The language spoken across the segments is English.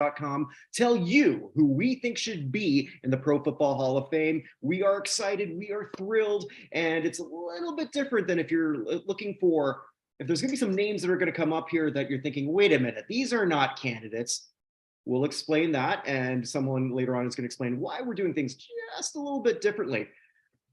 Notinhalloffame.com tell you who we think should be in the Pro Football Hall of Fame. We are excited, we are thrilled, and it's a little bit different than if you're looking for, if there's going to be some names that are going to come up here that you're thinking, wait a minute, these are not candidates. We'll explain that, and someone later on is going to explain why we're doing things just a little bit differently.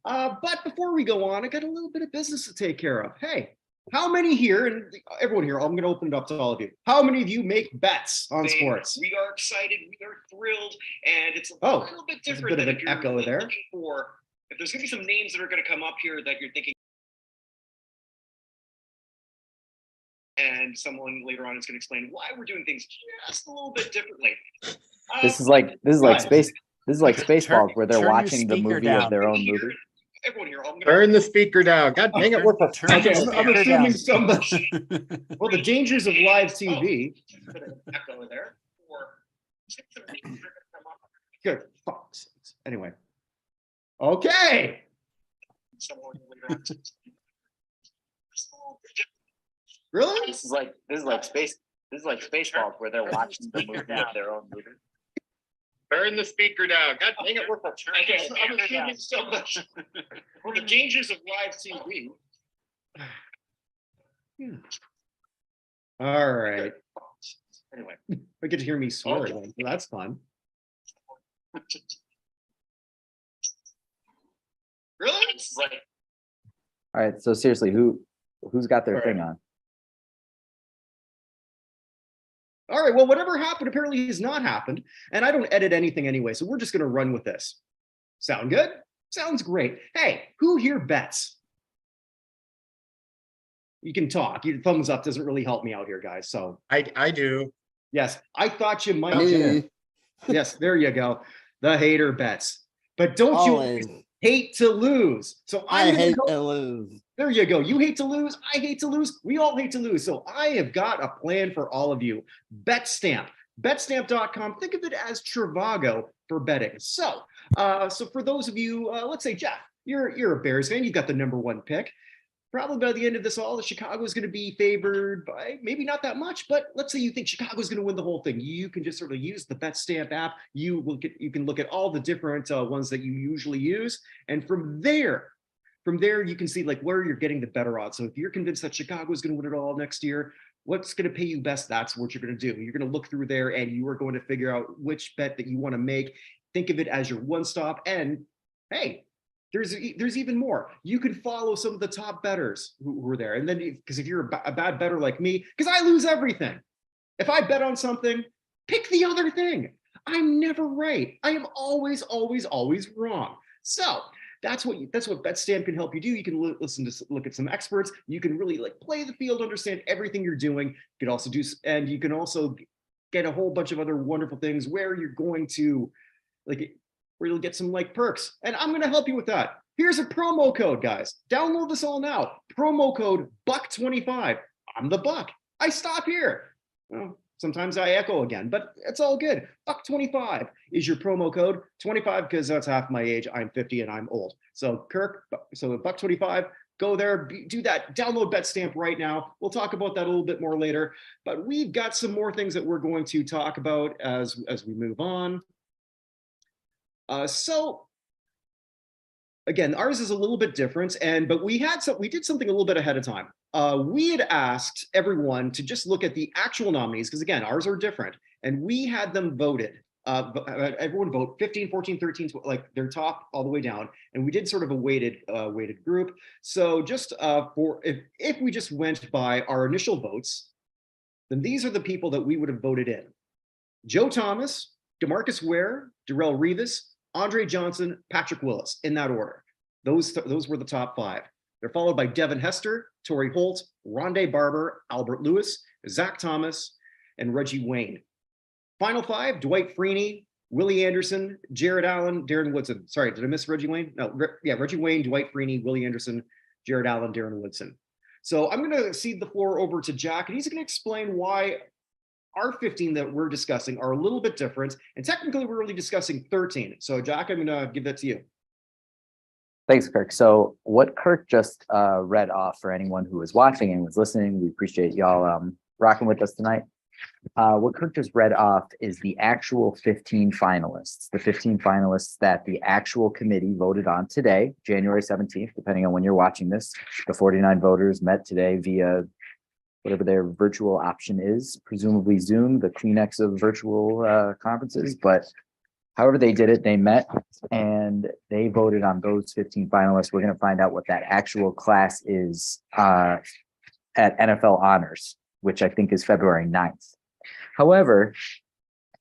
But before we go on, I got a little bit of business to take care of. Hey, how many here, and everyone here, I'm going to open it up to all of you. How many of you make bets on sports? We are excited, we are thrilled, and it's a little bit different than if you're looking for, if there's going to be some names that are going to come up here that you're thinking, and someone later on is going to explain why we're doing things just a little bit differently. This is like Spaceballs, where they're watching the movie of their own movie. Everyone here, turn the speaker down. God dang it, we're I'm assuming somebody. Well, the dangers of live TV. Echo there. Good. Anyway. Okay. Really? This is like Spaceballs, where they're watching the movie of their own movie. turn the speaker down. God dang it, we're I'm assuming so much. Well, the dangers of live TV. All right. Anyway, we get to hear me swearing. So that's fun. Really? All right. So seriously, who's got their thing on? All right, well, whatever happened apparently has not happened, and I don't edit anything anyway, so we're just going to run with this. Sound good? Sounds great. Hey, who here bets? You can talk. Your thumbs up doesn't really help me out here, guys. So I do. Yes, I thought you might. Yes, there you go. The hater bets. But don't you hate to lose? So I hate to lose. There you go. You hate to lose. I hate to lose. We all hate to lose. So I have got a plan for all of you. BetStamp. BetStamp.com. Think of it as Trivago for betting. So for those of you, let's say, Jeff, you're a Bears fan. You've got the #1 pick. Probably by the end of this all, Chicago is going to be favored by maybe not that much, but let's say you think Chicago is going to win the whole thing. You can just sort of use the BetStamp app. You can look at all the different ones that you usually use, and from there you can see like where you're getting the better odds. So if you're convinced that Chicago is going to win it all next year, what's going to pay you best? That's what you're going to do. You're going to look through there, and you are going to figure out which bet that you want to make. Think of it as your one stop, and hey. There's even more. You can follow some of the top bettors who are there. And then, because if you're a bad bettor like me, because I lose everything. If I bet on something, pick the other thing. I'm never right. I am always wrong. So that's what BetStamp can help you do. You can look at some experts. You can really like play the field, understand everything you're doing. You can also and you can also get a whole bunch of other wonderful things where you're going to where you'll get some like perks. And I'm going to help you with that. Here's a promo code, guys. Download this all now. Promo code BUCK25. I'm the Buck. I stop here. Well, sometimes I echo again, but it's all good. BUCK25 is your promo code. 25 because that's half my age. I'm 50 and I'm old. So BUCK25, go there, do that. Download BetStamp right now. We'll talk about that a little bit more later. But we've got some more things that we're going to talk about as we move on. So again, ours is a little bit different, but we did something a little bit ahead of time. We had asked everyone to just look at the actual nominees, because again, ours are different, and we had them voted. Everyone vote 15, 14, 13, like their top all the way down, and we did sort of a weighted group. So just for if we just went by our initial votes, then these are the people that we would have voted in: Joe Thomas, DeMarcus Ware, Darrelle Revis, Andre Johnson, Patrick Willis, in that order. Those were the top 5. They're followed by Devin Hester, Torrey Holt, Rondé Barber, Albert Lewis, Zach Thomas, and Reggie Wayne. Final 5, Dwight Freeney, Willie Anderson, Jared Allen, Darren Woodson. Sorry, did I miss Reggie Wayne? No, Reggie Wayne, Dwight Freeney, Willie Anderson, Jared Allen, Darren Woodson. So I'm going to cede the floor over to Jack, and he's going to explain why our 15 that we're discussing are a little bit different, and technically we're really discussing 13. So Jack, I'm going to give that to you. Thanks, Kirk. So what Kirk just read off, for anyone who was watching and was listening, we appreciate y'all rocking with us tonight. What Kirk just read off is the actual 15 finalists, the 15 finalists that the actual committee voted on today, January 17th, depending on when you're watching this. The 49 voters met today via whatever their virtual option is, presumably Zoom, the Kleenex of virtual conferences. But however they did it, they met and they voted on those 15 finalists. We're going to find out what that actual class is at NFL Honors, which I think is February 9th. However,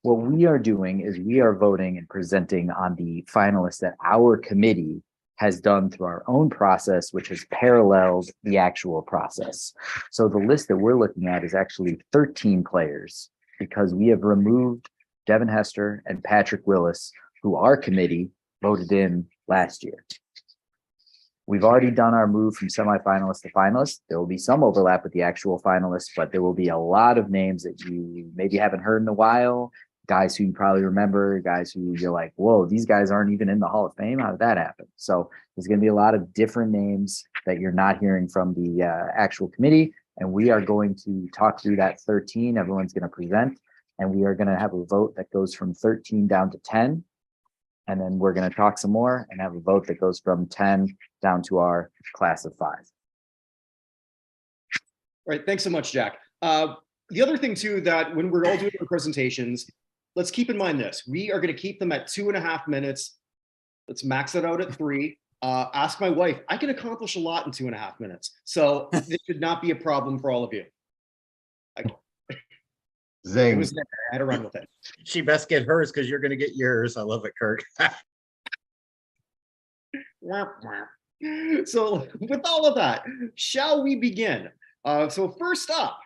what we are doing is we are voting and presenting on the finalists that our committee has done through our own process, which has paralleled the actual process. So the list that we're looking at is actually 13 players because we have removed Devin Hester and Patrick Willis, who our committee voted in last year. We've already done our move from semifinalists to finalists. There will be some overlap with the actual finalists, but there will be a lot of names that you maybe haven't heard in a while, guys who you probably remember, guys who you're like, whoa, these guys aren't even in the Hall of Fame. How did that happen? So there's going to be a lot of different names that you're not hearing from the actual committee. And we are going to talk through that 13. Everyone's going to present, and we are going to have a vote that goes from 13 down to 10. And then we're going to talk some more and have a vote that goes from 10 down to our class of 5. All right. Thanks so much, Jack. The other thing, too, that when we're all doing our presentations, let's keep in mind this. We are going to keep them at 2.5 minutes. Let's max it out at 3. Ask my wife. I can accomplish a lot in 2.5 minutes. So this should not be a problem for all of you. Zing. It was there. I had to run with it. She best get hers because you're going to get yours. I love it, Kirk. So with all of that, shall we begin? So first up,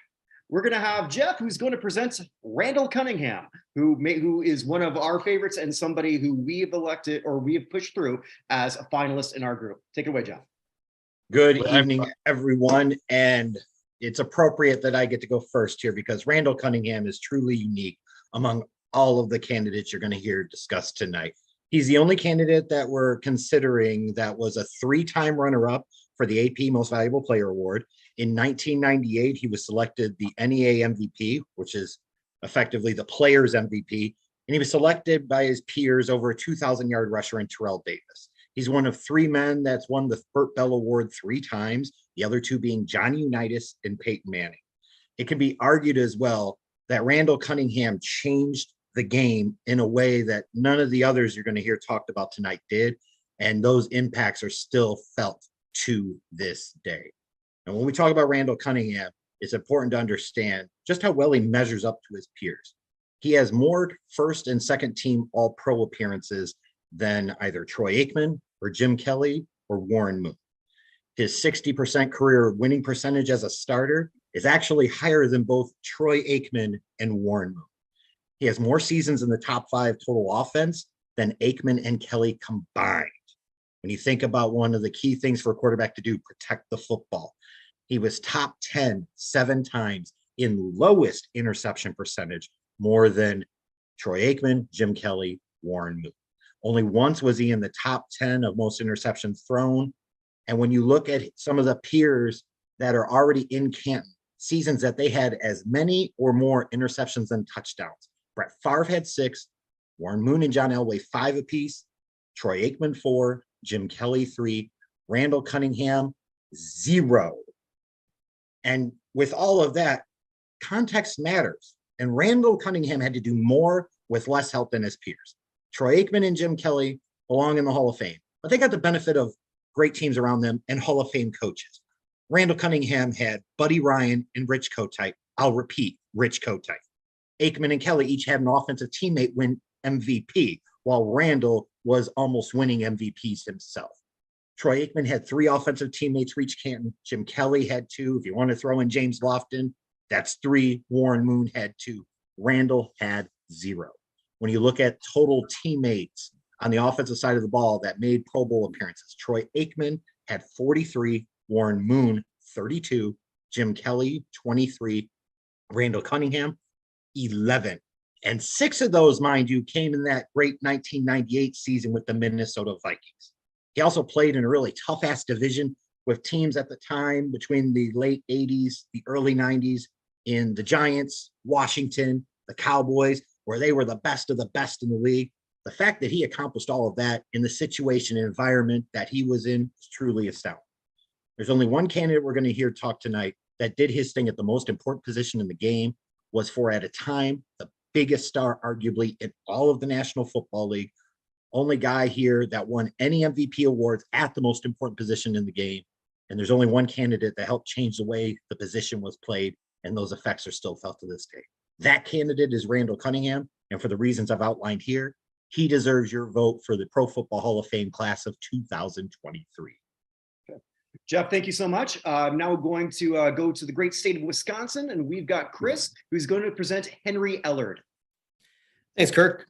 we're going to have Jeff, who's going to present Randall Cunningham, who is one of our favorites and somebody who we have elected or we have pushed through as a finalist in our group. Take it away, Jeff. Good evening, everyone. And it's appropriate that I get to go first here because Randall Cunningham is truly unique among all of the candidates you're going to hear discussed tonight. He's the only candidate that we're considering that was a 3-time runner-up for the AP Most Valuable Player Award. In 1998, he was selected the NEA MVP, which is effectively the player's MVP, and he was selected by his peers over a 2,000-yard rusher in Terrell Davis. He's one of 3 men that's won the Burt Bell Award 3 times, the other 2 being Johnny Unitas and Peyton Manning. It can be argued as well that Randall Cunningham changed the game in a way that none of the others you're going to hear talked about tonight did, and those impacts are still felt to this day. And when we talk about Randall Cunningham, it's important to understand just how well he measures up to his peers. He has more first and second team All-Pro appearances than either Troy Aikman or Jim Kelly or Warren Moon. His 60% career winning percentage as a starter is actually higher than both Troy Aikman and Warren Moon. He has more seasons in the top 5 total offense than Aikman and Kelly combined. When you think about one of the key things for a quarterback to do, protect the football. He was top 10 7 times in lowest interception percentage, more than Troy Aikman, Jim Kelly, Warren Moon. Only once was he in the top 10 of most interceptions thrown. And when you look at some of the peers that are already in Canton, seasons that they had as many or more interceptions than touchdowns. Brett Favre had 6, Warren Moon and John Elway 5 apiece, Troy Aikman 4, Jim Kelly 3, Randall Cunningham 0. And with all of that, context matters. And Randall Cunningham had to do more with less help than his peers. Troy Aikman and Jim Kelly belong in the Hall of Fame, but they got the benefit of great teams around them and Hall of Fame coaches. Randall Cunningham had Buddy Ryan and Rich Kotite. I'll repeat, Rich Kotite. Aikman and Kelly each had an offensive teammate win MVP, while Randall was almost winning MVPs himself. Troy Aikman had 3 offensive teammates reach Canton. Jim Kelly had 2. If you want to throw in James Lofton, that's 3. Warren Moon had 2. Randall had 0. When you look at total teammates on the offensive side of the ball that made Pro Bowl appearances, Troy Aikman had 43, Warren Moon 32, Jim Kelly 23, Randall Cunningham 11. And 6 of those, mind you, came in that great 1998 season with the Minnesota Vikings. He also played in a really tough-ass division with teams at the time between the late 80s, the early 90s, in the Giants, Washington, the Cowboys, where they were the best of the best in the league. The fact that he accomplished all of that in the situation and environment that he was in is truly astounding. There's only one candidate we're going to hear talk tonight that did his thing at the most important position in the game, was for, at a time, the biggest star arguably in all of the National Football League. Only guy here that won any MVP awards at the most important position in the game. And there's only one candidate that helped change the way the position was played, and those effects are still felt to this day. That candidate is Randall Cunningham, and for the reasons I've outlined here, he deserves your vote for the Pro Football Hall of Fame class of 2023. Jeff, thank you so much. I'm now going to go to the great state of Wisconsin, and we've got Chris, who's going to present Henry Ellard. Thanks, Kirk.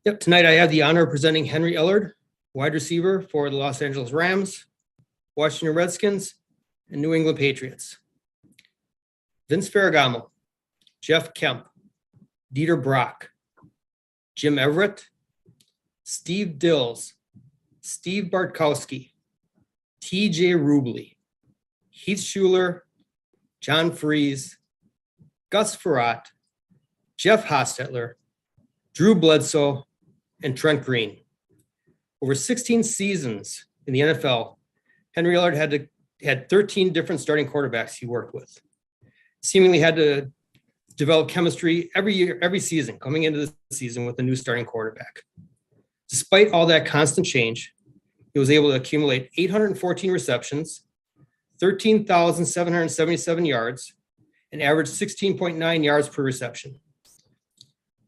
Yep, tonight I have the honor of presenting Henry Ellard, wide receiver for the Los Angeles Rams, Washington Redskins, and New England Patriots. Vince Ferragamo, Jeff Kemp, Dieter Brock, Jim Everett, Steve Dills, Steve Bartkowski, T.J. Rubley, Heath Schuler, John Freeze, Gus Farrat, Jeff Hostetler, Drew Bledsoe, and Trent Green. Over 16 seasons in the NFL, Henry Ellard had 13 different starting quarterbacks he worked with. Seemingly had to develop chemistry every year, every season, coming into the season with a new starting quarterback. Despite all that constant change, he was able to accumulate 814 receptions, 13,777 yards, and averaged 16.9 yards per reception.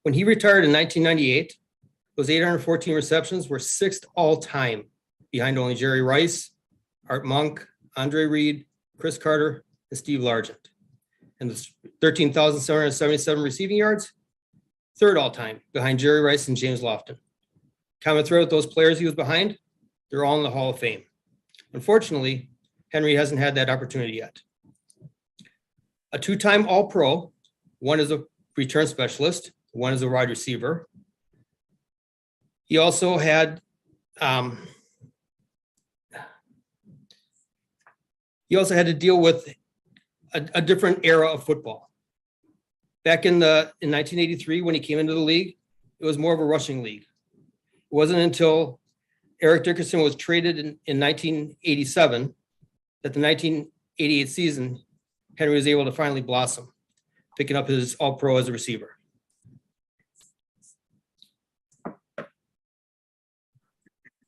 When he retired in 1998, those 814 receptions were sixth all-time, behind only Jerry Rice, Art Monk, Andre Reed, Chris Carter, and Steve Largent. And the 13,777 receiving yards, third all-time, behind Jerry Rice and James Lofton. Common thread with those players he was behind, they're all in the Hall of Fame. Unfortunately, Henry hasn't had that opportunity yet. A two-time All-Pro, one as a return specialist, one as a wide receiver. He also had to deal with a different era of football. Back in 1983, when he came into the league, it was more of a rushing league. It wasn't until Eric Dickerson was traded in 1987 that the 1988 season, Henry was able to finally blossom, picking up his All-Pro as a receiver.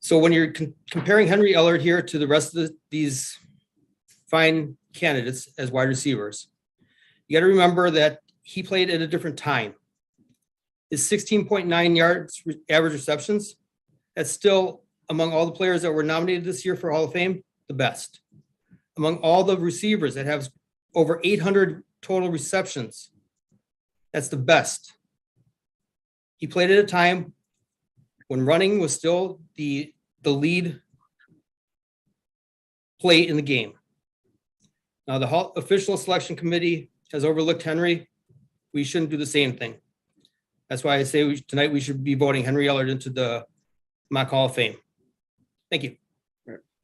So when you're comparing Henry Ellard here to the rest of these fine candidates as wide receivers, you got to remember that he played at a different time. His 16.9 yards average receptions, that's still, among all the players that were nominated this year for Hall of Fame, the best. Among all the receivers that have over 800 total receptions, that's the best. He played at a time when running was still the lead play in the game. Now, the official selection committee has overlooked Henry. We shouldn't do the same thing. That's why I say tonight we should be voting Henry Ellard into the Mock Hall of Fame. Thank you.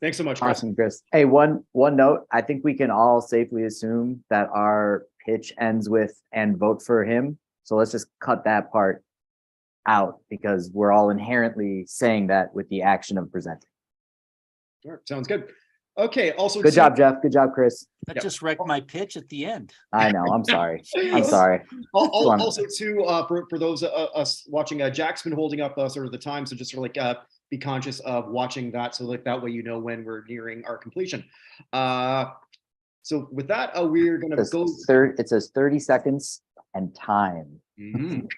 Thanks so much, Chris. Awesome, Chris. Hey, one note. I think we can all safely assume that our pitch ends with "and vote for him." So let's just cut that part out because we're all inherently saying that with the action of presenting. Sure, sounds good. Okay. Also, Good job, Jeff. Good job, Chris. That just wrecked my pitch at the end. I know. I'm sorry. I'm sorry. Also, too, for those us watching, Jack's been holding up sort of the time, so just sort of like be conscious of watching that, so like that way you know when we're nearing our completion. So with that, we're gonna go. It says 30 seconds and time. Mhm.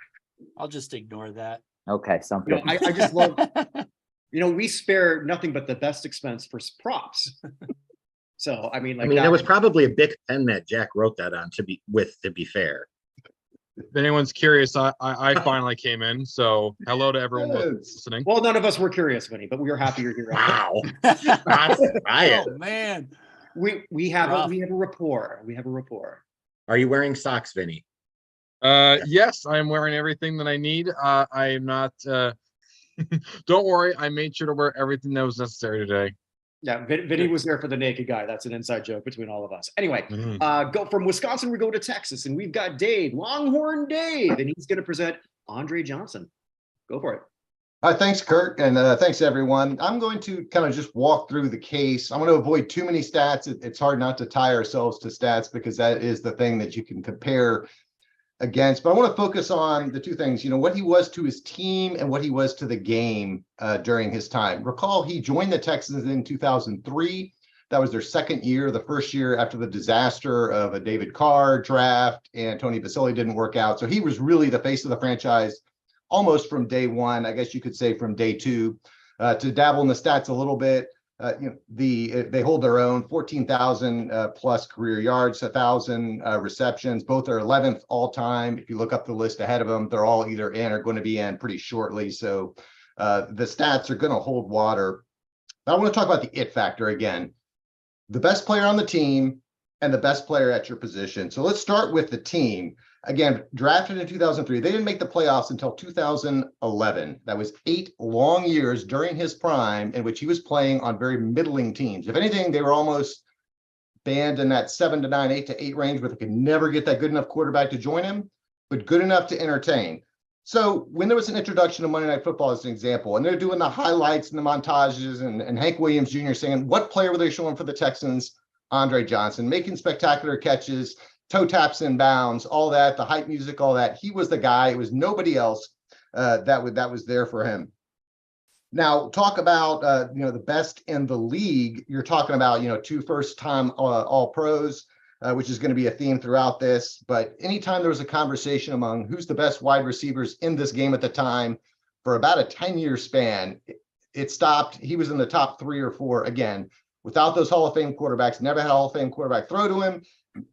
I'll just ignore that. Okay, something. I just love. We spare nothing but the best expense for props. So I mean, it was probably a big pen that Jack wrote that on. To be fair. If anyone's curious, I finally came in. So hello to everyone listening. Well, none of us were curious, Vinny, but we are happy you're here. Wow. Oh man. We have a rapport. We have a rapport. Are you wearing socks, Vinny? Yes, I am wearing everything that I need. I am not don't worry, I made sure to wear everything that was necessary today. Yeah, Vinny was there for the naked guy. That's an inside joke between all of us. Anyway, Mhm. go from Wisconsin, we go to Texas, and we've got Dave, Longhorn Dave, and he's going to present Andre Johnson. Go for it. Thanks, Kirk, and thanks, everyone. I'm going to kind of just walk through the case. I'm going to avoid too many stats. It's hard not to tie ourselves to stats because that is the thing that you can compare against. But I want to focus on the two things, what he was to his team and what he was to the game during his time. Recall, he joined the Texans in 2003. That was their second year, the first year after the disaster of a David Carr draft, and Tony Vasili didn't work out. So he was really the face of the franchise almost from day one, I guess you could say from day two. To dabble in the stats a little bit, they hold their own 14,000 plus career yards, 1,000 receptions. Both are 11th all time. If you look up the list ahead of them, they're all either in or going to be in pretty shortly. So the stats are going to hold water. Now I want to talk about the it factor again. The best player on the team and the best player at your position. So let's start with the team. Again, drafted in 2003, they didn't make the playoffs until 2011. That was 8 long years during his prime in which he was playing on very middling teams. If anything, they were almost banned in that 7 to 9, 8 to 8 range, but they could never get that good enough quarterback to join him, but good enough to entertain. So when there was an introduction to Monday Night Football as an example, and they're doing the highlights and the montages, and Hank Williams Jr. saying, what player were they showing for the Texans? Andre Johnson, making spectacular catches, toe taps in bounds, all that, the hype music, all that. He was the guy. It was nobody else that was there for him. Now, talk about the best in the league. You're talking about 2 first-time All Pros, which is going to be a theme throughout this. But anytime there was a conversation among who's the best wide receivers in this game at the time, for about a 10-year span, it stopped. He was in the top 3 or 4 again. Without those Hall of Fame quarterbacks, never had a Hall of Fame quarterback throw to him.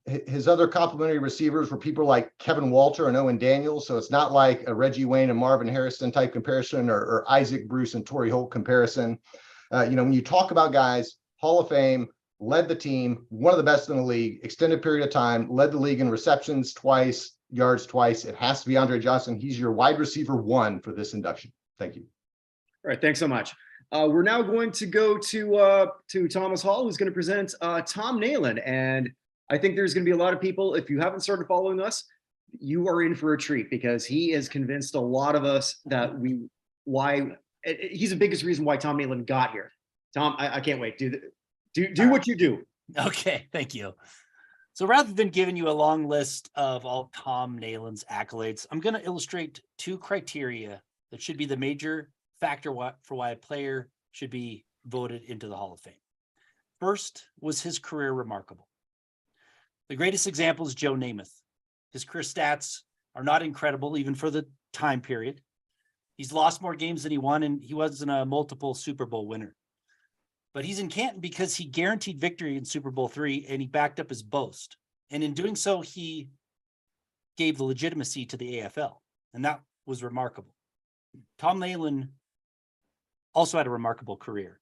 His other complimentary receivers were people like Kevin Walter and Owen Daniels. So it's not like a Reggie Wayne and Marvin Harrison type comparison, or Isaac Bruce and Torrey Holt comparison. When you talk about guys, Hall of Fame, led the team, one of the best in the league, extended period of time, led the league in receptions twice, yards twice. It has to be Andre Johnson. He's your wide receiver 1 for this induction. Thank you. All right, thanks so much. We're now going to go to Thomas Hall, who's going to present Tom Nalen. And I think there's going to be a lot of people, if you haven't started following us, you are in for a treat, because he has convinced a lot of us that he's the biggest reason why Tom Nalen got here. Tom, I can't wait. Do what you do. Okay, thank you. So rather than giving you a long list of all Tom Nalen's accolades, I'm going to illustrate 2 criteria that should be the major factor for why a player should be voted into the Hall of Fame. First, was his career remarkable? The greatest example is Joe Namath. His career stats are not incredible, even for the time period. He's lost more games than he won, and he wasn't a multiple Super Bowl winner. But he's in Canton because he guaranteed victory in Super Bowl III, and he backed up his boast. And in doing so, he gave the legitimacy to the AFL, and that was remarkable. Tom Nalen also had a remarkable career.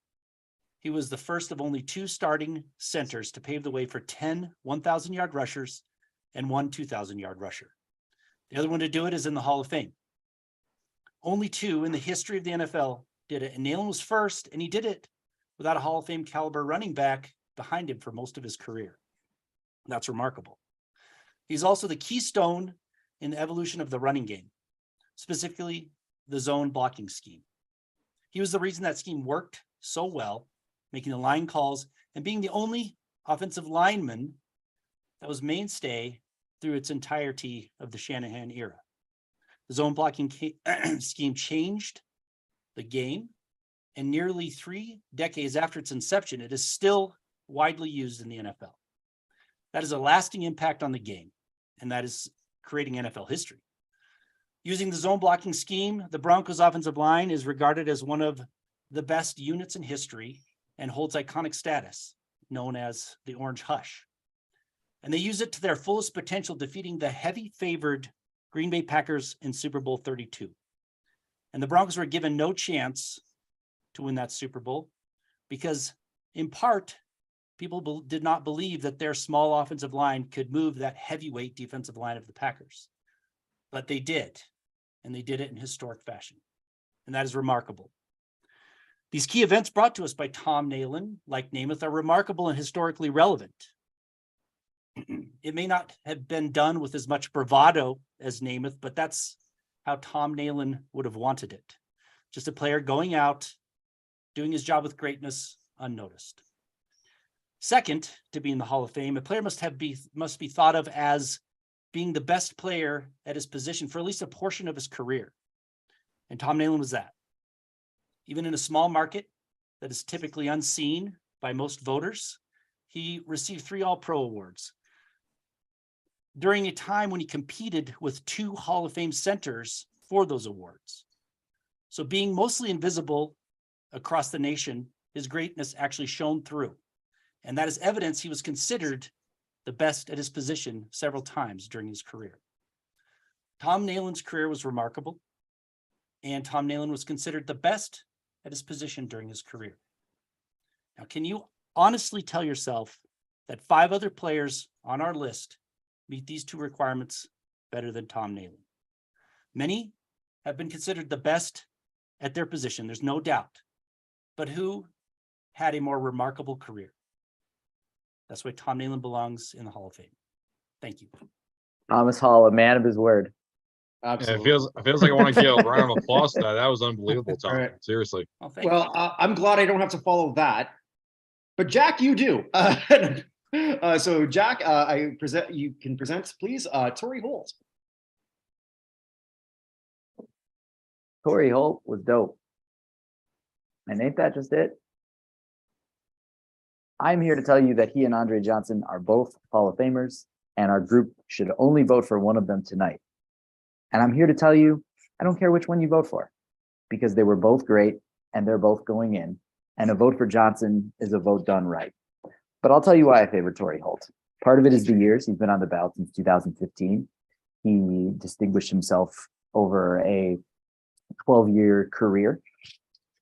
He was the first of only 2 starting centers to pave the way for 10 1,000-yard rushers and 1 2,000-yard rusher. The other one to do it is in the Hall of Fame. Only 2 in the history of the NFL did it, and Nalen was first, and he did it without a Hall of Fame caliber running back behind him for most of his career. That's remarkable. He's also the keystone in the evolution of the running game, specifically the zone blocking scheme. He was the reason that scheme worked so well, making the line calls and being the only offensive lineman that was mainstay through its entirety of the Shanahan era. The zone blocking scheme changed the game, and nearly 3 decades after its inception, it is still widely used in the NFL. That is a lasting impact on the game, and that is creating NFL history. Using the zone blocking scheme, the Broncos offensive line is regarded as one of the best units in history and holds iconic status, known as the Orange Hush. And they use it to their fullest potential, defeating the heavy favored Green Bay Packers in Super Bowl 32. And the Broncos were given no chance to win that Super Bowl because, in part, people did not believe that their small offensive line could move that heavyweight defensive line of the Packers. But they did, and they did it in historic fashion. And that is remarkable. These key events brought to us by Tom Nalen, like Namath, are remarkable and historically relevant. It may not have been done with as much bravado as Namath, but that's how Tom Nalen would have wanted it. Just a player going out, doing his job with greatness, unnoticed. Second, to be in the Hall of Fame, a player must be thought of as being the best player at his position for at least a portion of his career. And Tom Nalen was that. Even in a small market that is typically unseen by most voters, he received 3 All-Pro awards during a time when he competed with 2 Hall of Fame centers for those awards. So being mostly invisible across the nation, his greatness actually shone through. And that is evidence he was considered the best at his position several times during his career. Tom Nalen's career was remarkable, and Tom Nalen was considered the best at his position during his career. Now, can you honestly tell yourself that 5 other players on our list meet these 2 requirements better than Tom Nalen? Many have been considered the best at their position, there's no doubt, but who had a more remarkable career? That's why Tom Nalen belongs in the Hall of Fame. Thank you. Thomas Hall, a man of his word. Yeah, Absolutely. it feels like I want to give a round of applause to that. That was unbelievable, Tom. All right. Seriously. Well, thank you. Well, I'm glad I don't have to follow that. But Jack, you do. So Jack, you can present, please, Torrey Holt. Torrey Holt was dope. And ain't that just it? I'm here to tell you that he and Andre Johnson are both Hall of Famers, and our group should only vote for one of them tonight. And I'm here to tell you, I don't care which one you vote for, because they were both great and they're both going in. And a vote for Johnson is a vote done right. But I'll tell you why I favor Torrey Holt. Part of it is the years. He's been on the ballot since 2015. He distinguished himself over a 12-year career.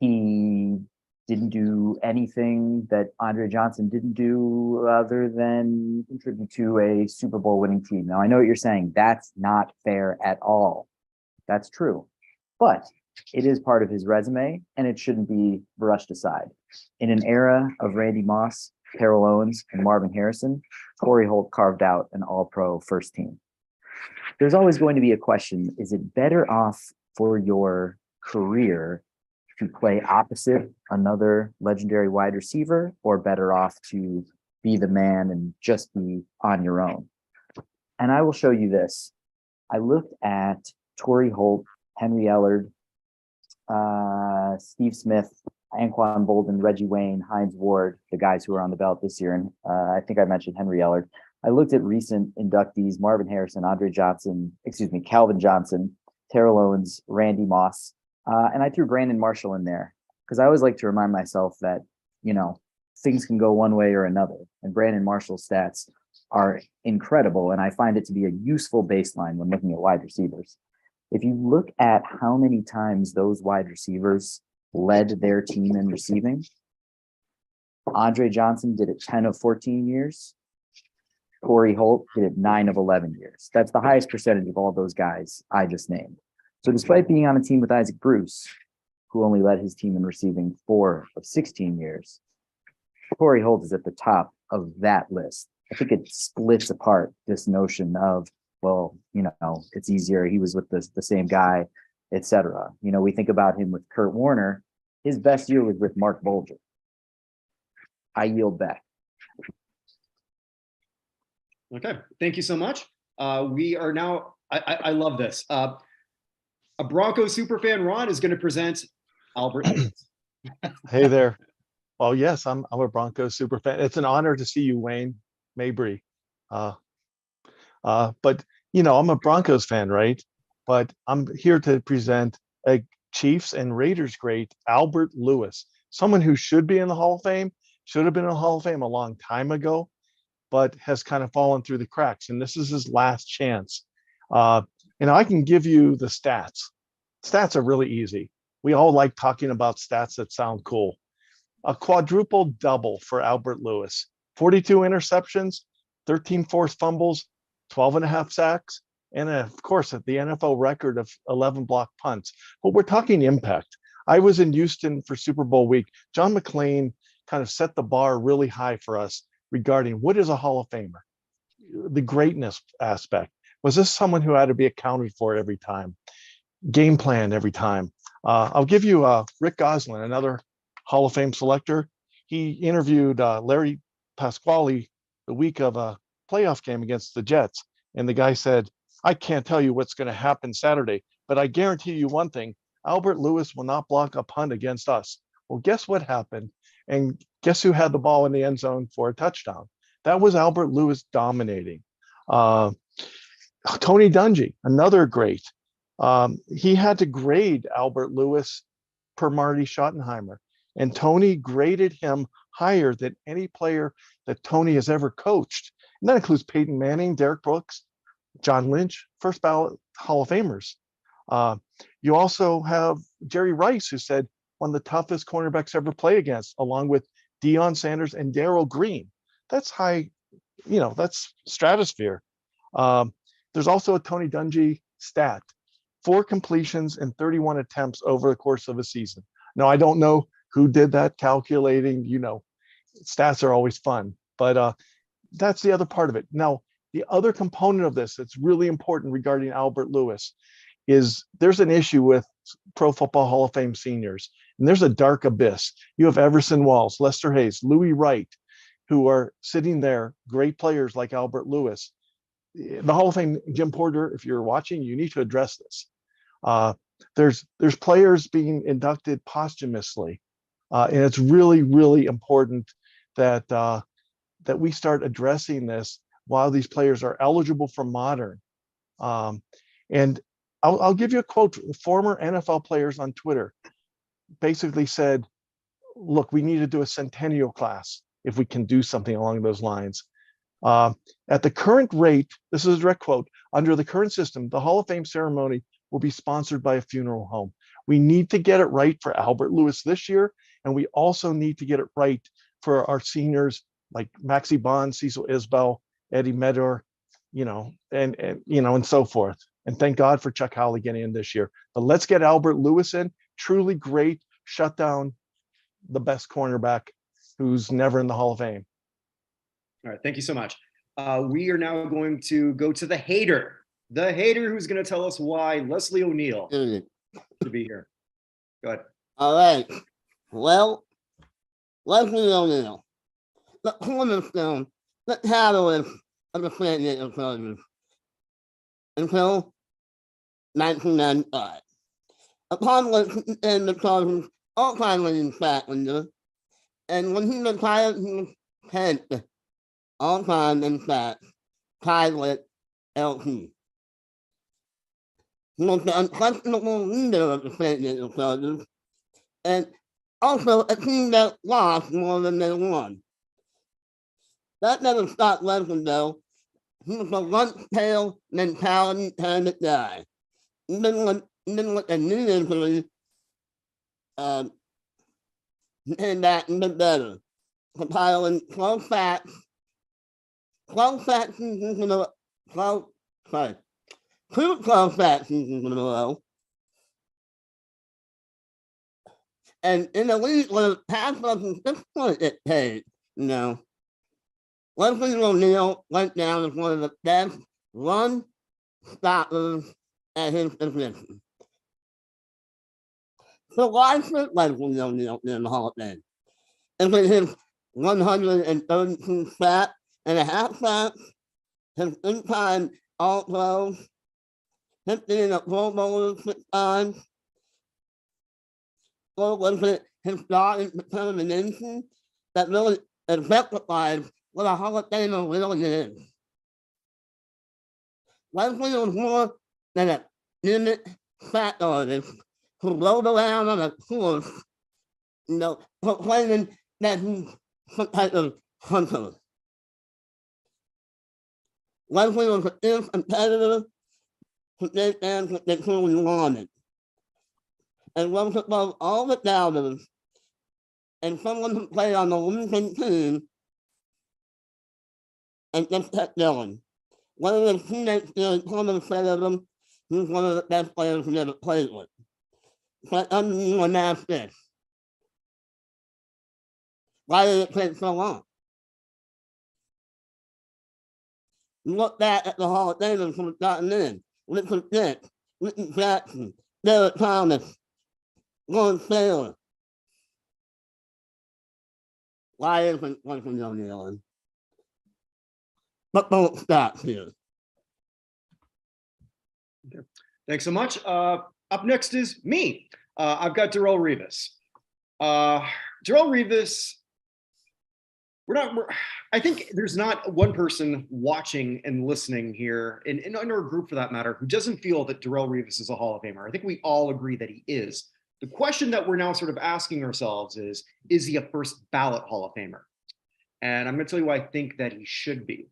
He didn't do anything that Andre Johnson didn't do other than contribute to a Super Bowl winning team. Now, I know what you're saying. That's not fair at all. That's true. But it is part of his resume, and it shouldn't be brushed aside. In an era of Randy Moss, Terrell Owens, and Marvin Harrison, Torrey Holt carved out an all-pro first team. There's always going to be a question, is it better off for your career to play opposite another legendary wide receiver, or better off to be the man and just be on your own? And I will show you this. I looked at Torrey Holt, Henry Ellard, Steve Smith, Anquan Bolden, Reggie Wayne, Hines Ward, the guys who are on the ballot this year. And I think I mentioned Henry Ellard. I looked at recent inductees, Marvin Harrison, Calvin Johnson, Terrell Owens, Randy Moss. And I threw Brandon Marshall in there because I always like to remind myself that, things can go one way or another. And Brandon Marshall's stats are incredible. And I find it to be a useful baseline when looking at wide receivers. If you look at how many times those wide receivers led their team in receiving, Andre Johnson did it 10 of 14 years. Torrey Holt did it 9 of 11 years. That's the highest percentage of all those guys I just named. So despite being on a team with Isaac Bruce, who only led his team in receiving 4 of 16 years, Torrey Holt is at the top of that list. I think it splits apart this notion of, well, it's easier. He was with the same guy, etc. We think about him with Kurt Warner. His best year was with Mark Bolger. I yield back. Okay, thank you so much. We are now, I love this. A Broncos superfan, Ron, is going to present Albert. Hey there. Well, yes, I'm a Broncos super fan. It's an honor to see you, Wayne Mabry. But I'm a Broncos fan, right? But I'm here to present a Chiefs and Raiders great, Albert Lewis, someone who should be in the Hall of Fame, should have been in the Hall of Fame a long time ago, but has kind of fallen through the cracks. And this is his last chance. I can give you the stats. Stats are really easy. We all like talking about stats that sound cool. A quadruple double for Albert Lewis, 42 interceptions, 13 forced fumbles, 12 and a half sacks, and of course, the NFL record of 11 block punts. But we're talking impact. I was in Houston for Super Bowl week. John McClain kind of set the bar really high for us regarding what is a Hall of Famer, the greatness aspect. Was this someone who had to be accounted for every time, game plan every time? I'll give you Rick Goslin, another Hall of Fame selector. He interviewed Larry Pasquale the week of a playoff game against the Jets. And the guy said, I can't tell you what's going to happen Saturday, but I guarantee you one thing, Albert Lewis will not block a punt against us. Well, guess what happened? And guess who had the ball in the end zone for a touchdown? That was Albert Lewis dominating. Tony Dungy, another great. He had to grade Albert Lewis per Marty Schottenheimer. And Tony graded him higher than any player that Tony has ever coached. And that includes Peyton Manning, Derek Brooks, John Lynch, first ballot Hall of Famers. You also have Jerry Rice, who said one of the toughest cornerbacks ever play against, along with Deion Sanders and Darrell Green. That's high, that's stratosphere. There's also a Tony Dungy stat, 4 completions and 31 attempts over the course of a season. Now, I don't know who did that calculating, stats are always fun, but that's the other part of it. Now, the other component of this that's really important regarding Albert Lewis is there's an issue with Pro Football Hall of Fame seniors, and there's a dark abyss. You have Everson Walls, Lester Hayes, Louis Wright, who are sitting there, great players like Albert Lewis. The Hall of Fame, Jim Porter, if you're watching, you need to address this. There's players being inducted posthumously, and it's really, really important that that we start addressing this while these players are eligible for modern. And I'll give you a quote. Former NFL players on Twitter basically said, look, we need to do a centennial class if we can do something along those lines. At the current rate, this is a direct quote, under the current system, the Hall of Fame ceremony will be sponsored by a funeral home. We need to get it right for Albert Lewis this year, and we also need to get it right for our seniors like Maxie Bond, Cecil Isbell, Eddie Medor, and so forth. And thank God for Chuck Howley getting in this year. But let's get Albert Lewis in, truly great, shut down the best cornerback who's never in the Hall of Fame. All right, thank you so much. We are now going to go to the hater who's going to tell us why Leslie O'Neal should be here. Go ahead. All right. Well, Leslie O'Neal, the cornerstone, the catalyst of the San Chargers until 1995. Upon which he became the Chargers' all-time leading sack leader, and when he retired, he was 10th all-time in sacks, tied with LT. He was the unquestionable leader of the San Diego Chargers, and also a team that lost more than they won. That never stopped Leslie, though. He was a lunch-pail mentality kind of guy. Even with a knee injury, he came back even better, compiling 12 sacks seasons in a row. 2 12 sack seasons in a row. And in the league where pass rushing 6 points it paid, Leslie O'Neal went down as one of the best run stoppers at his position. So why should Leslie O'Neal be in the Hall of Fame? Is it his 132 sacks and a half sacks, his in-time all-pros, his being a Pro Bowler 6 times, or was it his starting determination that really exemplifies what a Hall of Famer really is? Leslie was more than a unit sack artist who rode around on a horse, proclaiming that he's some type of hunter. Leslie was a fierce competitor who gave fans what they truly wanted, and was above all the doubters, and someone who played on the losing team and just kept going. One of his teammates, Gary Plummer, said of him, he's one of the best players he ever played with. But I'm going to ask this. Why did it take so long? Look back at the Hall of Famers who gotten in. Richard Dick, Ricky Jackson, Derek Thomas, Lawrence Taylor. Why isn't one from Young England? But don't stop here. Thanks so much. Up next is me. I've got Darrell Revis. Darrell Revis, I think there's not one person watching and listening here, in our group for that matter, who doesn't feel that Darrell Revis is a Hall of Famer. I think we all agree that he is. The question that we're now sort of asking ourselves is he a first ballot Hall of Famer? And I'm going to tell you why I think that he should be.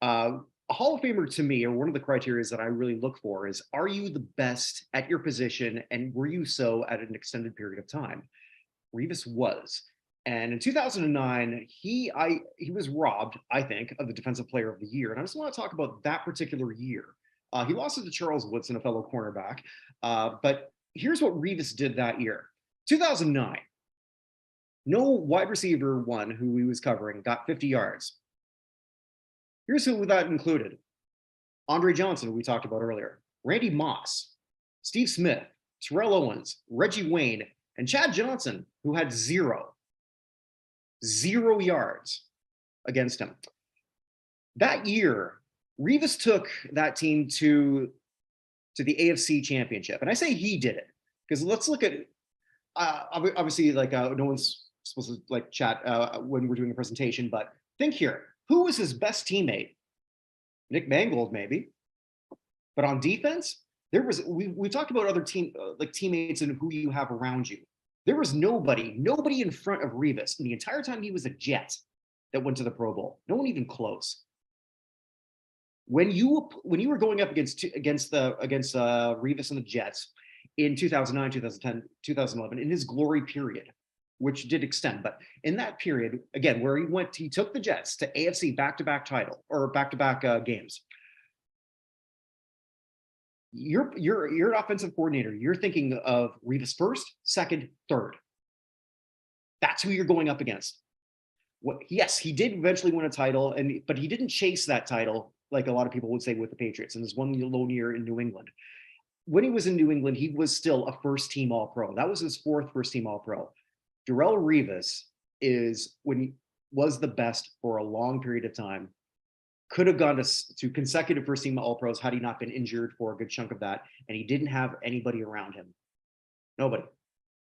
A Hall of Famer to me, or one of the criteria that I really look for, is, are you the best at your position, and were you so at an extended period of time? Revis was. And in 2009, he was robbed, I think, of the Defensive Player of the Year. And I just want to talk about that particular year. He lost it to Charles Woodson, a fellow cornerback. But here's what Revis did that year. 2009, no wide receiver one who he was covering got 50 yards. Here's who that included. Andre Johnson, who we talked about earlier, Randy Moss, Steve Smith, Terrell Owens, Reggie Wayne, and Chad Johnson, who had zero yards against him. That year, Revis took that team to the AFC Championship. And I say he did it, because let's look at, obviously, like no one's supposed to like chat when we're doing a presentation, but think here. Who was his best teammate? Nick Mangold, maybe. But on defense, we talked about other teammates and who you have around you. There was nobody in front of Revis in the entire time he was a Jet that went to the Pro Bowl. No one even close. When you were going up against Revis and the Jets in 2009, 2010, 2011, in his glory period, which did extend, but in that period, again, where he took the Jets to AFC back-to-back title, or back-to-back games. You're an offensive coordinator. You're thinking of Revis first, second, third. That's who you're going up against. Yes, he did eventually win a title, but he didn't chase that title like a lot of people would say with the Patriots in this one lone year in New England. When he was in New England, he was still a first-team All-Pro. That was his fourth first-team All-Pro. Darrell Revis was the best for a long period of time. Could have gone to consecutive first-team All-Pros had he not been injured for a good chunk of that, and he didn't have anybody around him. Nobody.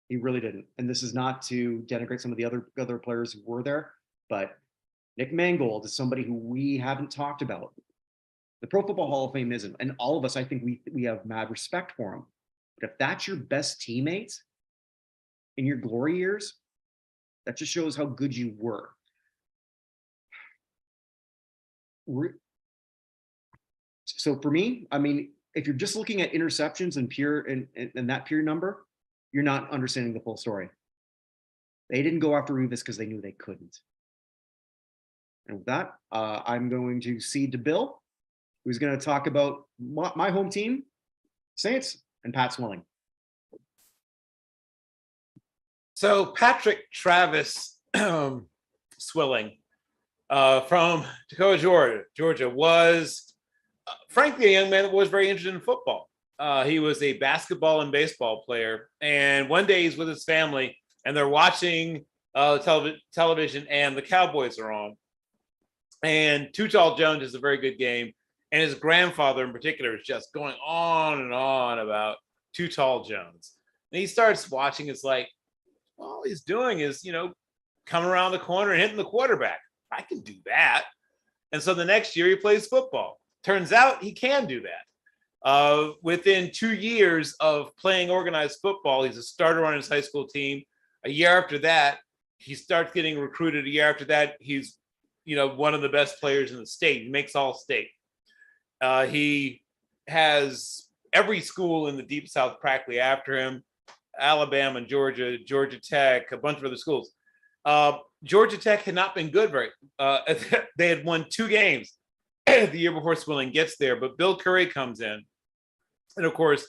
He really didn't. And this is not to denigrate some of the other players who were there, but Nick Mangold is somebody who we haven't talked about. The Pro Football Hall of Fame isn't, and all of us, I think we have mad respect for him. But if that's your best teammate in your glory years, that just shows how good you were. So for me, I mean, if you're just looking at interceptions and that pure number, you're not understanding the full story. They didn't go after Revis because they knew they couldn't. And with that, I'm going to cede to Bill, who's going to talk about my home team, Saints, and Pat Swilling. So Patrick Travis Swilling from Toccoa, Georgia, was frankly a young man that was very interested in football. He was a basketball and baseball player. And one day he's with his family and they're watching television and the Cowboys are on. And Too Tall Jones is a very good game. And his grandfather in particular is just going on and on about Too Tall Jones. And he starts watching. It's like, all he's doing is, coming around the corner and hitting the quarterback. I can do that. And so the next year he plays football. Turns out he can do that. Within 2 years of playing organized football, he's a starter on his high school team. A year after that, he starts getting recruited. A year after that, he's, one of the best players in the state. He makes all state. He has every school in the Deep South practically after him. Alabama, Georgia, Georgia Tech, a bunch of other schools. Georgia Tech had not been good they had won 2 games the year before Swilling gets there, but Bill Curry comes in. And of course,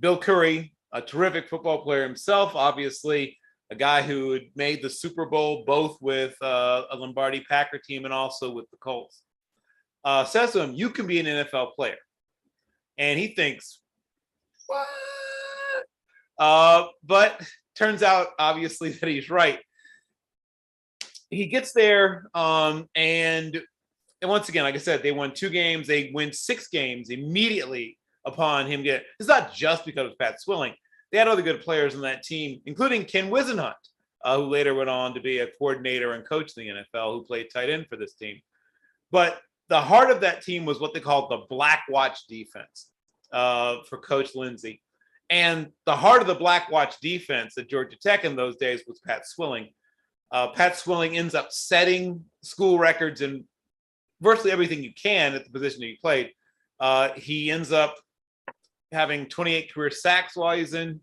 Bill Curry a terrific football player himself, obviously a guy who had made the Super Bowl both with a Lombardi Packer team and also with the Colts. Says to him, "You can be an NFL player." And he thinks, "What?" But turns out, obviously, that he's right. He gets there, and once again, like I said, they won 2 games. They win 6 games immediately upon him getting. It's not just because of Pat Swilling. They had other good players on that team, including Ken Wisenhunt, who later went on to be a coordinator and coach in the NFL, who played tight end for this team. But the heart of that team was what they called the Black Watch defense for Coach Lindsey. And the heart of the Black Watch defense at Georgia Tech in those days was Pat Swilling. Pat Swilling ends up setting school records in virtually everything you can at the position that he played. He ends up having 28 career sacks while he's in.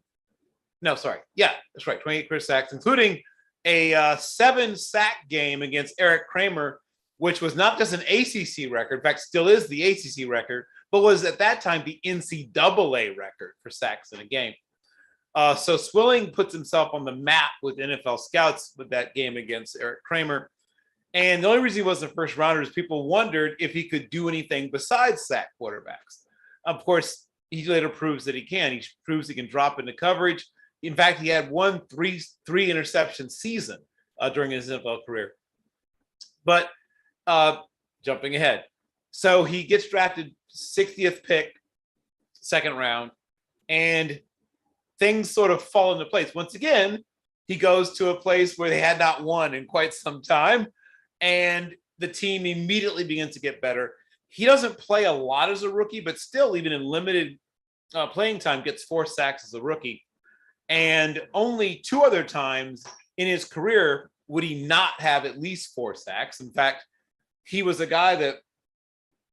No, sorry. Yeah, that's right. 28 career sacks, including a 7-sack game against Eric Kramer, which was not just an ACC record. In fact, still is the ACC record, but was at that time the NCAA record for sacks in a game. So Swilling puts himself on the map with NFL scouts with that game against Eric Kramer. And the only reason he wasn't a first rounder is people wondered if he could do anything besides sack quarterbacks. Of course, he later proves that he can. He proves he can drop into coverage. In fact, he had one three interception season during his NFL career. But jumping ahead. So he gets drafted 60th pick, 2nd round, and things sort of fall into place. Once again, he goes to a place where they had not won in quite some time, and the team immediately begins to get better. He doesn't play a lot as a rookie, but still, even in limited playing time, gets 4 sacks as a rookie. And only 2 other times in his career would he not have at least 4 sacks. In fact, he was a guy that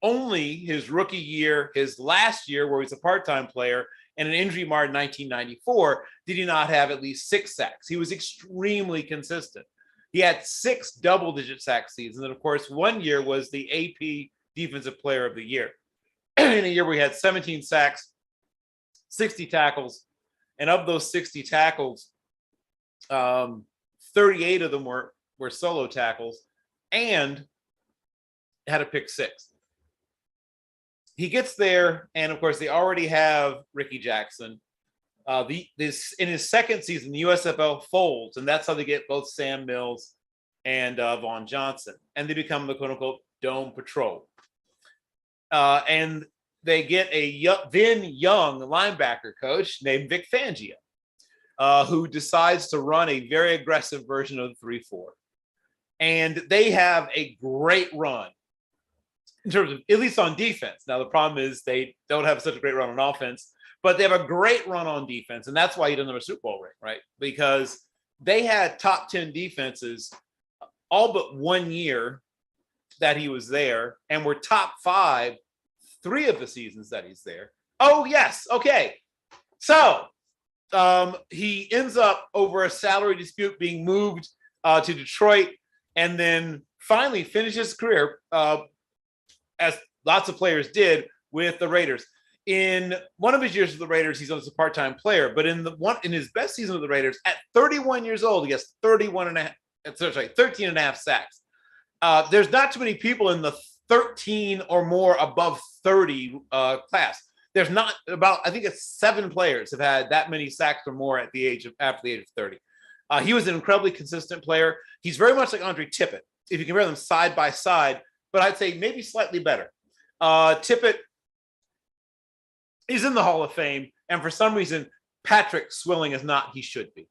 only his rookie year, his last year where he's a part-time player, and an injury marred 1994, did he not have at least 6 sacks. He was extremely consistent. He had 6 double-digit sack seasons. And, of course, one year was the AP Defensive Player of the Year. In a year where he had 17 sacks, 60 tackles, and of those 60 tackles, 38 of them were solo tackles, and had a pick 6. He gets there, and of course, they already have Ricky Jackson. In his second season, the USFL folds, and that's how they get both Sam Mills and Vaughn Johnson, and they become the quote-unquote Dome Patrol. And they get a then young linebacker coach named Vic Fangio, who decides to run a very aggressive version of the 3-4. And they have a great run in terms of, at least on defense. Now, the problem is they don't have such a great run on offense, but they have a great run on defense. And that's why he doesn't have a Super Bowl ring, right? Because they had top 10 defenses all but 1 year that he was there, and were top 5 3 of the seasons that he's there. Oh, yes. Okay. So he ends up over a salary dispute being moved to Detroit, and then finally finishes his career, as lots of players did, with the Raiders. In one of his years with the Raiders, he's a part-time player, but in his best season with the Raiders, at 31 years old, he has 13 and a half sacks. There's not too many people in the 13 or more above 30 class. There's not I think it's 7 players have had that many sacks or more after the age of 30. He was an incredibly consistent player. He's very much like Andre Tippett, if you compare them side by side, but I'd say maybe slightly better. Tippett is in the Hall of Fame, and for some reason, Patrick Swilling is not. He should be.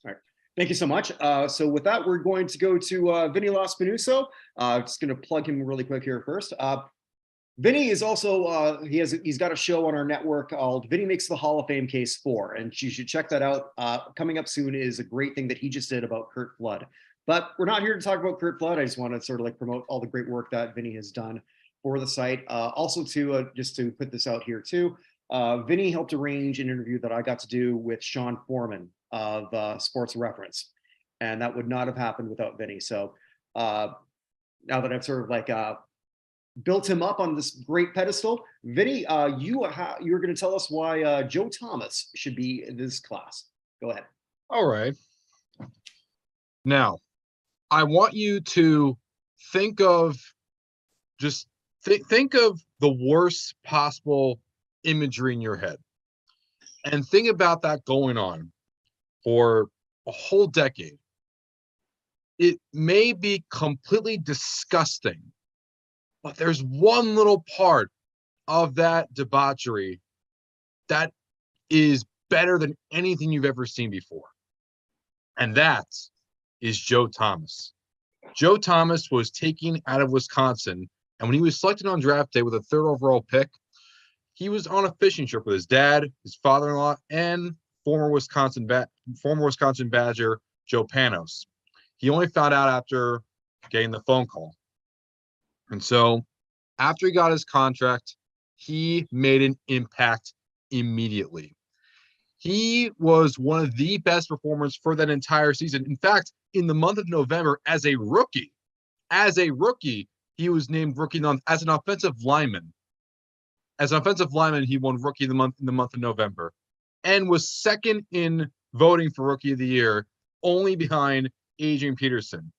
All right. Thank you so much. So with that, we're going to go to Vinny Lospinuso. Just going to plug him really quick here first. Vinny is also, he's got a show on our network called Vinny Makes the Hall of Fame Case 4, and you should check that out. Coming up soon is a great thing that he just did about Curt Flood. But we're not here to talk about Curt Flood. I just want to sort of like promote all the great work that Vinny has done for the site. Also just to put this out here too, Vinny helped arrange an interview that I got to do with Sean Foreman of Sports Reference. And that would not have happened without Vinny. So now that I've sort of like built him up on this great pedestal. Vinny, you're going to tell us why Joe Thomas should be in this class. Go ahead. All right. Now, I want you to think of think of the worst possible imagery in your head, and think about that going on for a whole decade. It may be completely disgusting, but there's one little part of that debauchery that is better than anything you've ever seen before. And that is Joe Thomas. Joe Thomas was taken out of Wisconsin, and when he was selected on draft day with a 3rd overall pick, he was on a fishing trip with his dad, his father-in-law, and former Wisconsin Badger Joe Panos. He only found out after getting the phone call. And so after he got his contract, he made an impact immediately. He was one of the best performers for that entire season. In fact, in the month of November, as a rookie, he was named rookie of the month as an offensive lineman. As an offensive lineman, he won rookie of the month in the month of November, and was second in voting for rookie of the year, only behind Adrian Peterson,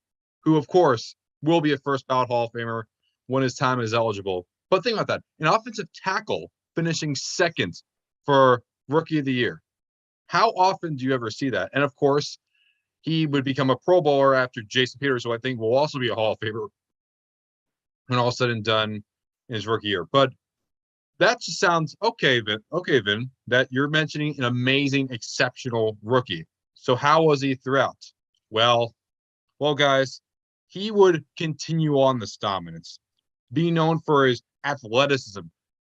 who of course will be a first ballot Hall of Famer when his time is eligible. But think about that. An offensive tackle finishing second for rookie of the year. How often do you ever see that? And of course, he would become a Pro Bowler after Jason Peters, who I think will also be a Hall of Famer when all said and done in his rookie year. But that just sounds okay, Vin. Okay, Vin, that you're mentioning an amazing, exceptional rookie. So how was he throughout? Well, guys, he would continue on this dominance, being known for his athleticism,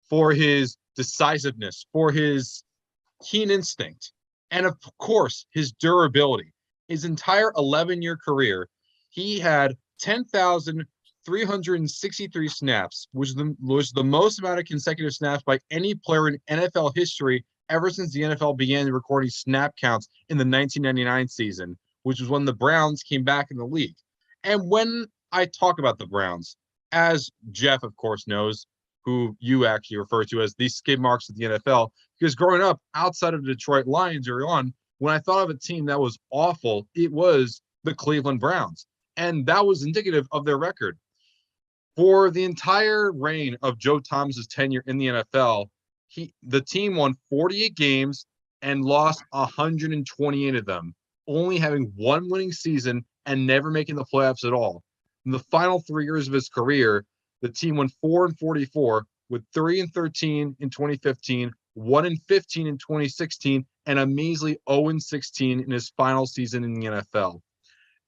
for his decisiveness, for his keen instinct, and of course, his durability. His entire 11-year career, he had 10,363 snaps, which was the most amount of consecutive snaps by any player in NFL history ever since the NFL began recording snap counts in the 1999 season, which was when the Browns came back in the league. And when I talk about the Browns, as Jeff, of course, knows, who you actually refer to as the skid marks of the NFL, because growing up outside of the Detroit Lions early on, when I thought of a team that was awful, it was the Cleveland Browns. And that was indicative of their record. For the entire reign of Joe Thomas's tenure in the NFL, the team won 48 games and lost 128 of them, only having one winning season and never making the playoffs at all. In the final 3 years of his career, the team went 4-44 with 3-13 in 2015, 1-15 in 2016, and a measly 0-16 in his final season in the NFL.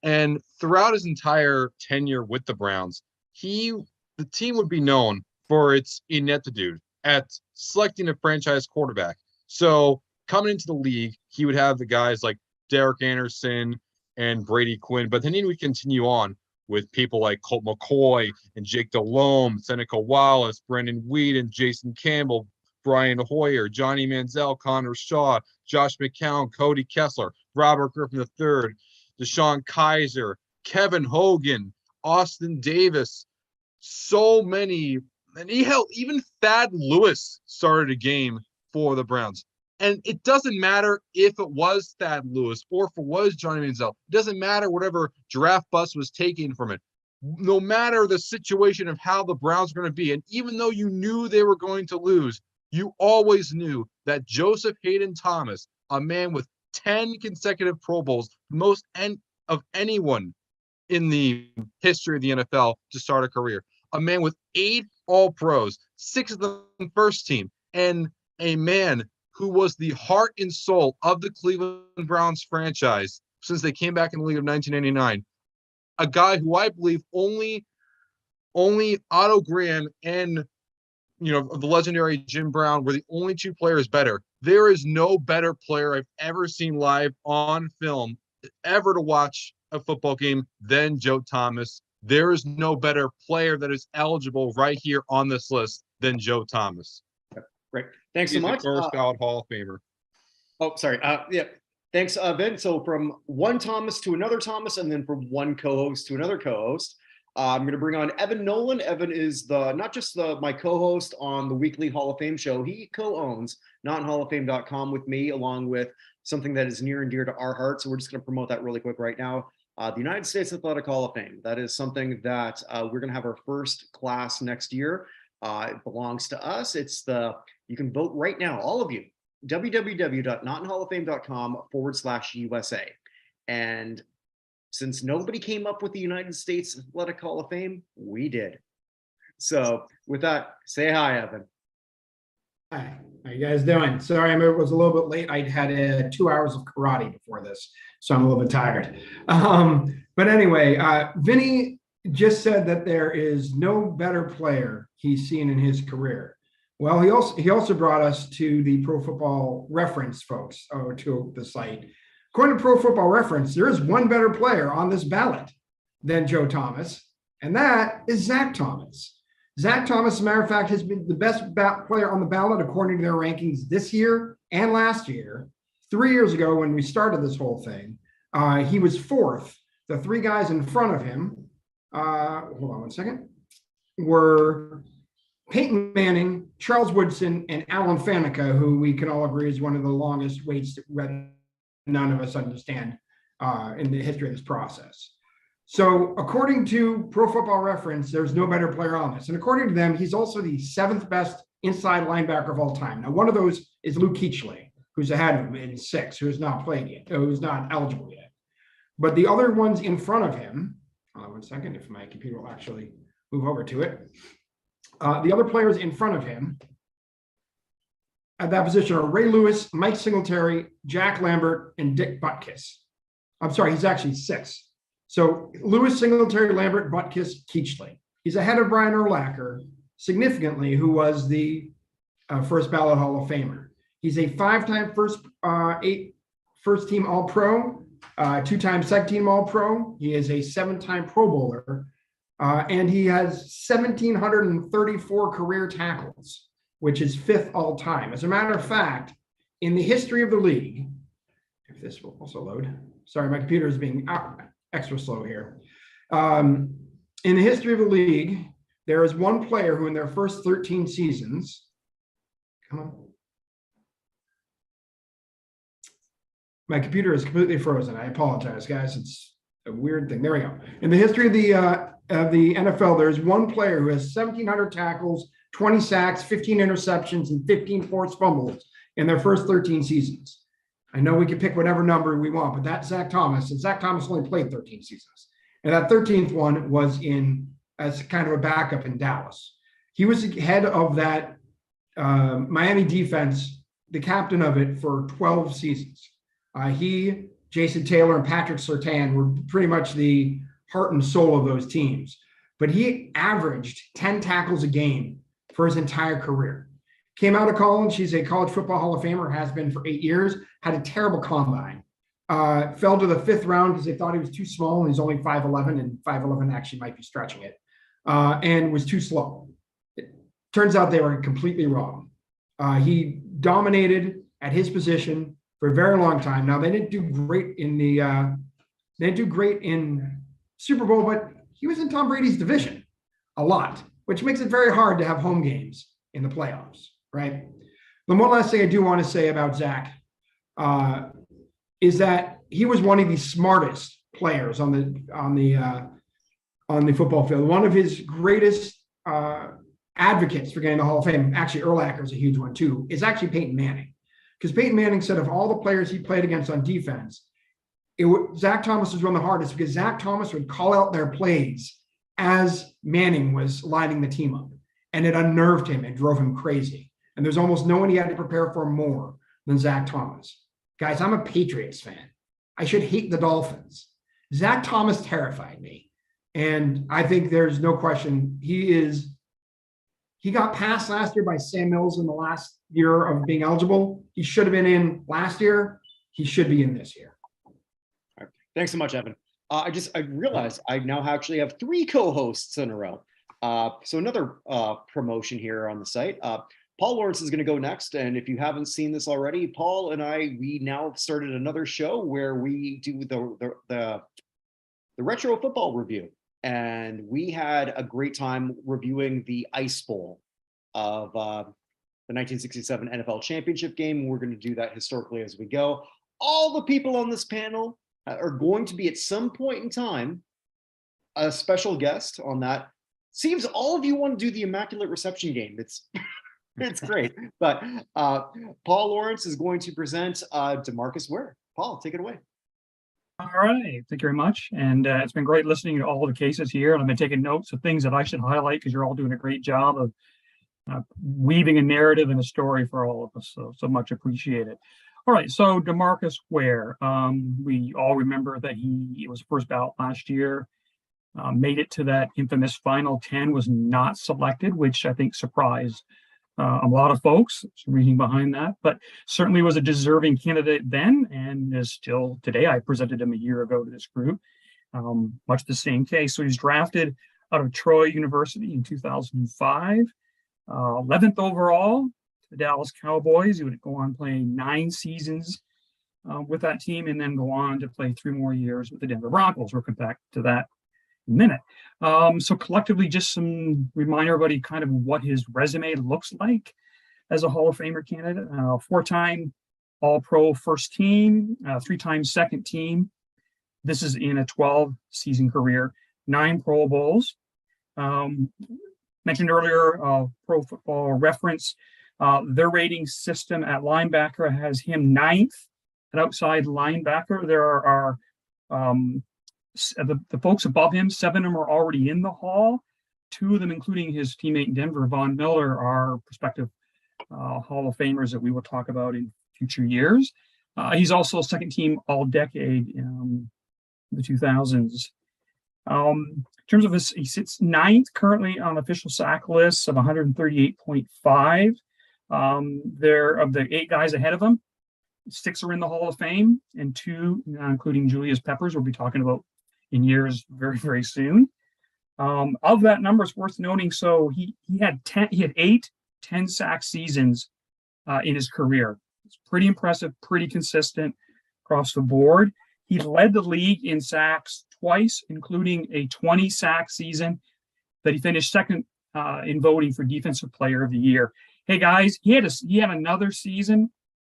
And throughout his entire tenure with the Browns, the team would be known for its ineptitude at selecting a franchise quarterback. So coming into the league, he would have the guys like Derek Anderson and Brady Quinn, but then he would continue on with people like Colt McCoy and Jake Delhomme, Seneca Wallace, Brendan Whedon, Jason Campbell, Brian Hoyer, Johnny Manziel, Connor Shaw, Josh McCown, Cody Kessler, Robert Griffin III, Deshaun Kaiser, Kevin Hogan, Austin Davis, so many. And even Thad Lewis started a game for the Browns. And it doesn't matter if it was Thad Lewis or if it was Johnny Manziel. It doesn't matter whatever draft bus was taken from it. No matter the situation of how the Browns were going to be, and even though you knew they were going to lose, you always knew that Joseph Hayden Thomas, a man with 10 consecutive Pro Bowls, most of anyone in the history of the NFL to start a career, a man with 8 All-Pros, 6 of them first team, and a man who was the heart and soul of the Cleveland Browns franchise since they came back in the league of 1999. A guy who I believe only Otto Graham and the legendary Jim Brown were the only 2 players better. There is no better player I've ever seen live on film ever to watch a football game than Joe Thomas. There is no better player that is eligible right here on this list than Joe Thomas. Great. Thanks so He's much. the first ballot Hall of Famer. Oh, sorry. Yeah. Thanks, Vin. So from one Thomas to another Thomas, and then from one co-host to another co-host. I'm going to bring on Evan Nolan. Evan is not just my co-host on the weekly Hall of Fame show. He co-owns Notinhalloffame.com with me, along with something that is near and dear to our hearts. So we're just going to promote that really quick right now. The United States Athletic Hall of Fame. That is something that we're going to have our first class next year. It belongs to us. You can vote right now, all of you, www.notinhalloffame.com/USA. And since nobody came up with the United States Athletic Hall of Fame, we did. So with that, say hi, Evan. Hi, how you guys doing? Sorry, I was a little bit late. I had 2 hours of karate before this, so I'm a little bit tired. But anyway, Vinny just said that there is no better player he's seen in his career. Well, he also brought us to the Pro Football Reference folks, or to the site. According to Pro Football Reference, there is one better player on this ballot than Joe Thomas, and that is Zach Thomas. Zach Thomas, as a matter of fact, has been the best player on the ballot according to their rankings this year and last year. 3 years ago, when we started this whole thing, he was fourth. The three guys in front of him, hold on one second, were Peyton Manning, Charles Woodson, and Alan Faneca, who we can all agree is one of the longest waits that none of us understand in the history of this process. So according to Pro Football Reference, there's no better player on this. And according to them, he's also the 7th best inside linebacker of all time. Now, one of those is Luke Kuechly, who's ahead of him in 6, who has not played yet, who's not eligible yet. But the other ones in front of him, one second, if my computer will actually move over to it. The other players in front of him at that position are Ray Lewis, Mike Singletary, Jack Lambert, and Dick Butkus. I'm sorry, he's actually 6. So Lewis, Singletary, Lambert, Butkus, Kuechly. He's ahead of Brian Urlacher significantly, who was the first ballot Hall of Famer. He's a 5-time first team All-Pro, 2-time second team All-Pro. He is a 7-time Pro Bowler, and he has 1,734 career tackles, which is 5th all time. As a matter of fact, in the history of the league, if this will also load, sorry, my computer is being extra slow here. In the history of the league, there is one player who in their first 13 seasons, come on. My computer is completely frozen. I apologize, guys. It's a weird thing. There we go. In the history of the NFL, there's one player who has 1,700 tackles, 20 sacks, 15 interceptions, and 15 forced fumbles in their first 13 seasons. I know we can pick whatever number we want, but that's Zach Thomas, and Zach Thomas only played 13 seasons. And that 13th one was as kind of a backup in Dallas. He was head of that Miami defense, the captain of it, for 12 seasons. He, Jason Taylor, and Patrick Surtain were pretty much the heart and soul of those teams. But he averaged 10 tackles a game for his entire career. Came out of college. He's a college football Hall of Famer, has been for 8 years, had a terrible combine. Fell to the 5th round because they thought he was too small, and he's only 5'11", and 5'11" actually might be stretching it, and was too slow. It turns out they were completely wrong. He dominated at his position for a very long time. Now, they didn't do great in Super Bowl, but he was in Tom Brady's division a lot, which makes it very hard to have home games in the playoffs, right? The one last thing I do want to say about Zach is that he was one of the smartest players on the football field. One of his greatest advocates for getting the Hall of Fame, actually Urlacher is a huge one too, is actually Peyton Manning. Because Peyton Manning said of all the players he played against on defense, Zach Thomas was one of the hardest because Zach Thomas would call out their plays as Manning was lining the team up. And it unnerved him and drove him crazy. And there's almost no one he had to prepare for more than Zach Thomas. Guys, I'm a Patriots fan. I should hate the Dolphins. Zach Thomas terrified me. And I think there's no question he got passed last year by Sam Mills in the last year of being eligible. He should have been in last year. He should be in this year. Right. Thanks so much, Evan. I realized I now actually have 3 co-hosts in a row. So another promotion here on the site. Paul Lawrence is going to go next. And if you haven't seen this already, Paul and we now started another show where we do the retro football review. and we had a great time reviewing the Ice Bowl of the 1967 NFL Championship game. We're going to do that historically as we go. All the people on this panel are going to be at some point in time a special guest on that. Seems all of you want to do the Immaculate Reception game. It's great. But Paul Lawrence is going to present DeMarcus Ware. Paul, take it away. All right, thank you very much. And it's been great listening to all the cases here. And I've been taking notes of things that I should highlight because you're all doing a great job of weaving a narrative and a story for all of us. So much appreciated. All right, so DeMarcus Ware. We all remember that he was first ballot last year, made it to that infamous final 10, was not selected, which I think surprised a lot of folks. Some reasoning behind that, but certainly was a deserving candidate then, and is still today. I presented him a year ago to this group, much the same case. So he's drafted out of Troy University in 2005, 11th overall to the Dallas Cowboys. He would go on playing 9 seasons with that team, and then go on to play 3 more years with the Denver Broncos. We'll come back to that minute. So collectively, just some remind everybody kind of what his resume looks like as a Hall of Famer candidate. 4-time All-Pro first team, 3-time second team. This is in a 12-season career, 9 Pro Bowls. Mentioned earlier, Pro Football Reference, their rating system at linebacker has him 9th at outside linebacker. There are the folks above him, 7 of them are already in the Hall. 2 of them, including his teammate in Denver, Von Miller, are prospective Hall of Famers that we will talk about in future years. He's also second team All-Decade in the 2000s. In terms of his, he sits 9th currently on official sack lists of 138.5. There, of the 8 guys ahead of him, 6 are in the Hall of Fame, and 2, including Julius Peppers, we'll be talking about in years very, very soon. Of that number, it's worth noting, so he had 8 10-sack seasons in his career. It's pretty impressive, pretty consistent across the board. He led the league in sacks twice, including a 20-sack season that he finished second in voting for Defensive Player of the Year. Hey guys, he had another season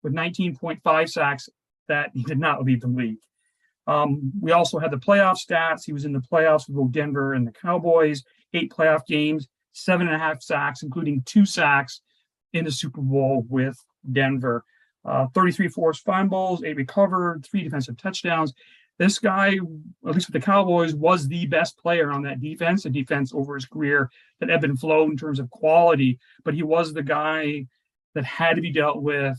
with 19.5 sacks that he did not lead the league. We also had the playoff stats. He was in the playoffs with both Denver and the Cowboys, 8 playoff games, 7.5 sacks, including 2 sacks in the Super Bowl with Denver. 33 forced fumbles, 8 recovered, 3 defensive touchdowns. This guy, at least with the Cowboys, was the best player on that defense, a defense over his career that ebbed and flowed in terms of quality, but he was the guy that had to be dealt with,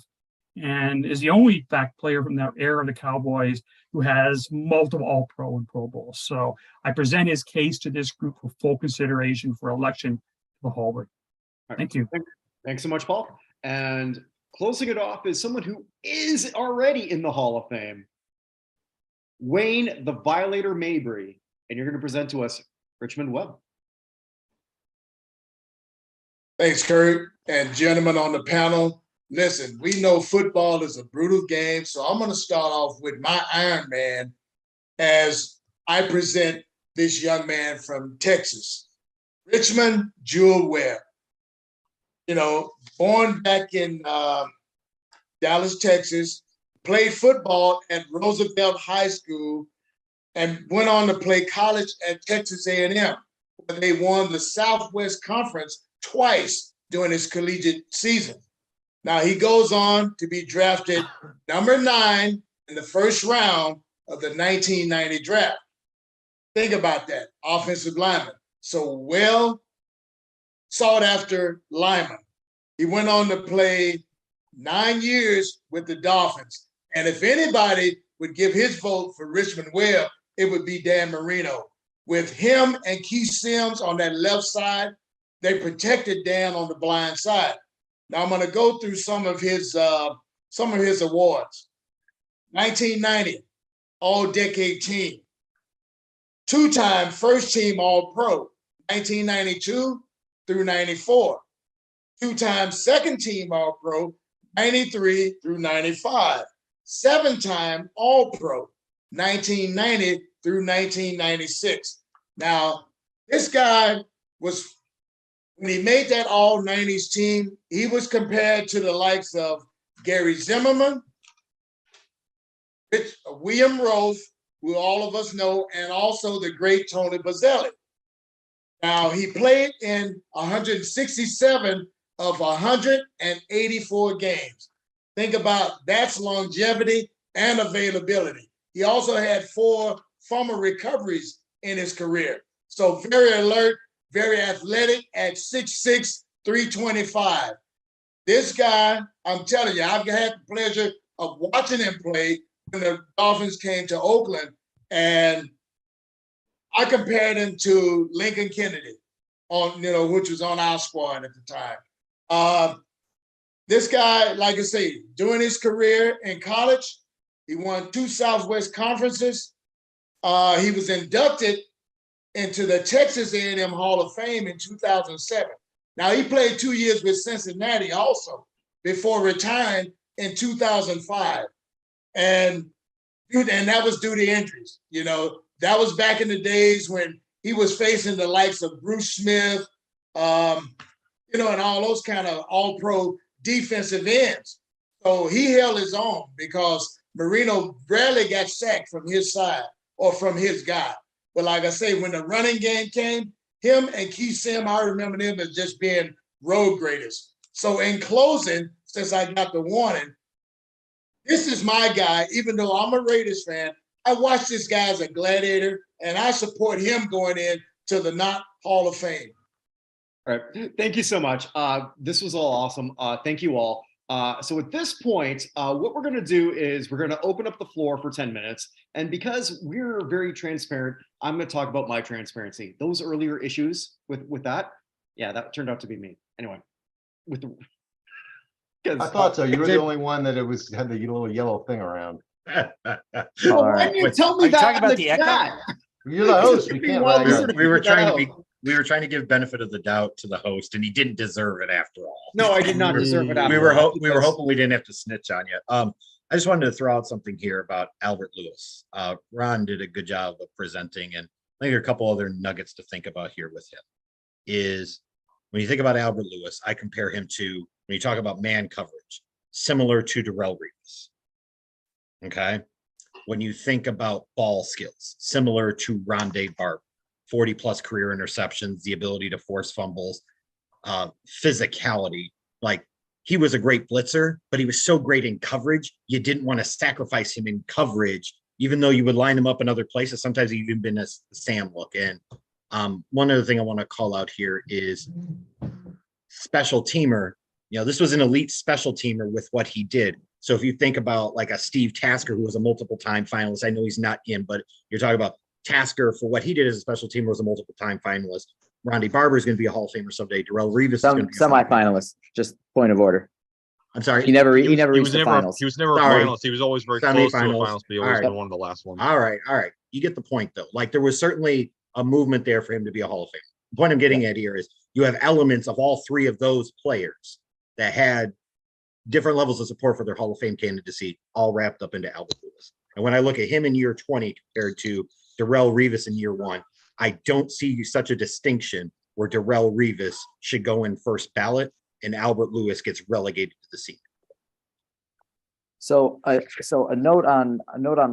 and is the only fact player from that era of the Cowboys who has multiple All-Pro and Pro Bowls. So I present his case to this group for full consideration for election to the Hall. Thank you. Thanks so much, Paul. And closing it off is someone who is already in the Hall of Fame, Wayne the Violator Mabry, and you're going to present to us Richmond Webb. Thanks, Kurt, and gentlemen on the panel. Listen, we know football is a brutal game, so I'm going to start off with my Iron Man as I present this young man from Texas, Richmond Jewel Webb. You know, born back in Dallas, Texas, played football at Roosevelt High School, and went on to play college at Texas A&M, where they won the Southwest Conference twice during his collegiate season. Now, he goes on to be drafted number 9 in the first round of the 1990 draft. Think about that, offensive lineman. So well sought after lineman. He went on to play 9 years with the Dolphins. And if anybody would give his vote for Richmond Webb, it would be Dan Marino. With him and Keith Sims on that left side, they protected Dan on the blind side. Now I'm going to go through some of his awards. 1990, All-Decade Team. 2-time First Team All-Pro, 1992 through 94. 2-time Second Team All-Pro, 93 through 95. 7-time All-Pro, 1990 through 1996. Now, this guy was, when he made that all 90s team, he was compared to the likes of Gary Zimmerman, William Roth, who all of us know, and also the great Tony Bazzelli. Now, he played in 167 of 184 games. Think about that's longevity and availability. He also had 4 fumble recoveries in his career. So very alert, very athletic at 6'6", 325. This guy, I'm telling you, I've had the pleasure of watching him play when the Dolphins came to Oakland, and I compared him to Lincoln Kennedy, which was on our squad at the time. This guy, like I say, during his career in college, he won 2 Southwest conferences. He was inducted into the Texas A&M Hall of Fame in 2007. Now, he played 2 years with Cincinnati also before retiring in 2005. And that was due to injuries. That was back in the days when he was facing the likes of Bruce Smith, and all those kind of all-pro defensive ends. So he held his own because Marino rarely got sacked from his side or from his guy. But like I say, when the running game came, him and Keith Sim, I remember them as just being road graders. So in closing, since I got the warning, this is my guy. Even though I'm a Raiders fan, I watch this guy as a gladiator, and I support him going in to the Not Hall of Fame. All right. Thank you so much. This was all awesome. Thank you all. So at this point, what we're going to do is we're going to open up the floor for 10 minutes. And because we're very transparent, I'm going to talk about my transparency. Those earlier issues with that, yeah, that turned out to be me. Anyway, I thought so. You were the only one that had the little yellow thing around. Well, why didn't you tell me that in the chat? You're the host. We can't. We were trying to give benefit of the doubt to the host, and he didn't deserve it after all. No, I did not deserve it. We were hoping we didn't have to snitch on you. I just wanted to throw out something here about Albert Lewis. Ron did a good job of presenting, and I think there are a couple other nuggets to think about here with him. Is when you think about Albert Lewis, I compare him to, when you talk about man coverage, similar to Darrelle Revis. Okay. When you think about ball skills, similar to Rondé Barber, 40 plus career interceptions, the ability to force fumbles, physicality. Like, he was a great blitzer, but he was so great in coverage. You didn't want to sacrifice him in coverage, even though you would line him up in other places. Sometimes he'd even been a Sam look. And one other thing I want to call out here is special teamer. This was an elite special teamer with what he did. So if you think about like a Steve Tasker, who was a multiple time finalist, I know he's not in, but you're talking about Tasker for what he did as a special teamer, was a multiple time finalist. Rondé Barber is going to be a Hall of Famer someday. Darrelle Revis is going to be semi-finalist. Just point of order. I'm sorry. He never reached the finals. He was never a finalist. He was always very close to a finalist, but he always been one of the last ones. All right. You get the point, though. Like, there was certainly a movement there for him to be a Hall of Famer. The point I'm getting at here is you have elements of all 3 of those players that had different levels of support for their Hall of Fame candidacy, all wrapped up into Albert Lewis. And when I look at him in year 20 compared to Darrelle Revis in year 1, I don't see such a distinction where Darrelle Revis should go in first ballot and Albert Lewis gets relegated to the scene. So a note on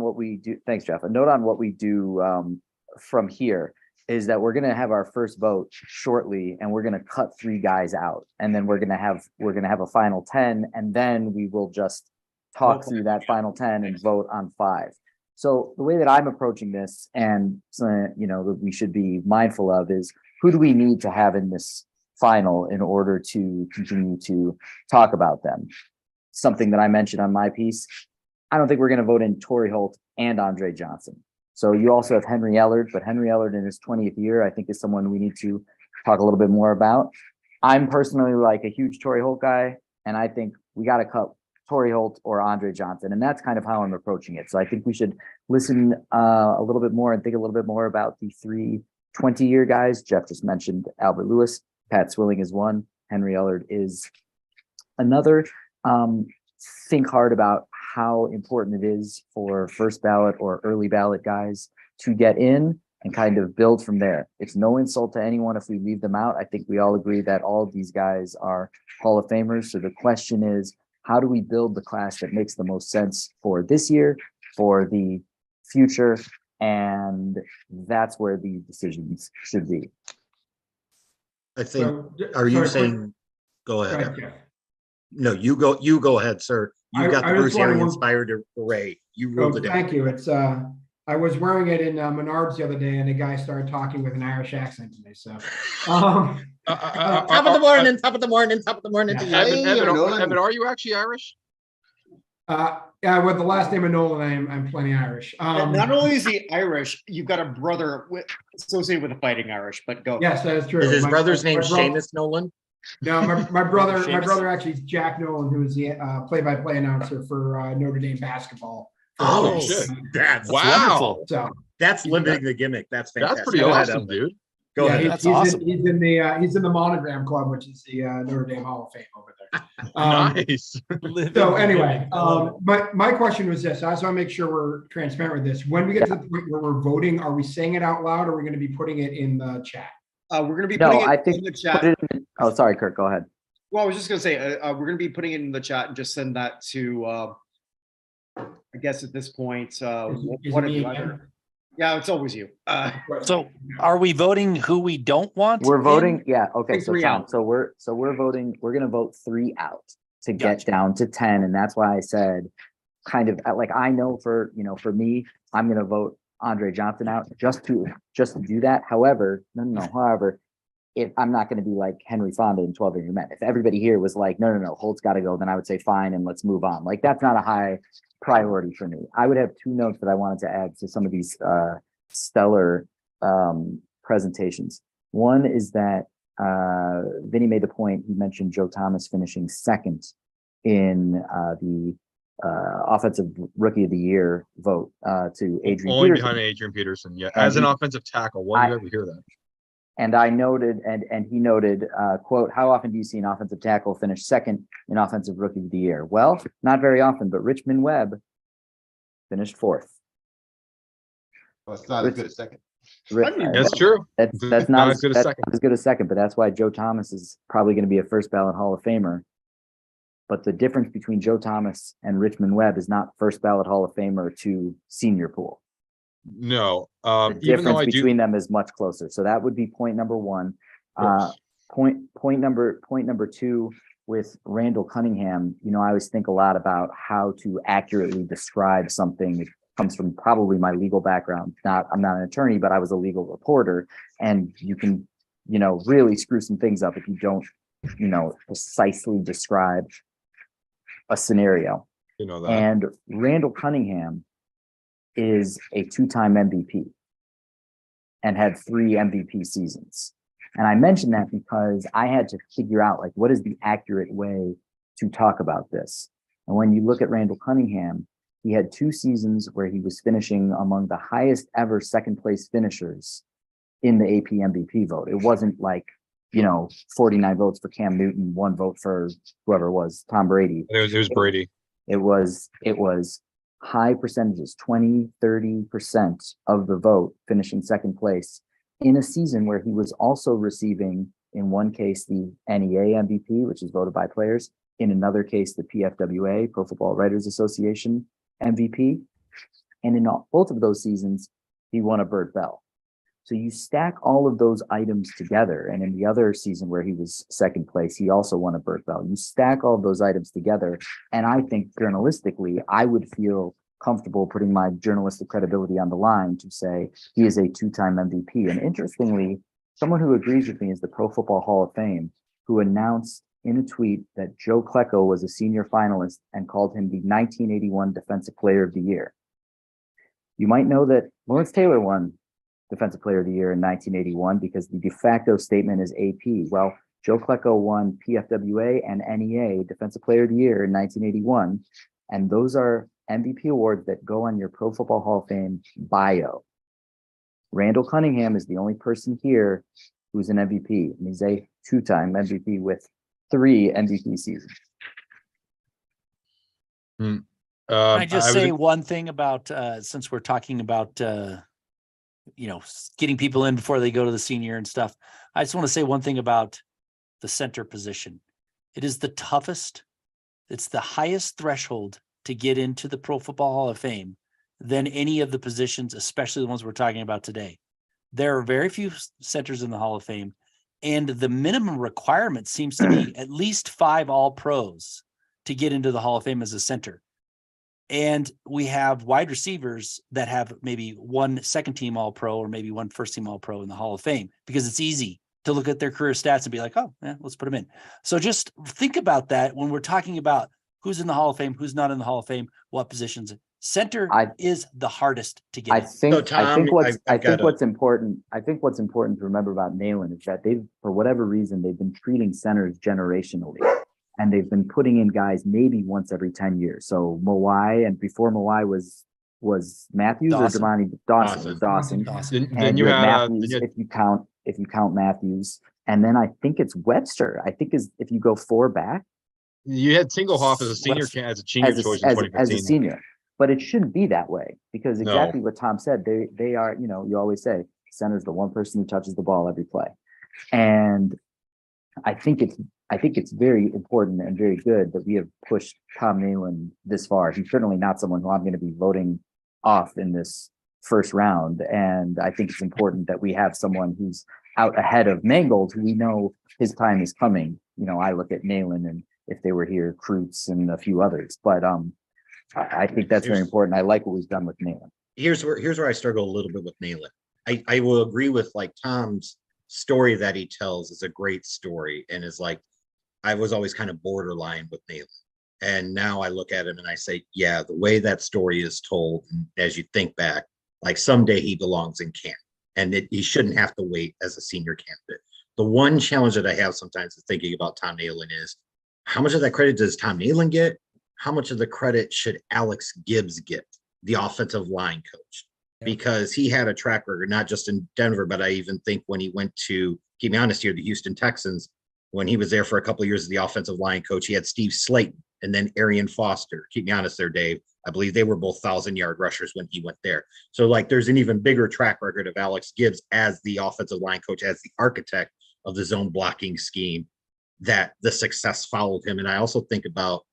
what we do. Thanks, Jeff. A note on what we do from here is that we're going to have our first vote shortly, and we're going to cut 3 guys out, and then we're going to have a final 10, and then we will just talk through that final 10 and vote on 5. So the way that I'm approaching this, and that we should be mindful of, is who do we need to have in this final in order to continue to talk about them? Something that I mentioned on my piece, I don't think we're going to vote in Torrey Holt and Andre Johnson. So you also have Henry Ellard, but Henry Ellard in his 20th year, I think, is someone we need to talk a little bit more about. I'm personally like a huge Torrey Holt guy, and I think we got to cut Torrey Holt or Andre Johnson, and that's kind of how I'm approaching it. So I think we should listen a little bit more and think a little bit more about the 3 20-year guys. Jeff just mentioned Albert Lewis. Pat Swilling is one. Henry Ellard is another. Think hard about how important it is for first ballot or early ballot guys to get in. and kind of build from there. It's no insult to anyone if we leave them out. I think we all agree that all of these guys are Hall of Famers. So the question is, how do we build the class that makes the most sense for this year, for the future? And that's where the decisions should be. I think, So, are you sorry, saying, go Go ahead. ahead, Jeff. No, you go ahead, sir. You got I the just Bruce wanted Arians one- inspired array. You Oh, ruled it out. thank you. It's I was wearing it in Menards the other day, and the guy started talking with an Irish accent to me. So, Top of the morning, top of the morning, top of the morning to you. Evan, are you actually Irish? Yeah, with the last name of Nolan, I'm plenty Irish. And not only is he Irish, you've got a brother associated with the Fighting Irish. But go. Yes, that is true. Is his My- brother's name my bro- Seamus Nolan? No, my brother, my Seamus? brother actually is Jack Nolan, who is the play-by-play announcer for Notre Dame basketball. Oh, shit. That's Wow. So That's limiting the gimmick. That's fantastic. That's pretty Go ahead, awesome, Evan. dude. Go ahead. That's awesome. He's in the Monogram Club, which is the Notre Dame Hall of Fame over there. Nice. So anyway, my question was this. I just want to make sure we're transparent with this. When we get to the point where we're voting, are we saying it out loud, or are we going to be putting it in the chat? We're going to be No, putting I it think in the chat. put it in, oh, sorry, Kurt, go ahead. Well, I was just going to say, we're going to be putting it in the chat and just send that to, I guess at this point, Is one it of me you. again? Yeah, it's always you. So are we voting who we don't want? We're in? voting, yeah, okay, Take so three Tom, out. so we're voting, we're gonna vote 3 out to get Gotcha. down to 10, and that's why I said kind of like, I know for, for me, I'm gonna vote Andre Johnson out just to do that. However, however, if I'm not gonna be like Henry Fonda in 12 Angry Men. If everybody here was like, no, Holt's gotta go, then I would say fine and let's move on. Like, that's not a high priority for me. I would have 2 notes that I wanted to add to some of these stellar presentations. One is that Vinny made the point, he mentioned Joe Thomas finishing second in the offensive rookie of the year vote to Adrian Only Peterson. behind Adrian Peterson. Yeah. And As an he- offensive tackle, when did you ever hear that? And I noted, and he noted, quote, how often do you see an offensive tackle finish second in offensive rookie of the year? Well, not very often, but Richmond Webb finished 4th. Well, it's not as good as second. That's true. That's not as good as second, but that's why Joe Thomas is probably going to be a first ballot Hall of Famer. But the difference between Joe Thomas and Richmond Webb is not first ballot Hall of Famer to senior pool. No. The Even though difference I do. between them is much closer. So that would be point number 1. Point number 2 with Randall Cunningham. I always think a lot about how to accurately describe something. It comes from probably my legal background. I'm not an attorney, but I was a legal reporter, and you can, really screw some things up if you don't, precisely describe a scenario. You know that. And Randall Cunningham is a 2-time MVP and had 3 MVP seasons. And I mentioned that because I had to figure out, like, what is the accurate way to talk about this? And when you look at Randall Cunningham, he had 2 seasons where he was finishing among the highest ever second place finishers in the AP MVP vote. It wasn't like, 49 votes for Cam Newton, 1 vote for whoever it was, Tom Brady. It was Brady. It was high percentages, 20, 30% of the vote finishing second place in a season where he was also receiving, in one case, the NEA MVP, which is voted by players, in another case, the PFWA, Pro Football Writers Association MVP. And in both of those seasons, he won a Burt Bell. So you stack all of those items together. And in the other season where he was second place, he also won a Burt Bell. You stack all of those items together. And I think journalistically, I would feel comfortable putting my journalistic credibility on the line to say he is a 2-time MVP. And interestingly, someone who agrees with me is the Pro Football Hall of Fame, who announced in a tweet that Joe Klecko was a senior finalist and called him the 1981 Defensive Player of the Year. You might know that Lawrence Taylor won Defensive Player of the Year in 1981 because the de facto statement is AP. Well, Joe Klecko won PFWA and NEA Defensive Player of the Year in 1981. And those are MVP awards that go on your Pro Football Hall of Fame bio. Randall Cunningham is the only person here who's an MVP, and he's a 2-time MVP with 3 MVP seasons. Can I just say one thing about, since we're talking about getting people in before they go to the senior and stuff. I just want to say one thing about the center position. It is the toughest. It's the highest threshold to get into the Pro Football Hall of Fame than any of the positions, especially the ones we're talking about today. There are very few centers in the Hall of Fame, and the minimum requirement seems to be at least 5 All-Pros to get into the Hall of Fame as a center. And we have wide receivers that have maybe 1 second-team All-Pro or maybe 1 first-team All-Pro in the Hall of Fame because it's easy to look at their career stats and be like, oh, yeah, let's put them in. So just think about that when we're talking about who's in the Hall of Fame, who's not in the Hall of Fame, what positions. Center is the hardest to get. I in. think. So, Tom, I think I've what's important. I think what's important to remember about Nalen is that for whatever reason, they've been treating centers generationally, and they've been putting in guys maybe once every 10 years. So Mawai, and before Mawai was Matthews Dawson. or Damani Dawson. It was Dawson. Then you had Matthews, if you count Matthews, and then I think it's Webster. I think if you go 4 back. You had Tingelhoff as a senior choice in 2015. As a senior. But it shouldn't be that way because exactly what Tom said, they are, you always say center's the one person who touches the ball every play. And I think it's very important and very good that we have pushed Tom Nalen this far. He's certainly not someone who I'm going to be voting off in this first round. And I think it's important that we have someone who's out ahead of Mangold, who we know his time is coming. I look at Nalen, and if they were here, Kreutz and a few others, but I think that's very important. I like what we've done with Nalen. Here's where I struggle a little bit with Nalen. I will agree with Tom's story that he tells is a great story, and is I was always kind of borderline with Nalen. And now I look at him and I say, yeah, the way that story is told, as you think back, someday he belongs in camp, and he shouldn't have to wait as a senior candidate. The one challenge that I have sometimes is thinking about Tom Nalen is, how much of that credit does Tom Nalen get? How much of the credit should Alex Gibbs get, the offensive line coach? Because he had a track record, not just in Denver, but I even think when he went to, keep me honest here, the Houston Texans, when he was there for a couple of years as the offensive line coach, he had Steve Slayton and then Arian Foster. Keep me honest there, Dave. I believe they were both 1,000-yard rushers when he went there. So there's an even bigger track record of Alex Gibbs as the offensive line coach, as the architect of the zone blocking scheme, that the success followed him. And I also think about,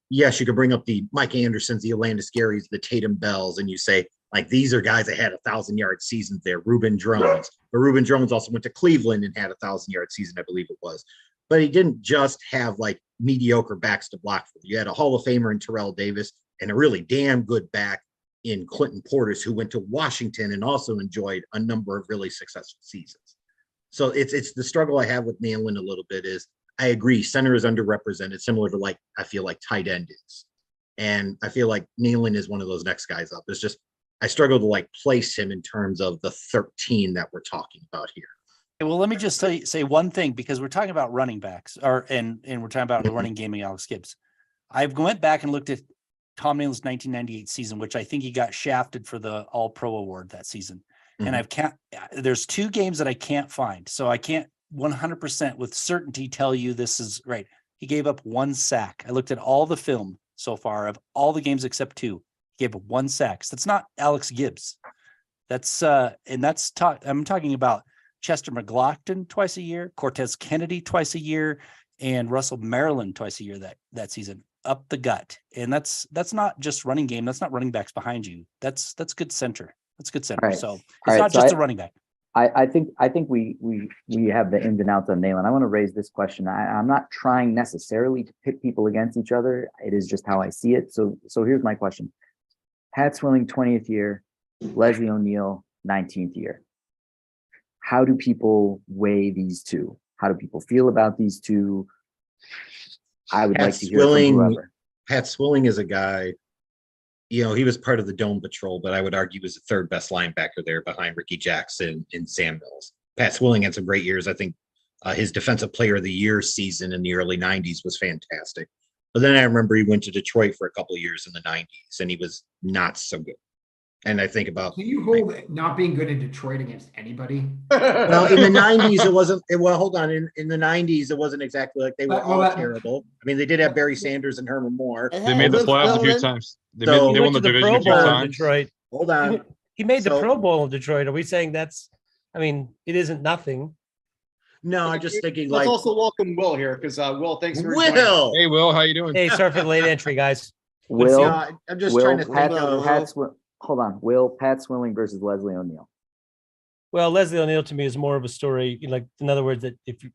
yes, you could bring up the Mike Andersons, the Alandis Garys, the Tatum Bells, and you say, these are guys that had 1,000-yard seasons there. Reuben Drones. But Reuben Drones also went to Cleveland and had a 1,000-yard season, I believe it was. But he didn't just have mediocre backs to block for. You had a Hall of Famer in Terrell Davis and a really damn good back in Clinton Portis, who went to Washington and also enjoyed a number of really successful seasons. So it's the struggle I have with Nalen a little bit is, I agree, center is underrepresented, similar to I feel like tight end is. And I feel like Nalen is one of those next guys up. It's just, I struggle to place him in terms of the 13 that we're talking about here. Well, let me just say one thing, because we're talking about running backs and we're talking about the running game of Alex Gibbs. I've went back and looked at Tom Nalen's 1998 season, which I think he got shafted for the All-Pro award that season. And there's 2 games that I can't find. So I can't 100% with certainty tell you this is right. He gave up 1 sack. I looked at all the film so far of all the games except 2. He gave up 1 sack. So that's not Alex Gibbs. That's I'm talking about Chester McLaughlin twice a year, Cortez Kennedy twice a year, and Russell Maryland twice a year that season, up the gut. And that's not just running game. That's not running backs behind you. That's good center. That's good center. Right. So it's not just a running back. I think we have the ins and outs on Nalen. I want to raise this question. I'm not trying necessarily to pit people against each other. It is just how I see it. So here's my question. Pat Swilling, 20th year, Leslie O'Neal, 19th year. How do people weigh these two? How do people feel about these two? I would like to hear from whoever. Pat Swilling is a guy, he was part of the Dome Patrol, but I would argue he was the 3rd best linebacker there behind Ricky Jackson and Sam Mills. Pat Swilling had some great years. I think his Defensive Player of the Year season in the early 90s was fantastic. But then I remember he went to Detroit for a couple of years in the 90s, and he was not so good. And I think about, do you hold not being good in Detroit against anybody? Well, in the 90s, it wasn't. Well, hold on. In the 90s, it wasn't exactly like they were all terrible. I mean, they did have Barry Sanders and Herman Moore. They made the playoffs a few times. They won the division a few times. Detroit. Hold on. He made the So- Pro Bowl in Detroit. Are we saying that's? I mean, it isn't nothing. No, I'm just thinking Let's like also welcome Will here because Will, thanks for joining. Will. Hey, Will, how you doing? Hey, sorry for the late entry, guys. Will, I'm just Will, trying to Pat, think of. Pat Swi- hold on. Will, Pat Swilling versus Leslie O'Neal. Well, Leslie O'Neal to me is more of a story. Like, in other words, that if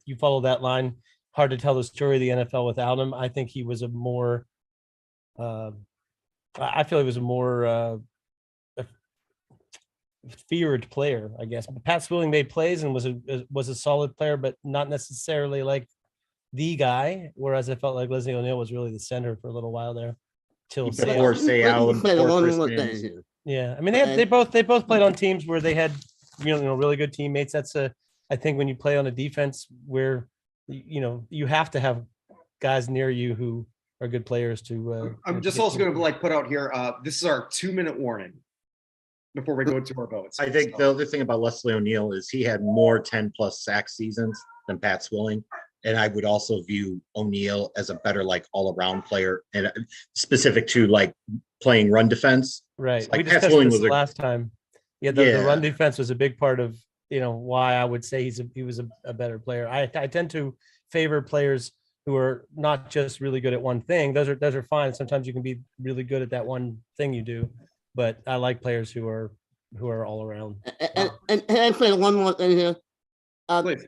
you follow that line, hard to tell the story of the NFL without him. I think he was a more. I feel he was a more feared player, I guess. But Pat Swilling made plays and was a solid player, but not necessarily like the guy. Whereas I felt like Leslie O'Neal was really the center for a little while there. Till Before Seau and before Chris Sims. yeah, I mean they both played on teams where they had really good teammates. That's I think when you play on a defense where you have to have guys near you who are good players to. I'm just also going to like put out here. This is our 2-minute warning before we go to our votes. I think the other thing about Leslie O'Neal is he had more 10+ sack seasons than Pat Swilling. And I would also view O'Neal as a better like all-around player and specific to like playing run defense. Right. Like We Pat discussed Swilling this was last time. Yeah, the run defense was a big part of why I would say he was a better player. I tend to favor players who are not just really good at one thing. Those are fine. Sometimes you can be really good at that one thing you do, but I like players who are all around. And I say one more thing here. Please.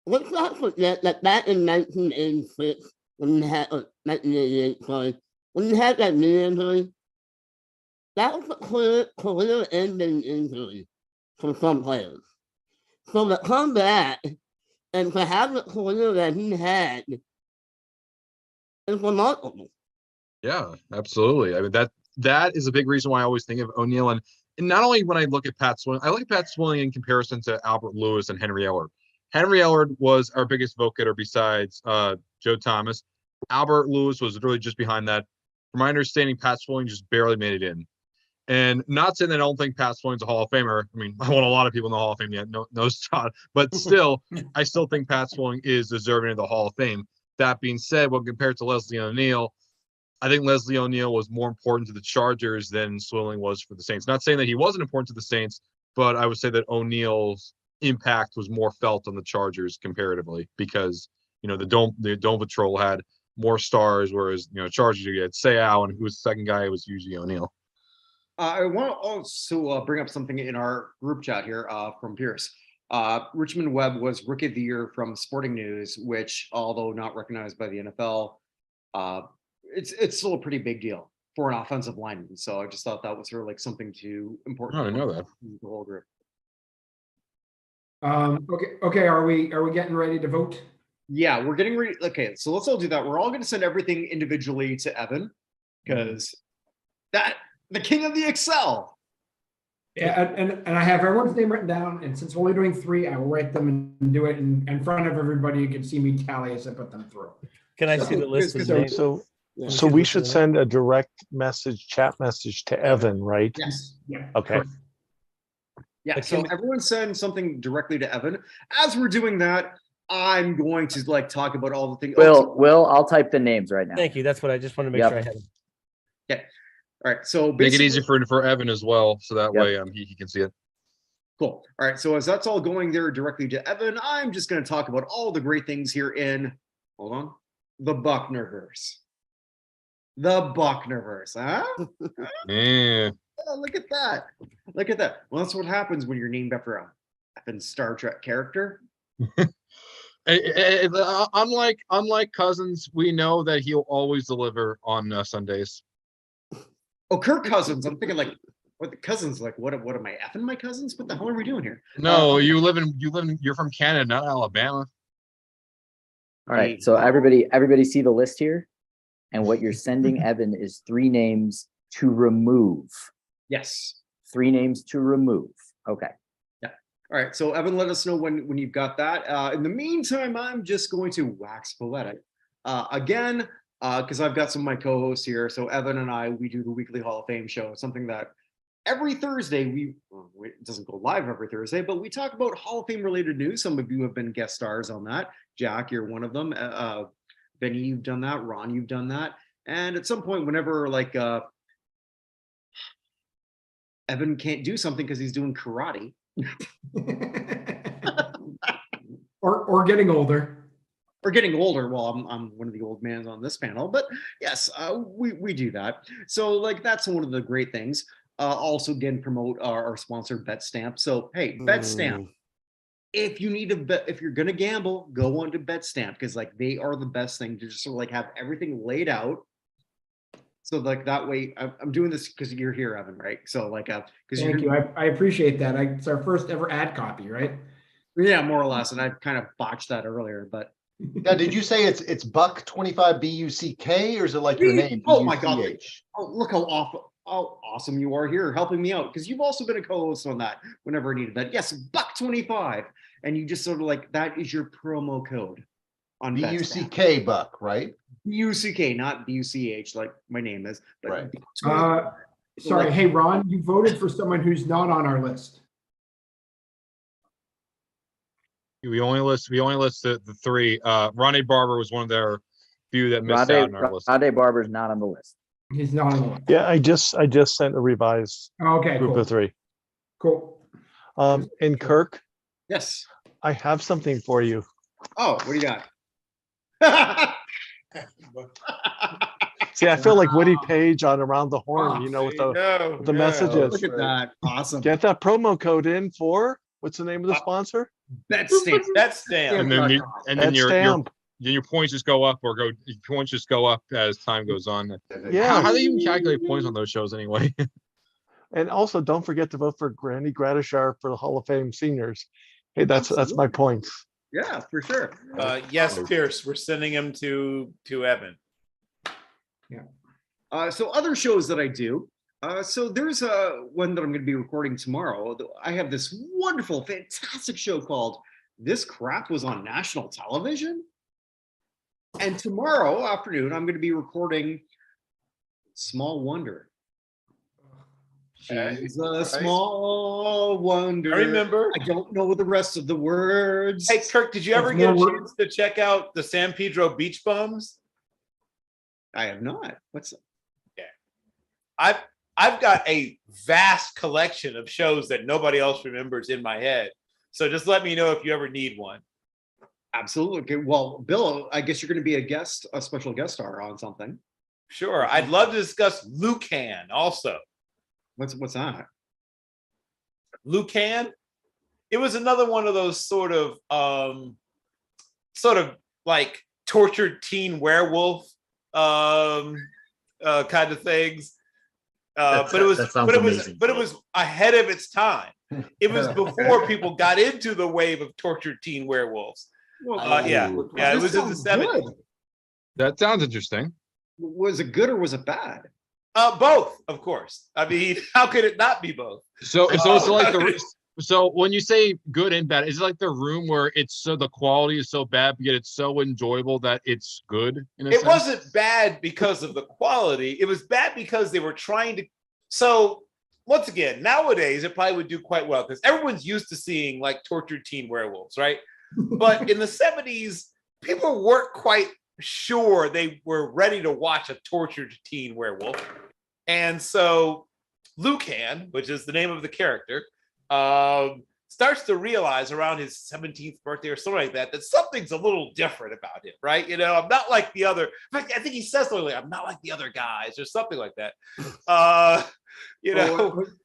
Let's not forget that back in 1986, when we had 1988, sorry, when we had that knee injury, that was a career-ending injury for some players. So to come back and to have the career that he had is remarkable. Yeah, absolutely. I mean that is a big reason why I always think of O'Neal, and not only when I look at Pat Swilling, I look at Pat Swilling in comparison to Albert Lewis and Henry Ellard. Henry Ellard was our biggest vote getter besides Joe Thomas. Albert Lewis was really just behind that. From my understanding, Pat Swilling just barely made it in. And not saying that I don't think Pat Swilling's a Hall of Famer. I mean, I want a lot of people in the Hall of Fame yet. No, Todd. But still, I still think Pat Swilling is deserving of the Hall of Fame. That being said, when compared to Leslie O'Neal, I think Leslie O'Neal was more important to the Chargers than Swilling was for the Saints. Not saying that he wasn't important to the Saints, but I would say that O'Neal's impact was more felt on the Chargers comparatively because the Dome Patrol had more stars, whereas Chargers you had Seau, and who was the second guy? It was usually O'Neal. I want to also bring up something in our group chat here from Pierce. Richmond Webb was Rookie of the Year from Sporting News, which, although not recognized by the NFL, it's still a pretty big deal for an offensive lineman. So I just thought that was sort of like something too important. I didn't know that. The whole group. Okay. Are we getting ready to vote? Yeah, we're getting ready. Okay, so let's all do that. We're all going to send everything individually to Evan because the king of the Excel. Yeah, and I have everyone's name written down. And since we're only doing 3, I will write them and do it in front of everybody. You can see me tally as I put them through. Can I see the list of names? So we should send a direct chat message to Evan, right? Yes. Yeah. Okay. Yeah. So everyone send something directly to Evan. As we're doing that, I'm going to talk about all the things. Will, I'll type the names right now. Thank you. That's what I just want to make sure I had. Okay. All right. So make it easy for Evan as well, so that way he can see it. Cool. All right. So as that's all going there directly to Evan, I'm just going to talk about all the great things here in the Bucknerverse. The Bucknerverse, huh? Yeah. Oh, look at that. Look at that. Well, that's what happens when you're named after a effing Star Trek character. Unlike Cousins, we know that he'll always deliver on Sundays. Oh, Kirk Cousins. I'm thinking what the Cousins what am I effing my cousins? What the hell are we doing here? No, you're from Canada, not Alabama. All right. So everybody see the list here? And what you're sending Evan is 3 names to remove. Yes. 3 names to remove. Okay. Yeah. All right. So Evan, let us know when you've got that. In the meantime, I'm just going to wax poetic again, because I've got some of my co-hosts here. So Evan and I, we do the weekly Hall of Fame show, something that every Thursday it doesn't go live every Thursday, but we talk about Hall of Fame related news. Some of you have been guest stars on that. Jack, you're one of them. Benny, you've done that. Ron, you've done that. And at some point, whenever Evan can't do something because he's doing karate. or getting older. Or getting older. Well, I'm one of the old mans on this panel, but yes, we do that. So like that's one of the great things. Also, again, promote our sponsor, BetStamp. So hey, BetStamp. If you need to bet, if you're gonna gamble, go on to BetStamp because like they are the best thing to just sort of like have everything laid out. So like that way, I'm doing this because you're here, Evan, right? So like, because thank you, I appreciate that. It's our first ever ad copy, right? Yeah, more or less, and I kind of botched that earlier, but Yeah, did you say it's Buck 25 BUCK or is it like your name? Oh my God! BUCH? Oh, look how awesome you are here helping me out because you've also been a co-host on that whenever I needed that. Yes, Buck 25, and you just sort of like that is your promo code on BUCK Buck, right? BUCK, not BUCH like my name is. But right. Sorry, hey Ron, you voted for someone who's not on our list. We only list the three. Ronnie Barber was one of their few that missed out on our list. Rondé Barber's not on the list. He's not on the list. Yeah, I just sent a revised group of three. Cool. And Kirk. Yes. I have something for you. Oh, what do you got? See, I feel like Woody Page on Around the Horn, with the messages. Look at that. Awesome. Get that promo code in for, what's the name of the sponsor? BetStamp. BetStamp. And then your points just go up your points just go up as time goes on. Yeah. How do they even calculate points on those shows anyway? And also don't forget to vote for Granny Gratishar for the Hall of Fame seniors. Hey, that's my points. Yeah, for sure. Yes, Pierce, we're sending him to Evan. Yeah. So other shows that I do. So there's one that I'm going to be recording tomorrow. I have this wonderful, fantastic show called This Crap Was on National Television. And tomorrow afternoon, I'm going to be recording Small Wonder. She's a small wonder. I remember. I don't know the rest of the words. Hey, Kirk, did you ever get a chance to check out the San Pedro Beach Bums? I have not. What's that? Yeah. I've got a vast collection of shows that nobody else remembers in my head. So just let me know if you ever need one. Absolutely. Okay. Well, Bill, I guess you're going to be a special guest star on something. Sure. I'd love to discuss Lucan also. What's that? Lucan? It was another one of those sort of like tortured teen werewolf kind of things. But it was ahead of its time. It was before people got into the wave of tortured teen werewolves. It was in the 70s. That sounds interesting. Was it good or was it bad? Both, of course. I mean, how could it not be both? So when you say good and bad, is it like the room where the quality is so bad, yet it's so enjoyable that it's good? It wasn't bad because of the quality. It was bad because they were trying to. So once again, nowadays it probably would do quite well because everyone's used to seeing like tortured teen werewolves, right? But in the 70s, people weren't quite sure they were ready to watch a tortured teen werewolf. And so Lucan, which is the name of the character, starts to realize around his 17th birthday or something like that something's a little different about him, right? I'm not like the other. I think he says something like, I'm not like the other guys or something like that. I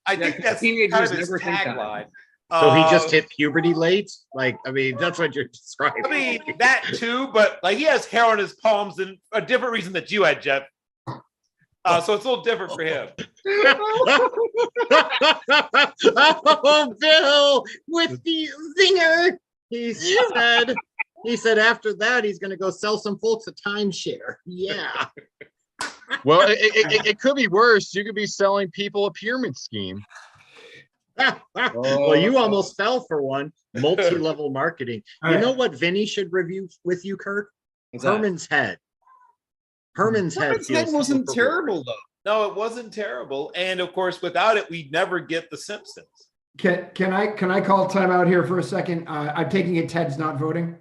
think that's kind of his tagline. So he just hit puberty late? Like, I mean, that's what you're describing. I mean, that too, but like he has hair on his palms and a different reason that you had, Jeff. So it's a little different for him. Oh, Bill, with the zinger. He said after that, he's going to go sell some folks a timeshare. Yeah. Well, it could be worse. You could be selling people a pyramid scheme. Well, you almost fell for one. Multi-level marketing. You know what Vinny should review with you, Kirk? Herman's Head. Herman's Head wasn't terrible, though. No, it wasn't terrible. And of course, without it, we'd never get The Simpsons. Can I call timeout here for a second? I'm taking it Ted's not voting.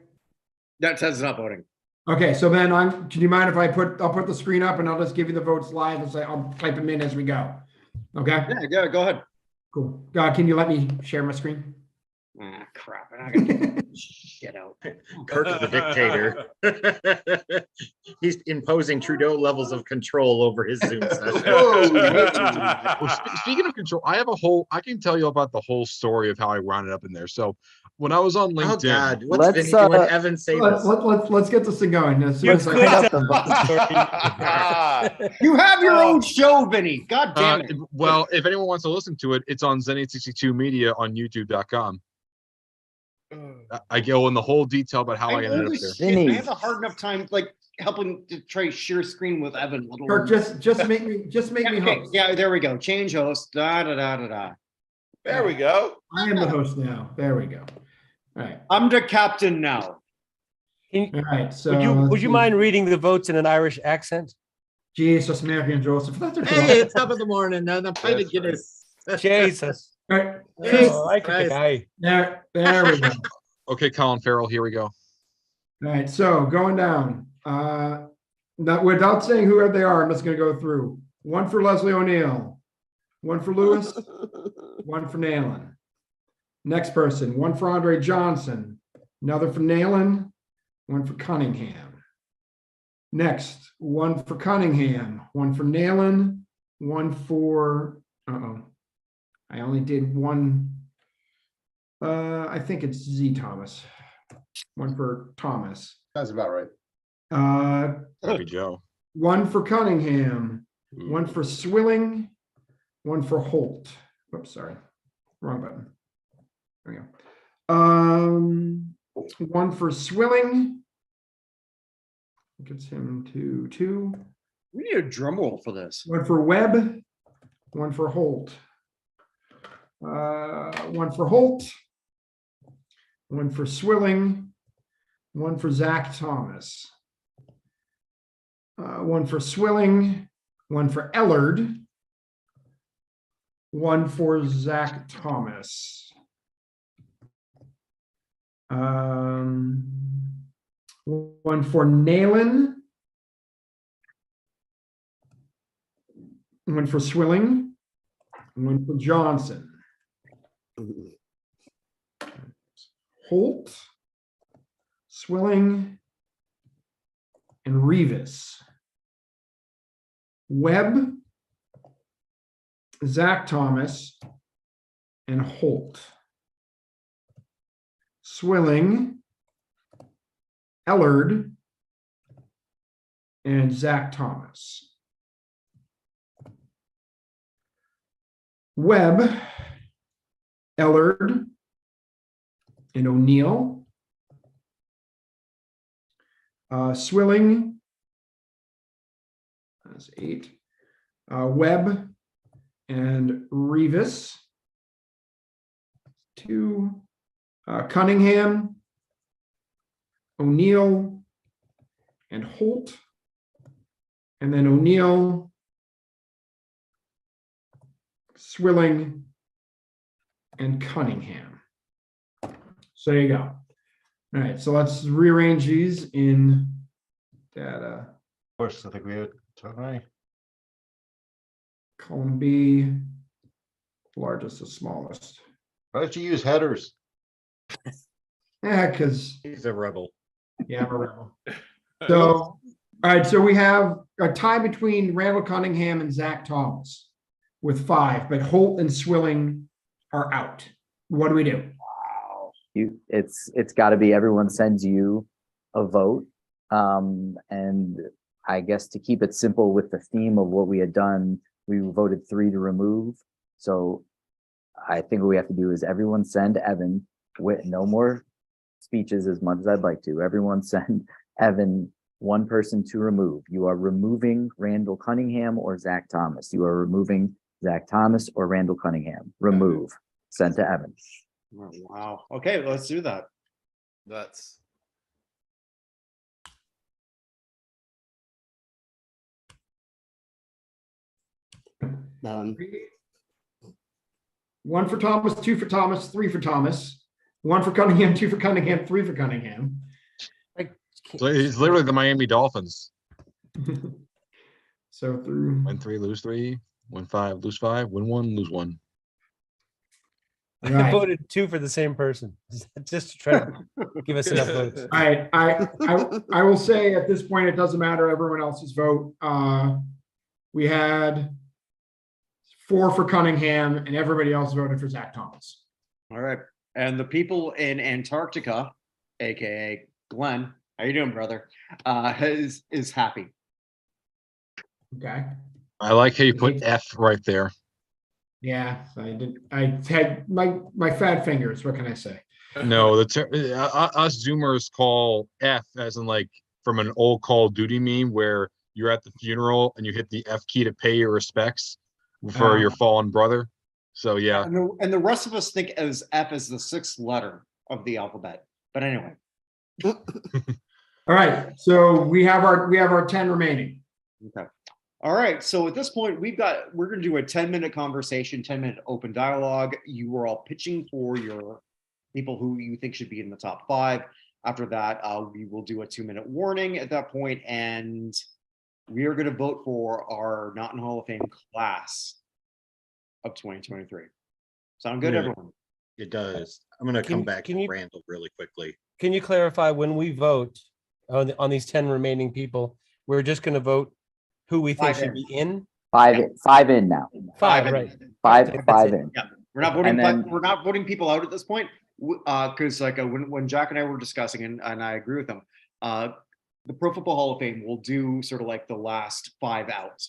Yeah, Ted's not voting. Okay, so then do you mind if I'll put the screen up and I'll just give you the votes live and say I'll type them in as we go. Okay? Yeah, go ahead. Cool. Can you let me share my screen? Ah, crap. I'm not gonna get this shit out. Kirk is the dictator. He's imposing Trudeau levels of control over his Zoom session. Well, speaking of control, I can tell you about the whole story of how I wound up in there. So when I was on LinkedIn, Oh God, what's Vinny doing? Evan, say this. Let's get this thing going. You have your own show, Vinny. God damn it. Well, if anyone wants to listen to it, it's on Zen862 Media on YouTube.com. I go in the whole detail about how I ended up there. I have a hard enough time helping to try share screen with Evan. Kirk, just make me host. Yeah, there we go. Change host. Da. There we go. I am the host now. There we go. All right. I'm the captain now. All right. So would you mind reading the votes in an Irish accent? Jesus, Mary and Joseph. Hey, it's top of the morning. Now the pint of Guinness. Jesus. All right. Oh, I like the guy. There we go. Okay, Colin Farrell, here we go. All right, so going down. Not without saying who they are, I'm just going to go through. One for Leslie O'Neill, one for Lewis, one for Nayland. Next person, one for Andre Johnson, another for Nayland, one for Cunningham. Next, one for Cunningham, one for Nayland, one for I only did one. I think it's Z Thomas. One for Thomas. That's about right. Happy Joe. One for Cunningham. One for Swilling. One for Holt. Oops, sorry. Wrong button. There we go. One for Swilling. Gets him to 2. We need a drum roll for this. One for Webb. One for Holt. One for Holt. One for Swilling. One for Zach Thomas. One for Swilling. One for Ellard. One for Zach Thomas. One for Nayland. One for Swilling. One for Johnson. Holt, Swilling, and Revis. Webb, Zach Thomas, and Holt. Swilling, Ellard, and Zach Thomas. Webb, Ellard, and O'Neill. Swilling, that's 8. Webb and Revis, 2. Cunningham, O'Neill, and Holt. And then O'Neill, Swilling, and Cunningham. So there you go. All right, so let's rearrange these in data. Of course, I think we have tonight. Column B, largest to smallest. Why don't you use headers? Yeah, because he's a rebel. Yeah, I'm a rebel. So, all right, so we have a tie between Randall Cunningham and Zach Thomas with 5, but Holt and Swilling are out. What do we do? It's got to be everyone sends you a vote, and I guess to keep it simple with the theme of what we had done, we voted 3 to remove. So I think what we have to do is everyone send Evan with no more speeches as much as I'd like to. Everyone send Evan 1 person to remove. You are removing Randall Cunningham or Zach Thomas. You are removing Zach Thomas or Randall Cunningham. Remove. Send to Evan. Oh, wow. Okay, let's do that. That's One for Thomas, 2 for Thomas, 3 for Thomas. 1 for Cunningham, 2 for Cunningham, 3 for Cunningham. So it's literally the Miami Dolphins. So through Win 3, lose 3, win 5, lose 5, win 1, lose 1. I Right. voted 2 for the same person, just to try to give us enough votes. All right, I will say at this point, it doesn't matter everyone else's vote. We had 4 for Cunningham and everybody else voted for Zach Thomas. All right. And the people in Antarctica, aka Glenn, how you doing, brother? Is happy. Okay. I like how you put F right there. Yeah, I did. I had my fat fingers. What can I say? No, us Zoomers call F as in like from an old Call of Duty meme where you're at the funeral and you hit the F key to pay your respects for your fallen brother. So yeah. And the rest of us think as F as the 6th letter of the alphabet. But anyway. All right. So we have our 10 remaining. Okay. All right. So at this point, we're going to do a 10-minute conversation, 10-minute open dialogue. You are all pitching for your people who you think should be in the top 5. After that, we will do a 2-minute warning at that point, and we are going to vote for our Not in Hall of Fame class of 2023. Sound good, everyone? It does. I'm going to come back to Randall really quickly. Can you clarify when we vote on these 10 remaining people, we're just going to vote who we think should be in? 5 in now. 5, right? 5 in. Yeah, we're not voting. We're not voting people out at this point because like when Jack and I were discussing, and I agree with them, the Pro Football Hall of Fame will do sort of like the last 5 out.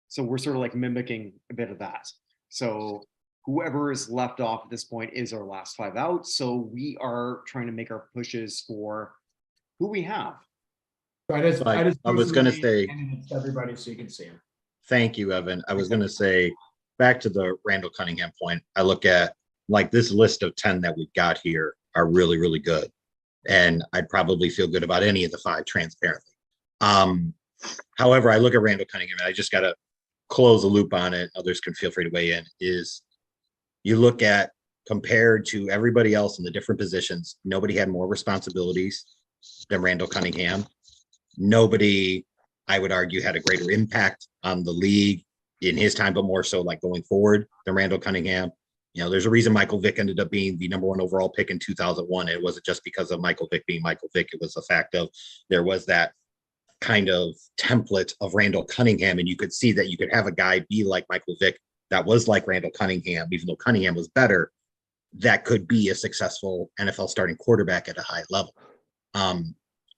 So we're sort of like mimicking a bit of that. So whoever is left off at this point is our last 5 out. So we are trying to make our pushes for who we have. I was going to say, everybody so you can see him. Thank you, Evan. I was going to say, back to the Randall Cunningham point, I look at like this list of 10 that we've got here are really, really good. And I'd probably feel good about any of the 5 transparently. However, I look at Randall Cunningham and I just got to close a loop on it. Others can feel free to weigh in. Is you look at compared to everybody else in the different positions, nobody had more responsibilities than Randall Cunningham. Nobody, I would argue, had a greater impact on the league in his time, but more so like going forward than Randall Cunningham. You know, there's a reason Michael Vick ended up being the #1 overall pick in 2001. It wasn't just because of Michael Vick being Michael Vick. It was the fact of there was that kind of template of Randall Cunningham, and you could see that you could have a guy be like Michael Vick that was like Randall Cunningham, even though Cunningham was better, that could be a successful NFL starting quarterback at a high level.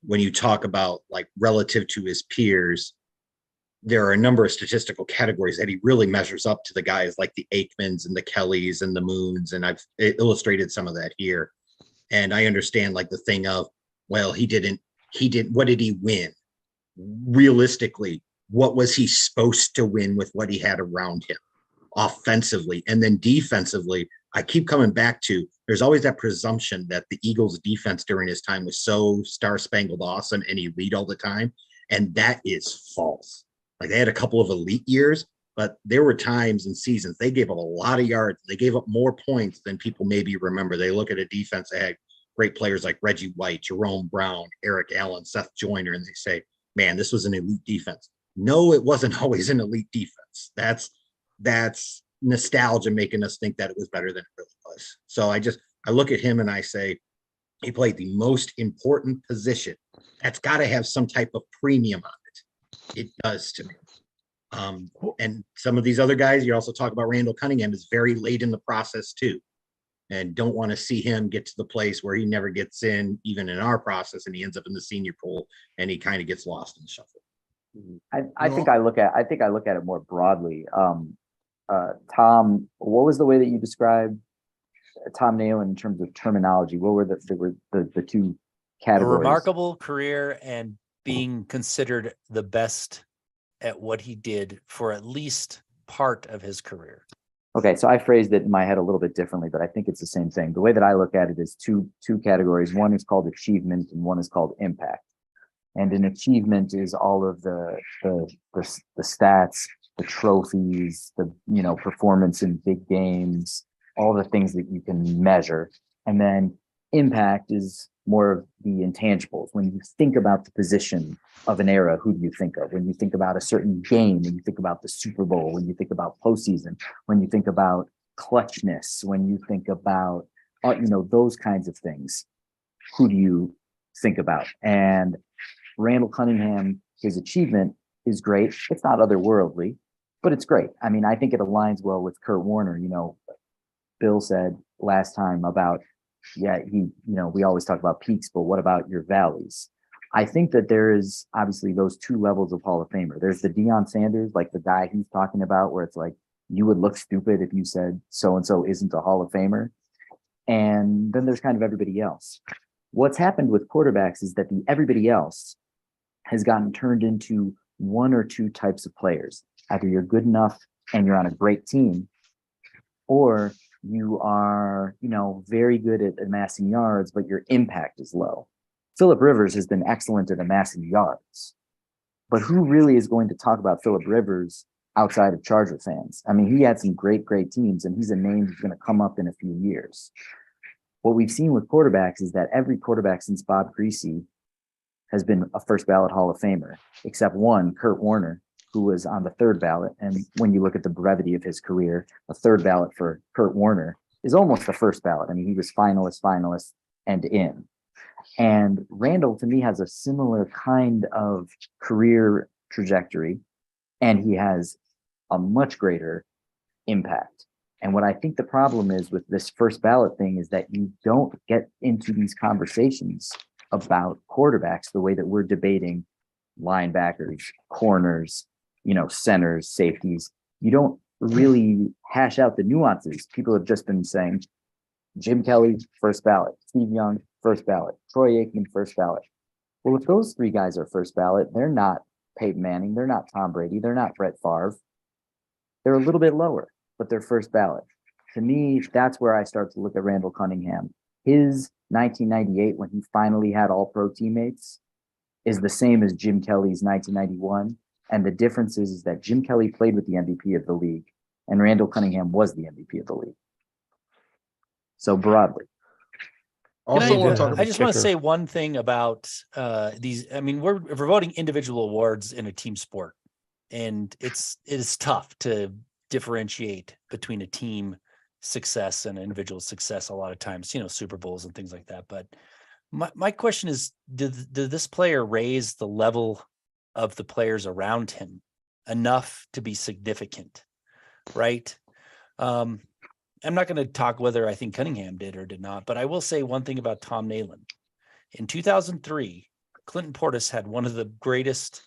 When you talk about like relative to his peers, there are a number of statistical categories that he really measures up to the guys like the Aikmans and the Kellys and the Moons. And I've illustrated some of that here. And I understand like the thing of, well, what did he win? Realistically, what was he supposed to win with what he had around him offensively? And then defensively, I keep coming back to, there's always that presumption that the Eagles defense during his time was so star-spangled awesome and elite all the time. And that is false. Like they had a couple of elite years, but there were times and seasons they gave up a lot of yards. They gave up more points than people maybe remember. They look at a defense that had great players like Reggie White, Jerome Brown, Eric Allen, Seth Joyner, and they say, man, this was an elite defense. No, it wasn't always an elite defense. That's nostalgia making us think that it was better than it really was. So I look at him and I say, he played the most important position. That's got to have some type of premium on it. It does to me. And some of these other guys, you also talk about Randall Cunningham, is very late in the process too. And don't want to see him get to the place where he never gets in, even in our process, and he ends up in the senior pool and he kind of gets lost in the shuffle. I think I look at it more broadly. Tom, what was the way that you described Tom Nalen in terms of terminology? What were the 2 categories? A remarkable career and being considered the best at what he did for at least part of his career. Okay, so I phrased it in my head a little bit differently, but I think it's the same thing. The way that I look at it is two categories. One is called achievement and one is called impact. And an achievement is all of the stats, the trophies, the performance in big games, all the things that you can measure. And then impact is more of the intangibles. When you think about the position of an era, who do you think of? When you think about a certain game, when you think about the Super Bowl, when you think about postseason, when you think about clutchness, when you think about, those kinds of things, who do you think about? And Randall Cunningham, his achievement is great. It's not otherworldly, but it's great. I mean, I think it aligns well with Kurt Warner. Bill said last time about, we always talk about peaks, but what about your valleys? I think that there is obviously those two levels of Hall of Famer. There's the Deion Sanders, like the guy he's talking about, where it's like, you would look stupid if you said so-and-so isn't a Hall of Famer. And then there's kind of everybody else. What's happened with quarterbacks is that the everybody else has gotten turned into one or two types of players. Either you're good enough and you're on a great team, or you are, very good at amassing yards, but your impact is low. Phillip Rivers has been excellent at amassing yards, but who really is going to talk about Phillip Rivers outside of Charger fans? I mean, he had some great teams, and he's a name who's going to come up in a few years. What we've seen with quarterbacks is that every quarterback since Bob Greasy has been a first ballot Hall of Famer, except one, Kurt Warner, who was on the third ballot. And when you look at the brevity of his career, a third ballot for Kurt Warner is almost the first ballot. I mean, he was finalist, and in. And Randall, to me, has a similar kind of career trajectory, and he has a much greater impact. And what I think the problem is with this first ballot thing is that you don't get into these conversations about quarterbacks the way that we're debating linebackers, corners, centers, safeties. You don't really hash out the nuances. People have just been saying Jim Kelly, first ballot, Steve Young, first ballot, Troy Aikman, first ballot. Well, if those three guys are first ballot, they're not Peyton Manning, they're not Tom Brady, they're not Brett Favre. They're a little bit lower, but they're first ballot. To me, that's where I start to look at Randall Cunningham. His 1998, when he finally had all-pro teammates, is the same as Jim Kelly's 1991. And the difference is that Jim Kelly played with the MVP of the league, and Randall Cunningham was the MVP of the league. So broadly. I just want to say one thing about these. I mean, we're voting individual awards in a team sport, and it is tough to differentiate between a team success and individual success a lot of times, Super Bowls and things like that. But my question is, did this player raise the level of the players around him enough to be significant? Right. I'm not going to talk whether I think Cunningham did or did not, but I will say one thing about Tom Nalen. In 2003, Clinton Portis had one of the greatest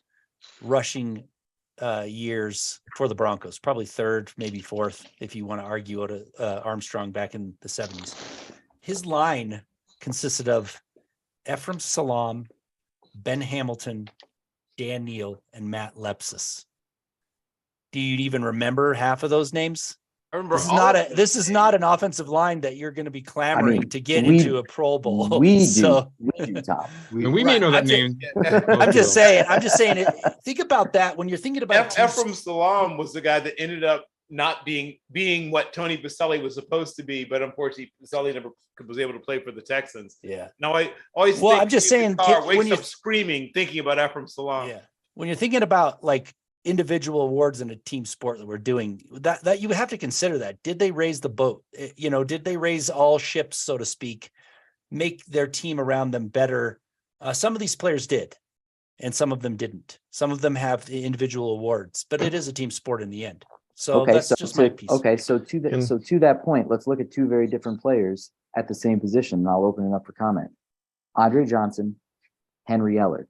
rushing years for the Broncos, probably third, maybe fourth, if you want to argue out Armstrong back in the 70s. His line consisted of Ephraim Salaam, Ben Hamilton, Dan Neal, and Matt Lepsis. Do you even remember half of those names? I remember this is not an offensive line that you're going to be clamoring to get into a Pro Bowl. We do, Tom. We may know that name. I'm just saying it. Think about that when you're thinking about Ephraim Salaam was the guy that ended up not being what Tony Baselli was supposed to be, but unfortunately Baselli never was able to play for the Texans. Yeah. Now I always I'm just saying, wakes up screaming thinking about Ephraim Salaam. Yeah. When you're thinking about like individual awards in a team sport that we're doing, that you have to consider that. Did they raise the boat? Did they raise all ships, so to speak, make their team around them better? Some of these players did, and some of them didn't. Some of them have individual awards, but it is a team sport in the end. So that's just my piece. Okay, so to that point, let's look at two very different players at the same position. I'll open it up for comment. Andre Johnson, Henry Ellard.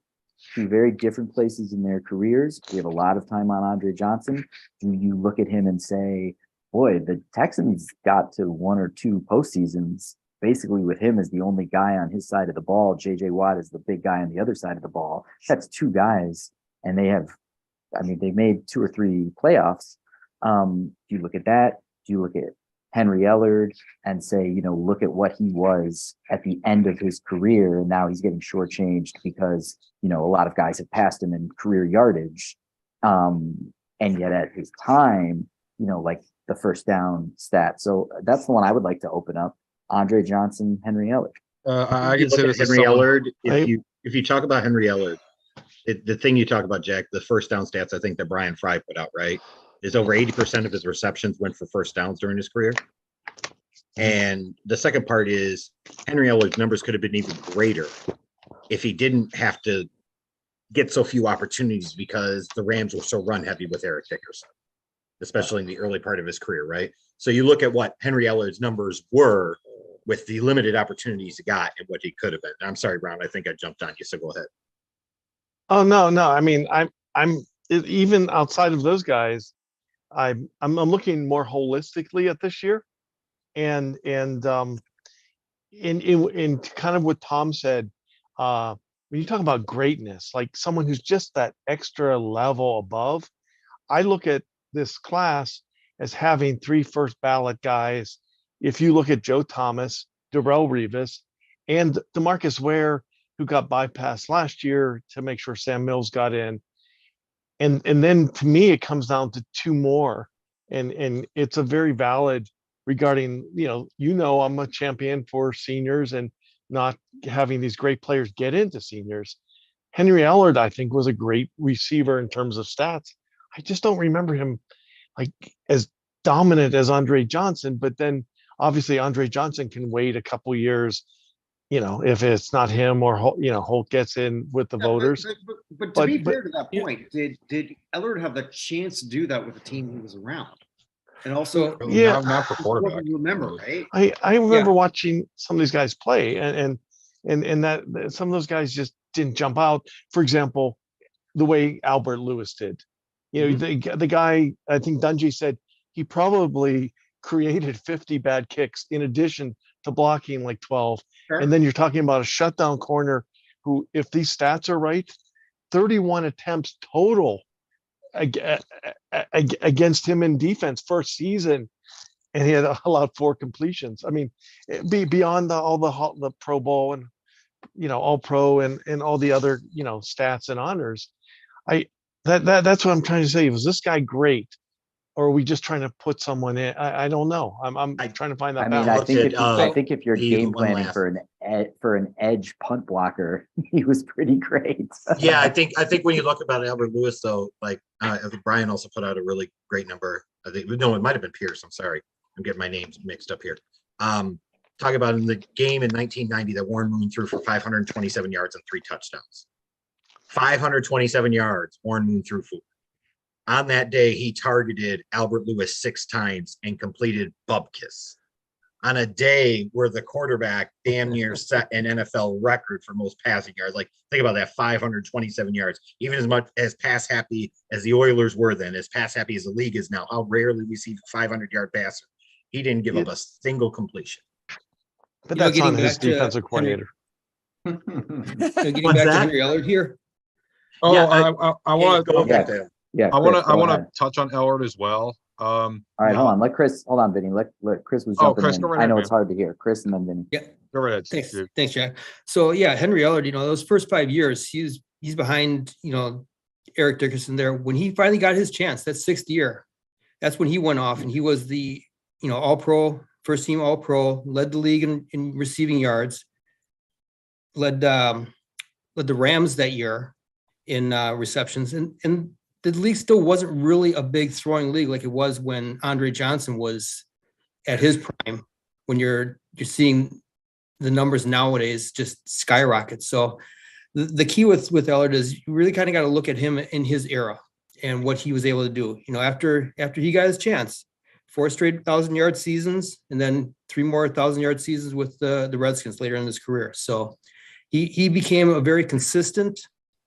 Two very different places in their careers. We have a lot of time on Andre Johnson. Do you look at him and say, boy, the Texans got to one or two postseasons basically with him as the only guy on his side of the ball. JJ Watt is the big guy on the other side of the ball. That's two guys, and they made two or three playoffs. Do you look at that? Do you look at Henry Ellard and say, look at what he was at the end of his career, and now he's getting shortchanged because, a lot of guys have passed him in career yardage. And yet at his time, like the first down stat. So that's the one I would like to open up. Andre Johnson, Henry Ellard. I can say this Henry Ellard. If you talk about Henry Ellard, the thing you talk about, Jack, the first down stats, I think that Brian Fry put out, right? is over 80% of his receptions went for first downs during his career. And the second part is Henry Ellard's numbers could have been even greater if he didn't have to get so few opportunities because the Rams were so run heavy with Eric Dickerson, especially in the early part of his career, right? So you look at what Henry Ellard's numbers were with the limited opportunities he got and what he could have been. I'm sorry, Brown, I think I jumped on you, so go ahead. Oh no. I mean, I'm even outside of those guys, I'm looking more holistically at this year, and in kind of what Tom said, when you talk about greatness, like someone who's just that extra level above, I look at this class as having 3 first ballot guys. If you look at Joe Thomas, Darrelle Revis, and DeMarcus Ware, who got bypassed last year to make sure Sam Mills got in. And then to me, it comes down to 2 more. And it's a very valid regarding, I'm a champion for seniors and not having these great players get into seniors. Henry Ellard, I think, was a great receiver in terms of stats. I just don't remember him like as dominant as Andre Johnson, but then obviously Andre Johnson can wait a couple years, if it's not him or Holt gets in with the voters. But to be fair to that point, did Ellard have the chance to do that with the team he was around? And also, not for quarterback. Remember, right? I remember watching some of these guys play, and that some of those guys just didn't jump out. For example, the way Albert Lewis did. The guy, I think Dungy said he probably created 50 bad kicks in addition to blocking like 12. Sure. And then you're talking about a shutdown corner who, if these stats are right, 31 attempts total against him in defense first season, and he had allowed 4 completions. I mean, beyond all the Pro Bowl and All Pro and all the other stats and honors. That's what I'm trying to say. Was this guy great, or are we just trying to put someone in? I don't know. I'm trying to find that balance. I think if you're game planning for an edge punt blocker, he was pretty great. Yeah, I think when you look about Albert Lewis, though, like I think Brian also put out a really great number. I think it might have been Pierce. I'm sorry, I'm getting my names mixed up here. Talk about in the game in 1990 that Warren Moon threw for 527 yards and 3 touchdowns. 527 yards Warren Moon threw for. On that day, he targeted Albert Lewis 6 times and completed bubkiss. On a day where the quarterback damn near set an NFL record for most passing yards. Like, think about that, 527 yards. Even as much as pass happy as the Oilers were then, as pass happy as the league is now, how rarely we see a 500-yard passer. He didn't give up a single completion. But that's on his defensive coordinator. Getting back to Henry Ellard here. Oh, yeah, I want to go back there. Yeah, I want to touch on Ellard as well. All right, hold on. Let Chris. Hold on, Vinny. Let Chris was jumping in. Right I know ahead, it's hard to hear. Chris and then Vinny. Yeah. Go right ahead. Thanks, Jack. So yeah, Henry Ellard. Those first 5 years, he's behind Eric Dickerson there. When he finally got his chance, that 6th year, that's when he went off, and he was the All Pro, first team All Pro, led the league in receiving yards, led the Rams that year in receptions, and the league still wasn't really a big throwing league like it was when Andre Johnson was at his prime. When you're seeing the numbers nowadays just skyrocket. So the key with Ellard is you really kind of got to look at him in his era and what he was able to do. After he got his chance, 4 straight 1,000-yard seasons, and then 3 more 1,000-yard seasons with the Redskins later in his career. So he became a very consistent,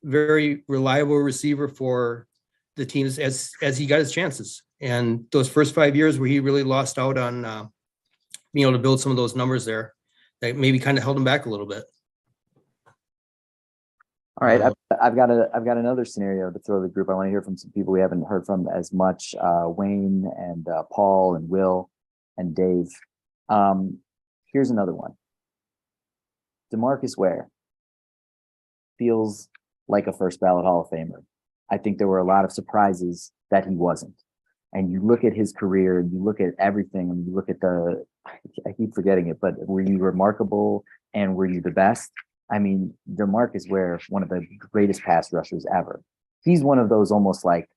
very reliable receiver for the teams as he got his chances. And those first 5 years where he really lost out on being able to build some of those numbers there, that maybe kind of held him back a little bit. All right, I've got another scenario to throw the group. I want to hear from some people we haven't heard from as much. Wayne and Paul and Will and Dave. Here's another one. DeMarcus Ware feels like a first ballot Hall of Famer. I think there were a lot of surprises that he wasn't. And you look at his career and you look at everything and you look at I keep forgetting it, but were you remarkable and were you the best? I mean, DeMarcus Ware, one of the greatest pass rushers ever. He's one of those almost like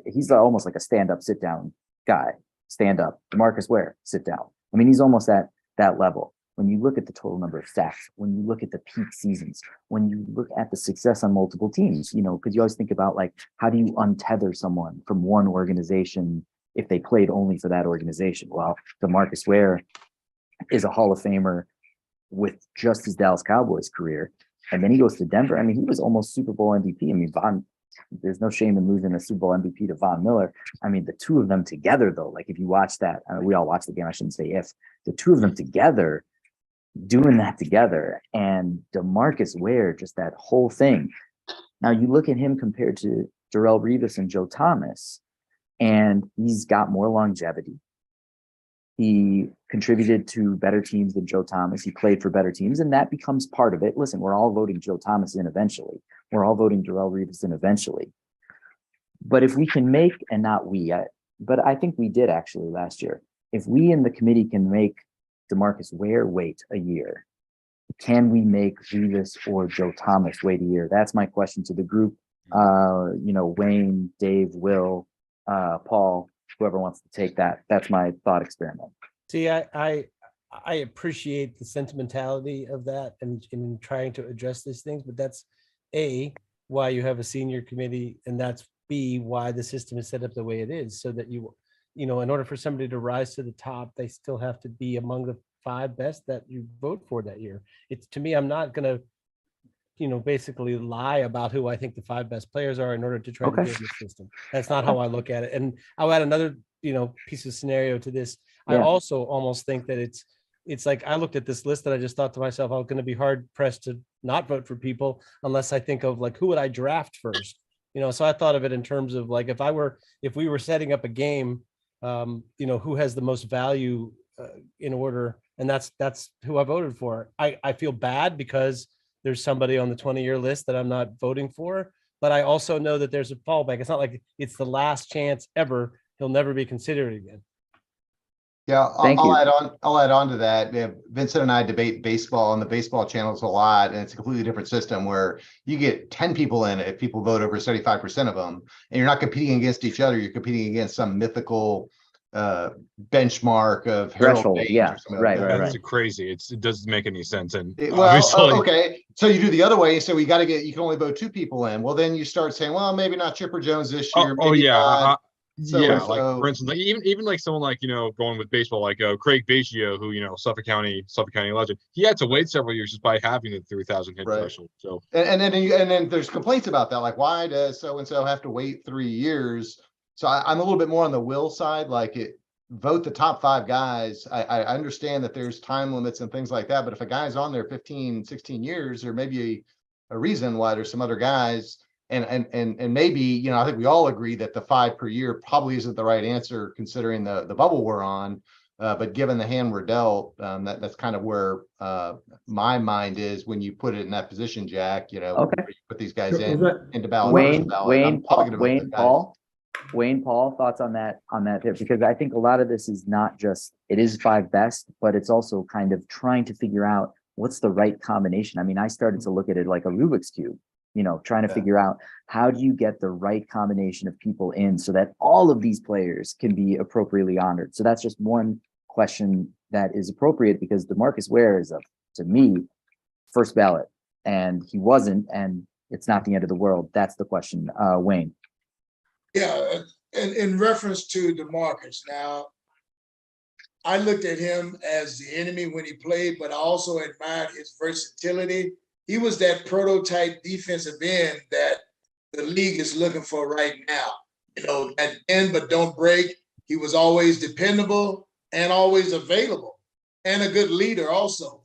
he's almost like a stand-up, sit-down guy. Stand up. DeMarcus Ware, sit down. I mean, he's almost at that level. When you look at the total number of sacks, when you look at the peak seasons, when you look at the success on multiple teams, you know, because you always think about like, how do you untether someone from one organization if they played only for that organization? Well, DeMarcus Ware is a Hall of Famer with just his Dallas Cowboys career. And then he goes to Denver. I mean, he was almost Super Bowl MVP. I mean, there's no shame in losing a Super Bowl MVP to Von Miller. I mean, the two of them together, though, like if you watch that, we all watched the game. I shouldn't say if. The two of them together, doing that together, and DeMarcus Ware, just that whole thing. Now you look at him compared to Darrelle Revis and Joe Thomas, and he's got more longevity. He contributed to better teams than Joe Thomas. He played for better teams, and that becomes part of it. Listen, we're all voting Joe Thomas in eventually. We're all voting Darrelle Revis in eventually. But if we can make, and not we, but I think we did actually last year, if we in the committee can make DeMarcus Ware wait a year, can we make Revis or Joe Thomas wait a year? That's my question to the group. You know, Wayne, Dave, Will, Paul, whoever wants to take that. That's my thought experiment. See, I appreciate the sentimentality of that and in trying to address these things, but that's A, why you have a senior committee, and that's B, why the system is set up the way it is, so that you know, in order for somebody to rise to the top, they still have to be among the 5 best that you vote for that year. It's, to me, I'm not going to, you know, basically lie about who I think the 5 best players are in order to try to build this system. That's not how I look at it. And I'll add another, you know, piece of scenario to this. I also almost think that it's like, I looked at this list that I just thought to myself, I'm going to be hard pressed to not vote for people unless I think of like, who would I draft first? You know, so I thought of it in terms of like, if we were setting up a game, you know, who has the most value in order, and that's who I voted for. I feel bad because there's somebody on the 20-year list that I'm not voting for, but I also know that there's a fallback. It's not like it's the last chance ever. He'll never be considered again. Yeah, I'll add on to that. Vincent and I debate baseball on the baseball channels a lot, and it's a completely different system where you get 10 people in it if people vote over 75% of them, and you're not competing against each other. You're competing against some mythical benchmark of threshold. Yeah, right. That's crazy. It doesn't make any sense. And okay, so you do the other way. So you can only vote 2 people in. Well, then you start saying, well, maybe not Chipper Jones this year. Like for instance, like even like someone like, you know, going with baseball, like Craig Biggio, who, you know, Suffolk County legend, he had to wait several years just by having the 3,000 hit threshold. So and then there's complaints about that, like why does so and so have to wait 3 years? So I'm a little bit more on the will side, like vote the top 5 guys. I understand that there's time limits and things like that, but if a guy's on there 15, 16 years, there may be a reason why there's some other guys. And maybe, you know, I think we all agree that the 5 per year probably isn't the right answer considering the bubble we're on. But given the hand we're dealt, that's kind of where my mind is when you put it in that position, Jack. You know, you put these guys into ballot. Wayne, Paul, thoughts on that because I think a lot of this is not just, it is 5 best, but it's also kind of trying to figure out what's the right combination. I mean, I started to look at it like a Rubik's Cube. You know, trying to figure out how do you get the right combination of people in so that all of these players can be appropriately honored. So that's just one question that is appropriate because DeMarcus Ware is, to me, first ballot, and he wasn't, and it's not the end of the world. That's the question, Wayne. Yeah, and in reference to DeMarcus, now, I looked at him as the enemy when he played, but I also admired his versatility. He was that prototype defensive end that the league is looking for right now. You know, that bend but don't break. He was always dependable and always available and a good leader also.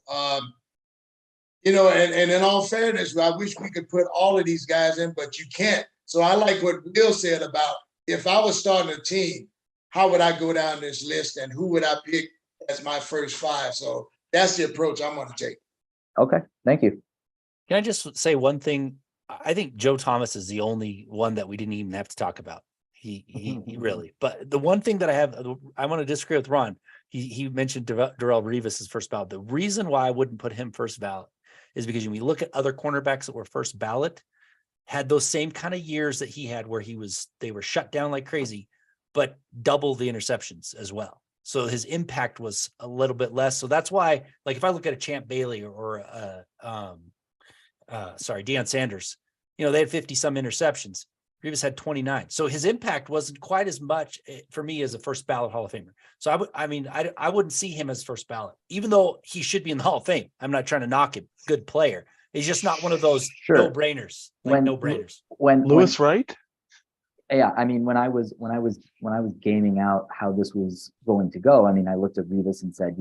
You know, and in all fairness, I wish we could put all of these guys in, but you can't. So I like what Will said about if I was starting a team, how would I go down this list and who would I pick as my first 5? So that's the approach I'm going to take. Okay, thank you. Can I just say one thing? I think Joe Thomas is the only one that we didn't even have to talk about. He really. But the one thing that I want to disagree with Ron. He mentioned Darrelle Revis' first ballot. The reason why I wouldn't put him first ballot is because when we look at other cornerbacks that were first ballot, had those same kind of years that he had where they were shut down like crazy, but double the interceptions as well. So his impact was a little bit less. So that's why, like, if I look at a Champ Bailey or Deion Sanders, they had 50 some interceptions. Revis had 29. So his impact wasn't quite as much for me as a first ballot Hall of Famer. So I wouldn't see him as first ballot, even though he should be in the Hall of Fame. I'm not trying to knock him. Good player. He's just not one of those no-brainers. When Lewis, right? Yeah, I mean, when I was gaming out how this was going to go, I mean, I looked at Revis and said,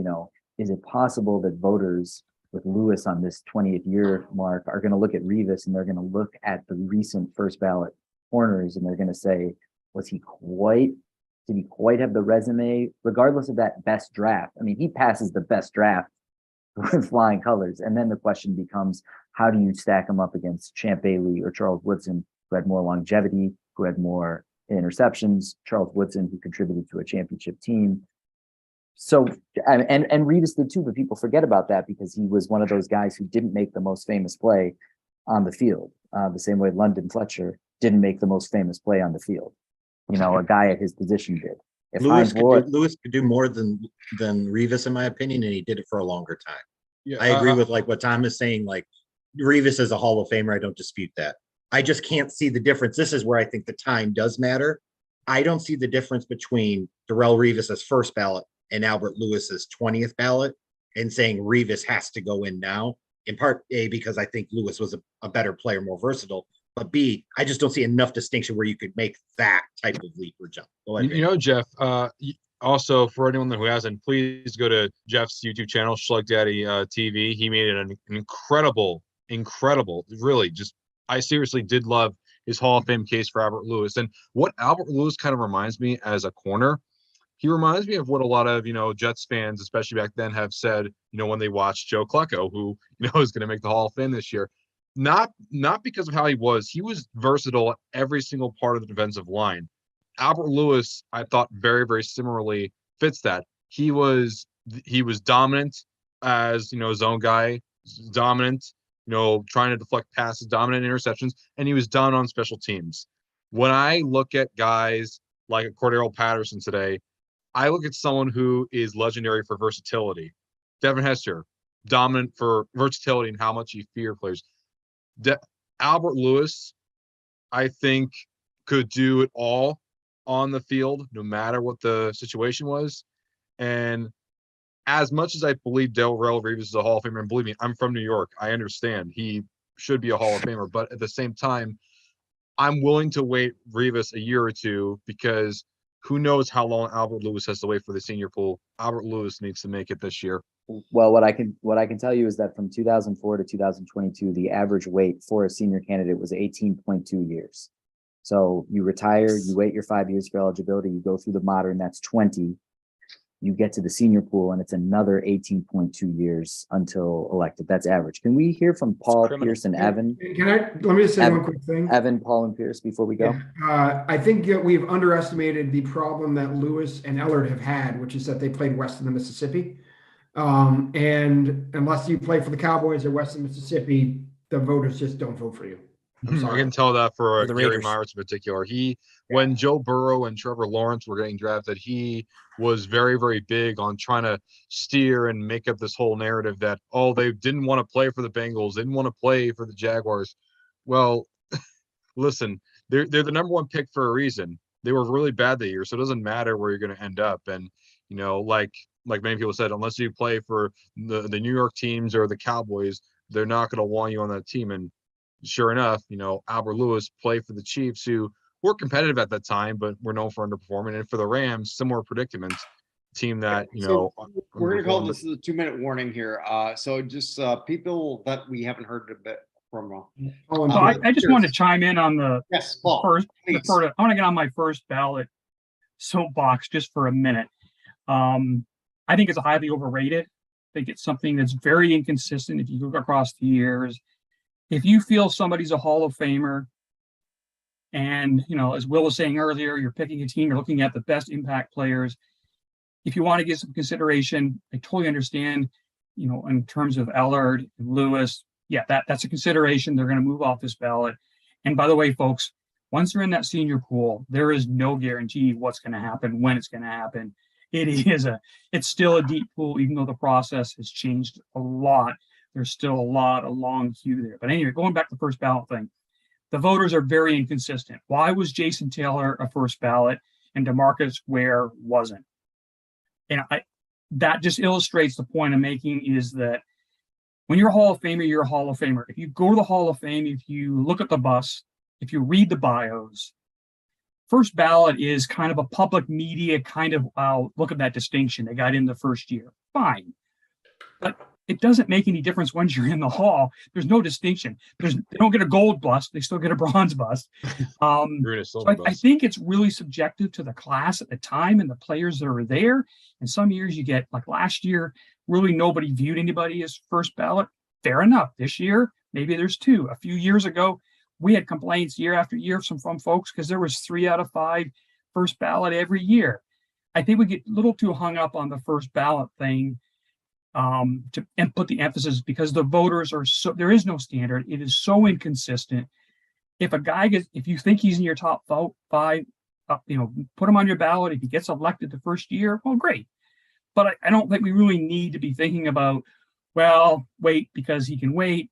is it possible that voters with Lewis on this 20th year mark are going to look at Revis and they're going to look at the recent first ballot corners and they're going to say, did he quite have the resume, regardless of that best draft? I mean, he passes the best draft with flying colors. And then the question becomes, how do you stack him up against Champ Bailey or Charles Woodson, who had more longevity, who had more interceptions, Charles Woodson, who contributed to a championship team. So, and Revis did too, but people forget about that because he was one of those guys who didn't make the most famous play on the field, the same way London Fletcher didn't make the most famous play on the field. A guy at his position did. If Lewis could do more than Revis, in my opinion, and he did it for a longer time. Yeah, I agree with like what Tom is saying. Like Revis is a Hall of Famer. I don't dispute that. I just can't see the difference. This is where I think the time does matter. I don't see the difference between Darrelle Revis's first ballot and Albert Lewis's 20th ballot and saying Revis has to go in now. In part A, because I think Lewis was a better player, more versatile. But B, I just don't see enough distinction where you could make that type of leap or jump. Go ahead, Jeff, also for anyone who hasn't, please go to Jeff's YouTube channel, Schlug Daddy TV. He made an incredible, really just, I seriously did love his Hall of Fame case for Albert Lewis. And what Albert Lewis kind of reminds me as a corner, he reminds me of what a lot of, Jets fans, especially back then, have said, when they watched Joe Klecko, who, is going to make the Hall of Fame this year. Not because of how he was versatile at every single part of the defensive line. Albert Lewis, I thought very, very similarly fits that. He was dominant as, zone guy, dominant, trying to deflect passes, dominant interceptions, and he was down on special teams. When I look at guys like Cordero Patterson today, I look at someone who is legendary for versatility. Devin Hester, dominant for versatility and how much he feared players. Albert Lewis, I think, could do it all on the field, no matter what the situation was. And as much as I believe Darrelle Revis is a Hall of Famer, and believe me, I'm from New York, I understand he should be a Hall of Famer. But at the same time, I'm willing to wait Revis a year or two because who knows how long Albert Lewis has to wait for the senior pool. Albert Lewis needs to make it this year. Well, what I can tell you is that from 2004 to 2022, the average wait for a senior candidate was 18.2 years. So you retire, you wait your 5 years for eligibility, you go through the modern, that's 20. You get to the senior pool and it's another 18.2 years until elected. That's average. Can we hear from Paul, Pierce, and Evan? Let me just say one quick thing. Evan, Paul, and Pierce before we go. I think that we've underestimated the problem that Lewis and Ellard have had, which is that they played west of the Mississippi. And unless you play for the Cowboys or west of Mississippi, the voters just don't vote for you. I'm sorry. I can tell that for the Gary Raiders. Myers in particular. When Joe Burrow and Trevor Lawrence were getting drafted, he was very, very big on trying to steer and make up this whole narrative that, they didn't want to play for the Bengals, didn't want to play for the Jaguars. Well, listen, they're the number one pick for a reason. They were really bad that year, so it doesn't matter where you're going to end up. And, like many people said, unless you play for the New York teams or the Cowboys, they're not going to want you on that team. And sure enough, Albert Lewis played for the Chiefs, who were competitive at that time, but were known for underperforming. And for the Rams, similar predicament, team that, So we're going to call this a 2-minute warning here. So just people that we haven't heard a bit from. I just want to chime in on the Paul, first. I want to get on my first ballot soapbox just for a minute. I think it's highly overrated. I think it's something that's very inconsistent if you look across the years. If you feel somebody's a Hall of Famer, and as Will was saying earlier, you're picking a team, you're looking at the best impact players. If you want to give some consideration, I totally understand, in terms of Ellard and Lewis, that's a consideration. They're going to move off this ballot. And by the way, folks, once you're in that senior pool, there is no guarantee what's going to happen, when it's going to happen. It's still a deep pool, even though the process has changed a lot. There's still a long queue there. But anyway, going back to the first ballot thing, the voters are very inconsistent. Why was Jason Taylor a first ballot and DeMarcus Ware wasn't? And that just illustrates the point I'm making, is that when you're a Hall of Famer, you're a Hall of Famer. If you go to the Hall of Fame, if you look at the bus, if you read the bios, first ballot is kind of a public media kind of, look at that distinction. They got in the first year. Fine. But it doesn't make any difference once you're in the hall. There's no distinction. They don't get a gold bust. They still get a bronze bust. So I think it's really subjective to the class at the time and the players that are there. And some years you get, like last year, really nobody viewed anybody as first ballot. Fair enough. This year, maybe there's 2. A few years ago, we had complaints year after year from folks because there was 3 out of 5 first ballot every year. I think we get a little too hung up on the first ballot thing and put the emphasis, because the voters are so, there is no standard. It is so inconsistent. If a guy if you think he's in your top 5, put him on your ballot. If he gets elected the first year, well, great. But I don't think we really need to be thinking about, well, wait, because he can wait.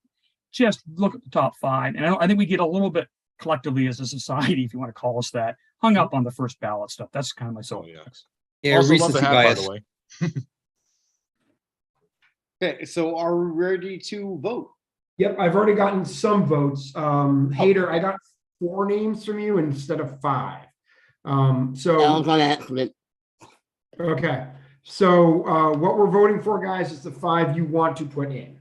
Just look at the top 5. And I think we get a little bit collectively as a society, if you want to call us that, hung up on the first ballot stuff. That's kind of my soapbox. Yeah, Also love recency the hat, by bias. the way. Okay, so are we ready to vote? Yep, I've already gotten some votes. Hader, I got 4 names from you instead of 5. Okay. So what we're voting for, guys, is the 5 you want to put in.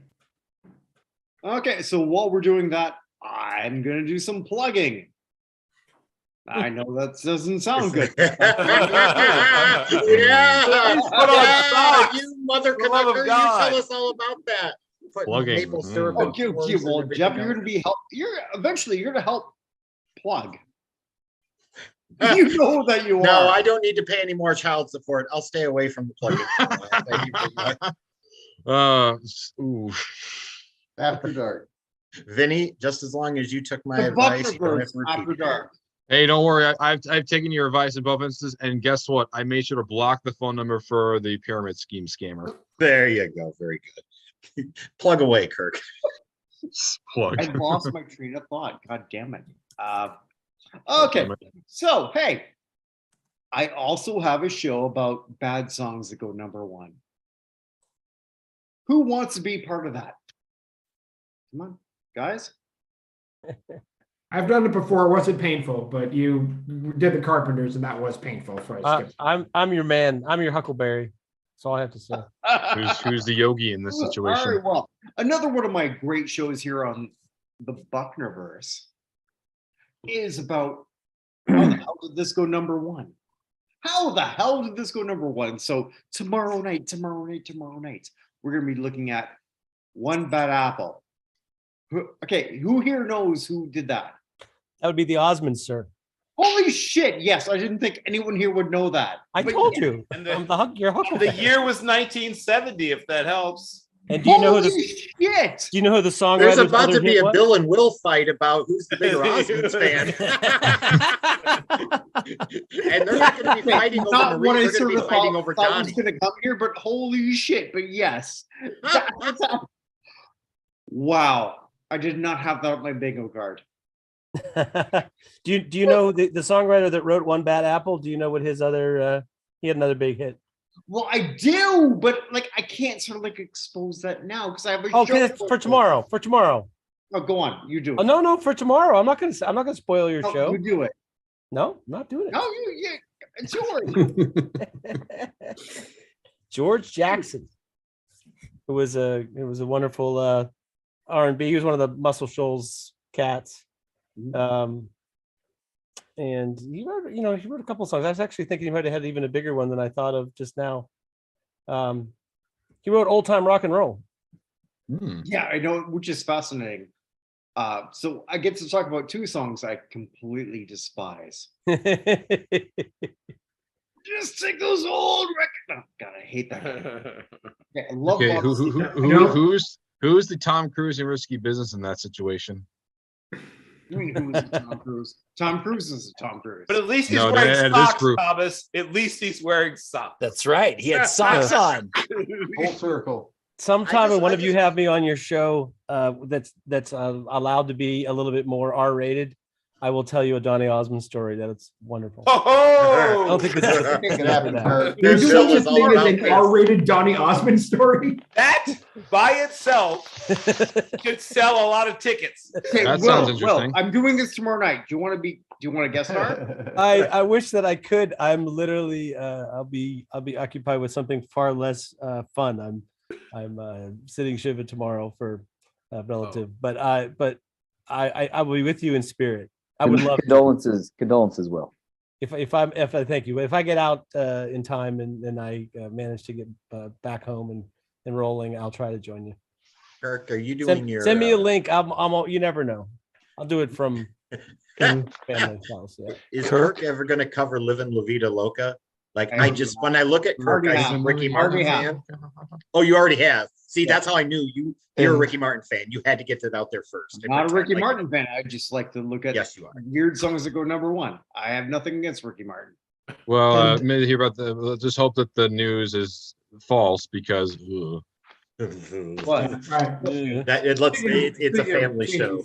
Okay, so while we're doing that, I'm going to do some plugging. I know that doesn't sound good. You mother conductor, you tell us all about that. Plugging. Maple syrup and Okay, corns well, and Jeff, everything you're else. going to help plug. You know that you are. No, I don't need to pay any more child support. I'll stay away from the plugging. Thank you very much. Ooh. After dark. Vinny, just as long as you took my The advice, you don't have Bucknerverse to repeat after it. dark. Hey, don't worry. I've taken your advice in both instances, and guess what? I made sure to block the phone number for the pyramid scheme scammer. There you go. Very good. Plug away, Kirk. Plug. I lost my train of thought. God damn it. Okay, so hey, I also have a show about bad songs that go #1. Who wants to be part of that? Come on, guys. I've done it before. It wasn't painful, but you did the Carpenters, and that was painful. So I skipped. I'm your man. I'm your Huckleberry. That's all I have to say. Who's the yogi in this situation? All right, well, another one of my great shows here on the Bucknerverse is about how the hell did this go #1? How the hell did this go #1? So tomorrow night, we're going to be looking at One Bad Apple. Who here knows who did that? That would be the Osmonds, sir. Holy shit! Yes, I didn't think anyone here would know that. I But told yeah. you. And I'm your the Huckleberry. year was 1970, if that helps. And do you know who Holy the shit! do you know who the songwriter's There's about other to be hit a was? Bill and Will fight about who's the bigger Osmonds fan. And they're not going to be fighting over Not what Marie. I They're sort going to of be fighting thought, over thought was Donnie. going to come here, but holy shit! But yes, wow, I did not have that on my bingo card. do you know the songwriter that wrote One Bad Apple? Do you know what his other he had another big hit? Well, I do, but like I can't sort of like expose that now because I have a Okay, show that's for tomorrow. For tomorrow. Oh, go on, you do it. Oh no, for tomorrow. I'm not gonna spoil your No, show. You do it. No, I'm not doing it. No, it's yours. George Jackson. It was a wonderful R&B. He was one of the Muscle Shoals cats. And he wrote a couple of songs. I was actually thinking he might have had even a bigger one than I thought of just now. He wrote Old Time Rock and Roll. Yeah, I know, which is fascinating. So I get to talk about 2 songs I completely despise. Just take those old records. Oh, God, I hate that. Okay, I love Okay, Bob Seger. who's the Tom Cruise in Risky Business in that situation? I mean, who is Tom Cruise? Tom Cruise is a Tom Cruise. But at least he's No, wearing that is socks, true. Thomas. At least he's wearing socks. That's right. He had socks on. Full circle. Sometime when one I of you have me on your show, that's allowed to be a little bit more R-rated, I will tell you a Donny Osmond story. That's wonderful. Oh, I don't think this is a It can happen, Kurt. There's Bill such a is all thing as about an this. R-rated Donny Osmond story. that by itself should sell a lot of tickets. Okay, That Will, sounds interesting. I'm doing this tomorrow night. Do you want to guest star? I wish that I could. I'm literally I'll be occupied with something far less fun. I'm sitting Shiva tomorrow for a relative, but I will be with you in spirit. I would love Condolences, Will. if I thank you. If I get out in time and I manage to get back home and rolling, I'll try to join you. Kirk, are you doing Send me a link. I'm you never know. I'll do it from family's house. Yeah. Is Kirk ever going to cover Living La Vida Loca? Like, when I look at Kirk, Already I have. see Ricky Already Martin have. fan. Oh, you already have. See, Yeah. that's how I knew you're a Ricky Martin fan. You had to get that out there first. I'm not a Ricky Like- Martin fan. I just like to look at Yes, you are. weird songs that go #1. I have nothing against Ricky Martin. Well, maybe hear about let's just hope that the news is false because What? Right. It's a family show.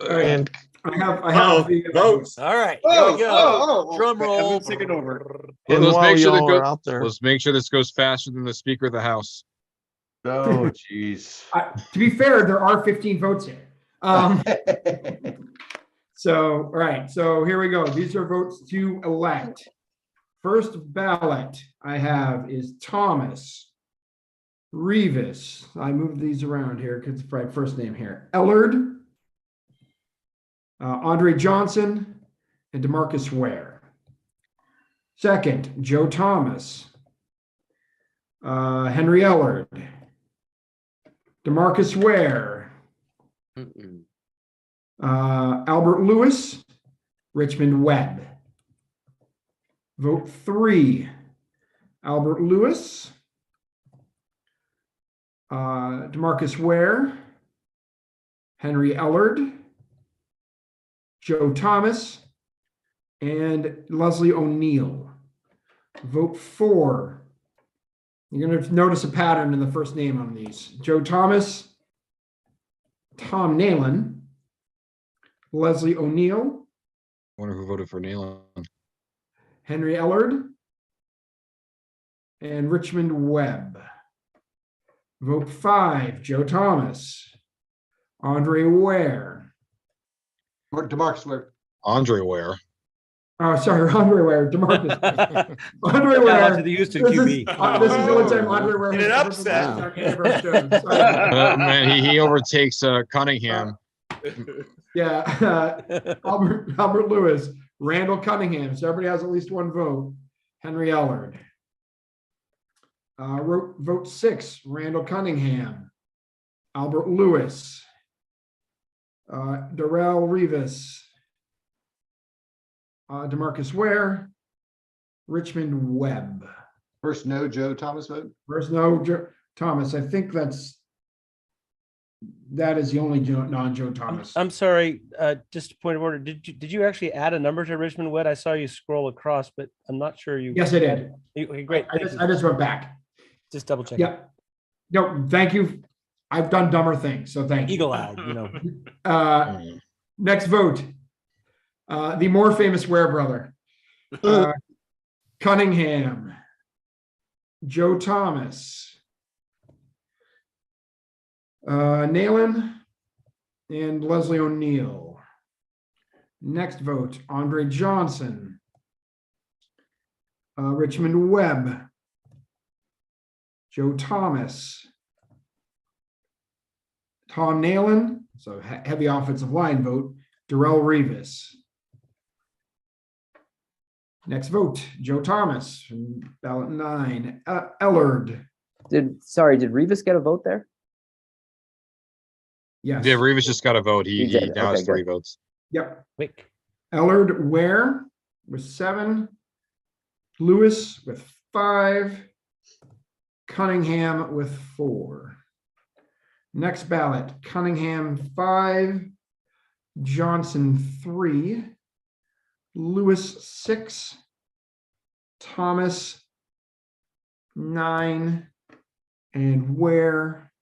And I Oh, have the votes. All right. Oh, Here we go. oh, Drum roll. Evan's taking over. And let's while make sure that y'all are out there, let's make sure this goes faster than the Speaker of the House. Oh, jeez. To be fair, there are 15 votes here. So, all right. So here we go. These are votes to elect. First ballot I have is Thomas Revis. I moved these around here because it's my first name here. Ellard, Andre Johnson, and DeMarcus Ware. Second, Joe Thomas, Henry Ellard, DeMarcus Ware, Albert Lewis, Richmond Webb. Vote 3, Albert Lewis, DeMarcus Ware, Henry Ellard, Joe Thomas, and Leslie O'Neill. Vote 4. You're going to notice a pattern in the first name on these. Joe Thomas, Tom Nalen, Leslie O'Neill, I wonder who voted for Nealon. Henry Ellard, and Richmond Webb. Vote 5, Joe Thomas, Andre Ware. DeMarcus Ware. Andre Ware. Oh, sorry, Andre Ware, DeMarcus. Andre Shout out Ware. to the Houston This QB. this is the only time Andre Ware In has an ever upset. been ever shown. Sorry. Man, he overtakes Cunningham. Yeah, Albert Lewis, Randall Cunningham. So everybody has at least one vote. Henry Ellard. Vote 6, Randall Cunningham, Albert Lewis, Darrell Revis, DeMarcus Ware, Richmond Webb. First no Joe Thomas vote. First no Joe Thomas. I think that is the only non-Joe Thomas. I'm sorry. Just a point of order. Did you actually add a number to Richmond Webb? I saw you scroll across, but I'm not sure you. Yes, I did. Okay, great. I just went back. Just double check. Yeah. No, thank you. I've done dumber things, so thank you. Eagle-eyed, you know. Next vote. The more famous Ware brother. Cunningham. Joe Thomas. Nalen and Leslie O'Neill. Next vote, Andre Johnson. Richmond Webb. Joe Thomas. Tom Nalen, so heavy offensive line vote. Darrell Revis. Next vote, Joe Thomas, from ballot 9. Ellard. Did Revis get a vote there? Yes. Yeah, Revis just got a vote. He did. now has Okay, 3 good. votes. Yep. Quick. Ellard Ware with 7. Lewis with 5. Cunningham with 4. Next ballot, Cunningham 5. Johnson 3, Lewis 6, Thomas 9, and Ware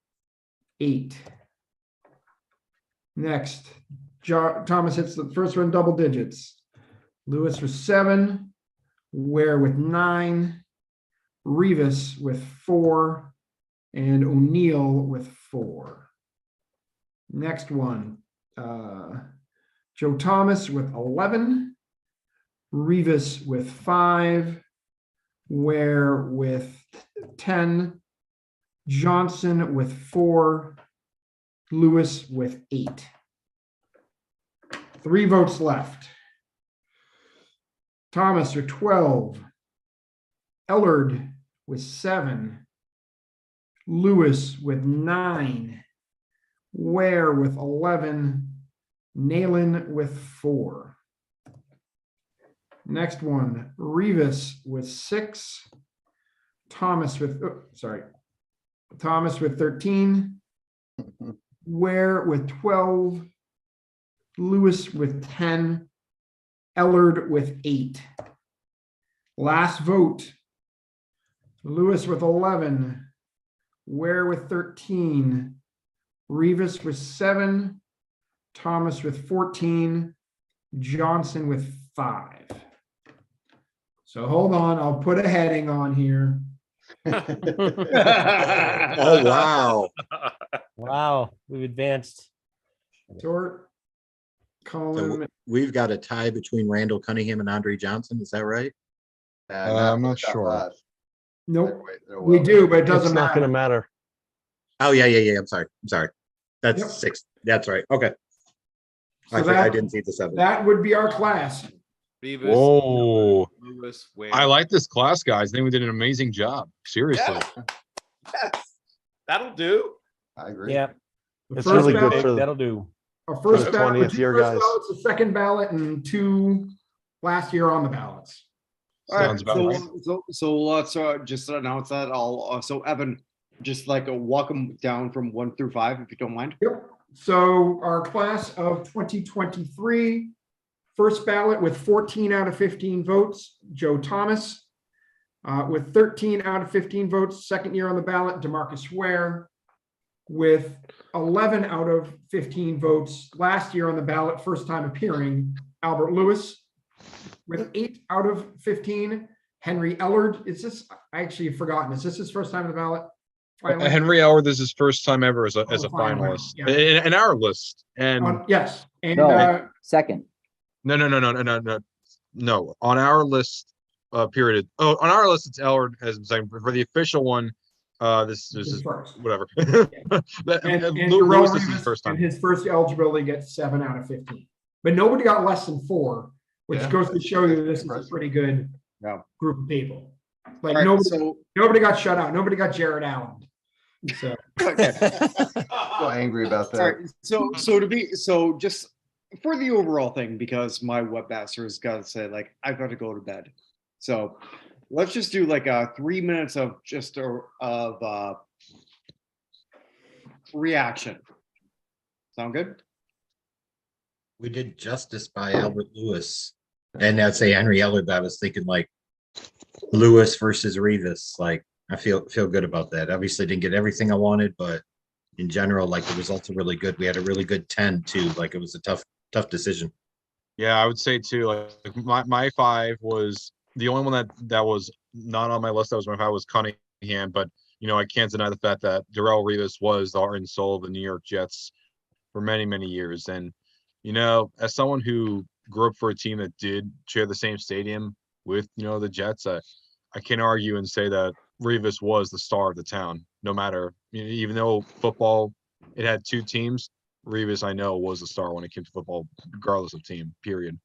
8. Next, Thomas hits the first one double digits. Lewis with 7, Ware with 9, Rivas with 4, and O'Neill with 4. Next one, Joe Thomas with 11, Rivas with 5, Ware with 10, Johnson with 4, Lewis with 8. 3 votes left. Thomas with 12, Ellard with 7, Lewis with 9, Ware with 11, Nayland with 4. Next one, Rivas with 6, Thomas with 13, Ware with 12, Lewis with 10, Ellard with 8. Last vote, Lewis with 11, Ware with 13, Rivas with 7, Thomas with 14, Johnson with 5. So hold on, I'll put a heading on here. Oh, wow. Wow, we've advanced. Tort, Colin, So we've got a tie between Randall Cunningham and Andre Johnson. Is that right? I'm not sure. nope, we do, but it It's doesn't not gonna matter. matter. Oh, yeah. I'm sorry. That's Yep. 6. That's right. Okay. So I that, didn't see the 7. that would be our class. Rivas, Whoa. Lewis, Ware. I like this class, guys. I think we did an amazing job. Seriously. Yes. That'll do. I agree. Yeah, The It's first really good ballot- for the that'll do. Our first the ballot, 20th 2 year, first guys. ballots, the second ballot, and 2 last year on the ballots. All right, Sounds about right. so let's just announce that. I'll so Evan, just like walk them down from 1 through 5, if you don't mind. Yep. So our class of 2023, first ballot with 14 out of 15 votes, Joe Thomas. With 13 out of 15 votes, second year on the ballot, DeMarcus Ware. With 11 out of 15 votes, last year on the ballot, first time appearing, Albert Lewis. With 8 out of 15, Henry Ellard. Is this, I actually have forgotten, is this his first time on the ballot? Finally? Henry Elward, this is his first time ever as a final round, finalist yeah. in our list. And Yes, and No, second. no. On our list, period. Oh, on our list, it's Elward as saying for the official one. This is first. whatever. And Lewis, Darrell this is his Rivas first in time. his first eligibility gets 7 out of 15. But nobody got less than 4, which Yeah. goes to show you this is a pretty good Yeah. group of people. Like All right, nobody got shut out. Nobody got Jared Allen. So So angry about All that. right, so just for the overall thing, because my webmaster has got to say, like, I've got to go to bed. So let's just do like 3 minutes of reaction. Sound good? We did justice by Albert Lewis. And I'd say Henry Ellard. I was thinking like Lewis versus Rivas. Like I feel good about that. Obviously didn't get everything I wanted, but in general, like the results are really good. We had a really good 10 too. Like it was a tough decision. Yeah, I would say too. Like my 5 was the only one that was not on my list. That was my 5 was Cunningham, but I can't deny the fact that Darrell Rivas was the heart and soul of the New York Jets for many years. And as someone who grew up for a team that did share the same stadium with the Jets, I can't argue and say that Rivas was the star of the town. No matter, even though football it had 2 teams, Rivas I know was the star when it came to football, regardless of team. Period.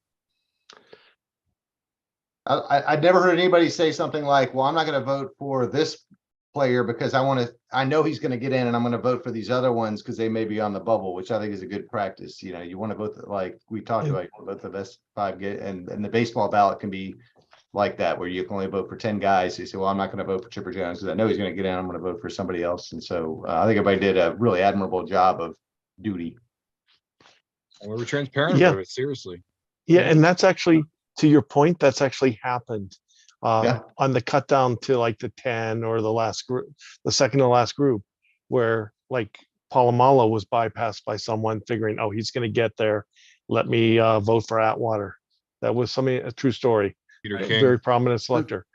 I'd never heard anybody say something like, well, I'm not going to vote for this player because I know he's going to get in and I'm going to vote for these other ones because they may be on the bubble, which I think is a good practice. You want to vote, like we talked about, you want to vote the best 5 and the baseball ballot can be like that, where you can only vote for 10 guys. So you say, well, I'm not going to vote for Chipper Jones because I know he's going to get in. I'm going to vote for somebody else. And so I think everybody did a really admirable job of duty. And we were transparent Yeah. about it, seriously. Yeah, and that's actually, to your point, that's actually happened Yeah. on the cut down to like the 10 or the last group, the second to last group, where like Palomalo was bypassed by someone figuring, oh, he's going to get there. Let me vote for Atwater. That was a true story. Peter A King. very prominent selector.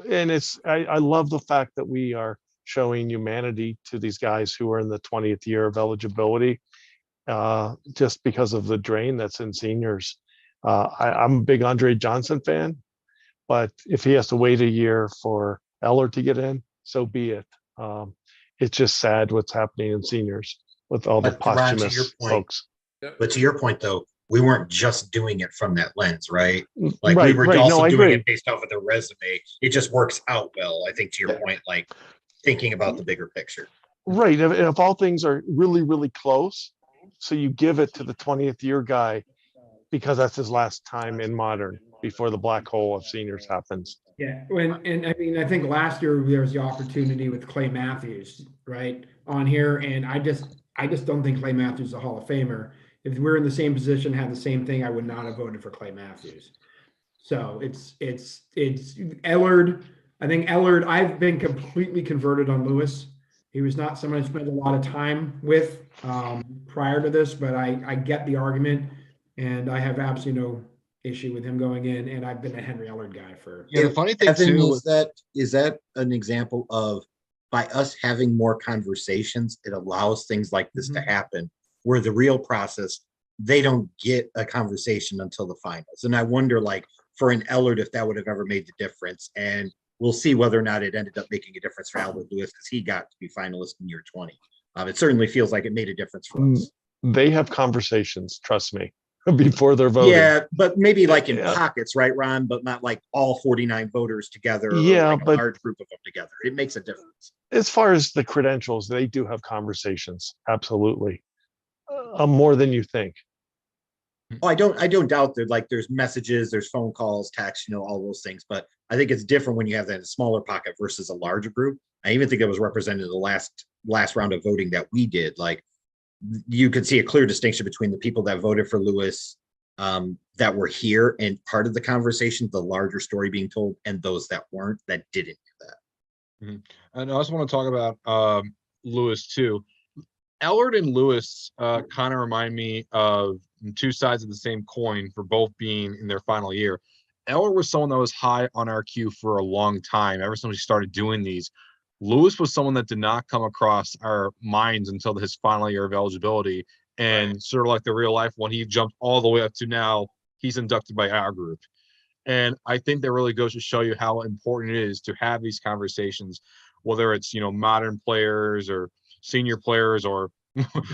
And I love the fact that we are showing humanity to these guys who are in the 20th year of eligibility, just because of the drain that's in seniors. I'm a big Andre Johnson fan, but if he has to wait a year for Eller to get in, so be it. It's just sad what's happening in seniors with all the But Ron, to your posthumous point, folks. But to your point, though, we weren't just doing it from that lens, right? Like Right, we were right. also No, I doing agree. it based off of the resume. It just works out well, I think, to your point, like thinking about the bigger picture. Right. If all things are really, really close, so you give it to the 20th year guy because that's his last time in modern before the black hole of seniors happens. Yeah, and I mean, I think last year there was the opportunity with Clay Matthews, right, on here, and I just don't think Clay Matthews is a Hall of Famer. If we're in the same position, had the same thing, I would not have voted for Clay Matthews. So it's Ellard. I think Ellard. I've been completely converted on Lewis. He was not someone I spent a lot of time with prior to this, but I get the argument, and I have absolutely no issue with him going in. And I've been a Henry Ellard guy for. Yeah, the funny thing Evan, too, is that an example of by us having more conversations, it allows things like this to happen, where the real process, they don't get a conversation until the finals. And I wonder, like, for an Ellard, if that would have ever made the difference. And we'll see whether or not it ended up making a difference for Albert Lewis, because he got to be finalist in year 20. It certainly feels like it made a difference for us. They have conversations, trust me, before they're voting. Yeah, but maybe like in pockets, right, Ron? But not like all 49 voters together, or Yeah, like a but large group of them together. It makes a difference. as far as the credentials, they do have conversations. Absolutely. More than you think. Oh, I don't doubt that, like, there's messages, there's phone calls, text, all those things. But I think it's different when you have that in a smaller pocket versus a larger group. I even think it was represented in the last round of voting that we did. Like, you could see a clear distinction between the people that voted for Lewis, that were here and part of the conversation, the larger story being told, and those that weren't, that didn't do that. And I also want to talk about Lewis too. Ellard and Lewis kind of remind me of two sides of the same coin for both being in their final year. Ellard was someone that was high on our queue for a long time, ever since we started doing these. Lewis was someone that did not come across our minds until his final year of eligibility, and sort of like the real life one, he jumped all the way up to now he's inducted by our group. And I think that really goes to show you how important it is to have these conversations, whether it's, modern players or senior players or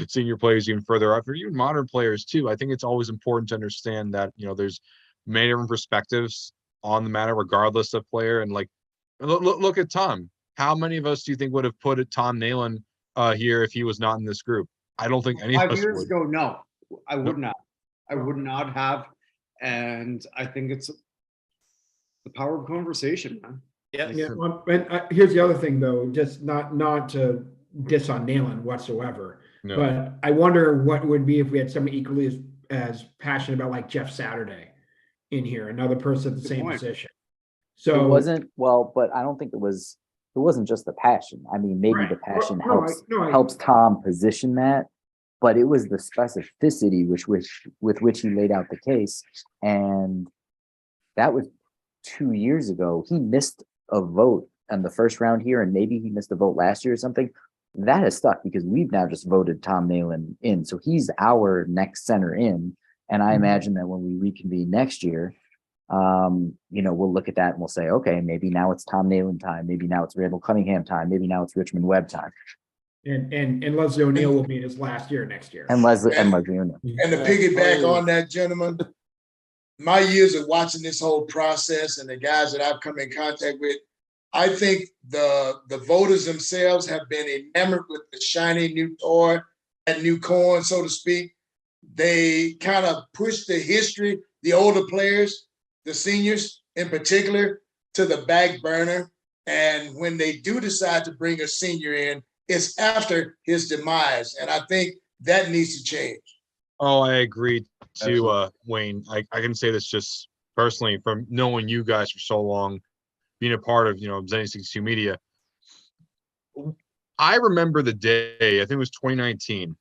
senior players even further up, or even modern players too. I think it's always important to understand that, there's many different perspectives on the matter, regardless of player. And like, look at Tom. How many of us do you think would have put Tom Nalen here if he was not in this group? I don't think any of 5 us years would. ago, no, I would not. I would not have. And I think it's the power of conversation, man. Yeah. Well, and here's the other thing, though, just not to diss on Nalen whatsoever, No. but I wonder what would be if we had someone equally as passionate about, like, Jeff Saturday in here, another person at the same position. So it wasn't, well, but I don't think it wasn't just the passion. I mean, maybe the passion helps Tom position that, but it was the specificity with which he laid out the case. And that was 2 years ago. He missed a vote in the first round here, and maybe he missed a vote last year or something. That has stuck because we've now just voted Tom Nalen in. So he's our next center in. And I imagine that when we reconvene next year, we'll look at that and we'll say, okay, maybe now it's Tom Nalen time. Maybe now it's Randall Cunningham time. Maybe now it's Richmond Webb time. And Leslie O'Neal will be in his last year next year. And Leslie O'Neal. And to piggyback on that, gentlemen, my years of watching this whole process and the guys that I've come in contact with, I think the voters themselves have been enamored with the shiny new toy and new corn, so to speak. They kind of push the history, the older players, the seniors in particular, to the back burner. And when they do decide to bring a senior in, it's after his demise. And I think that needs to change. Oh, I agree too, Absolutely. Wayne. I can say this just personally from knowing you guys for so long, being a part of, Zenny 62 Media. I remember the day, I think it was 2019,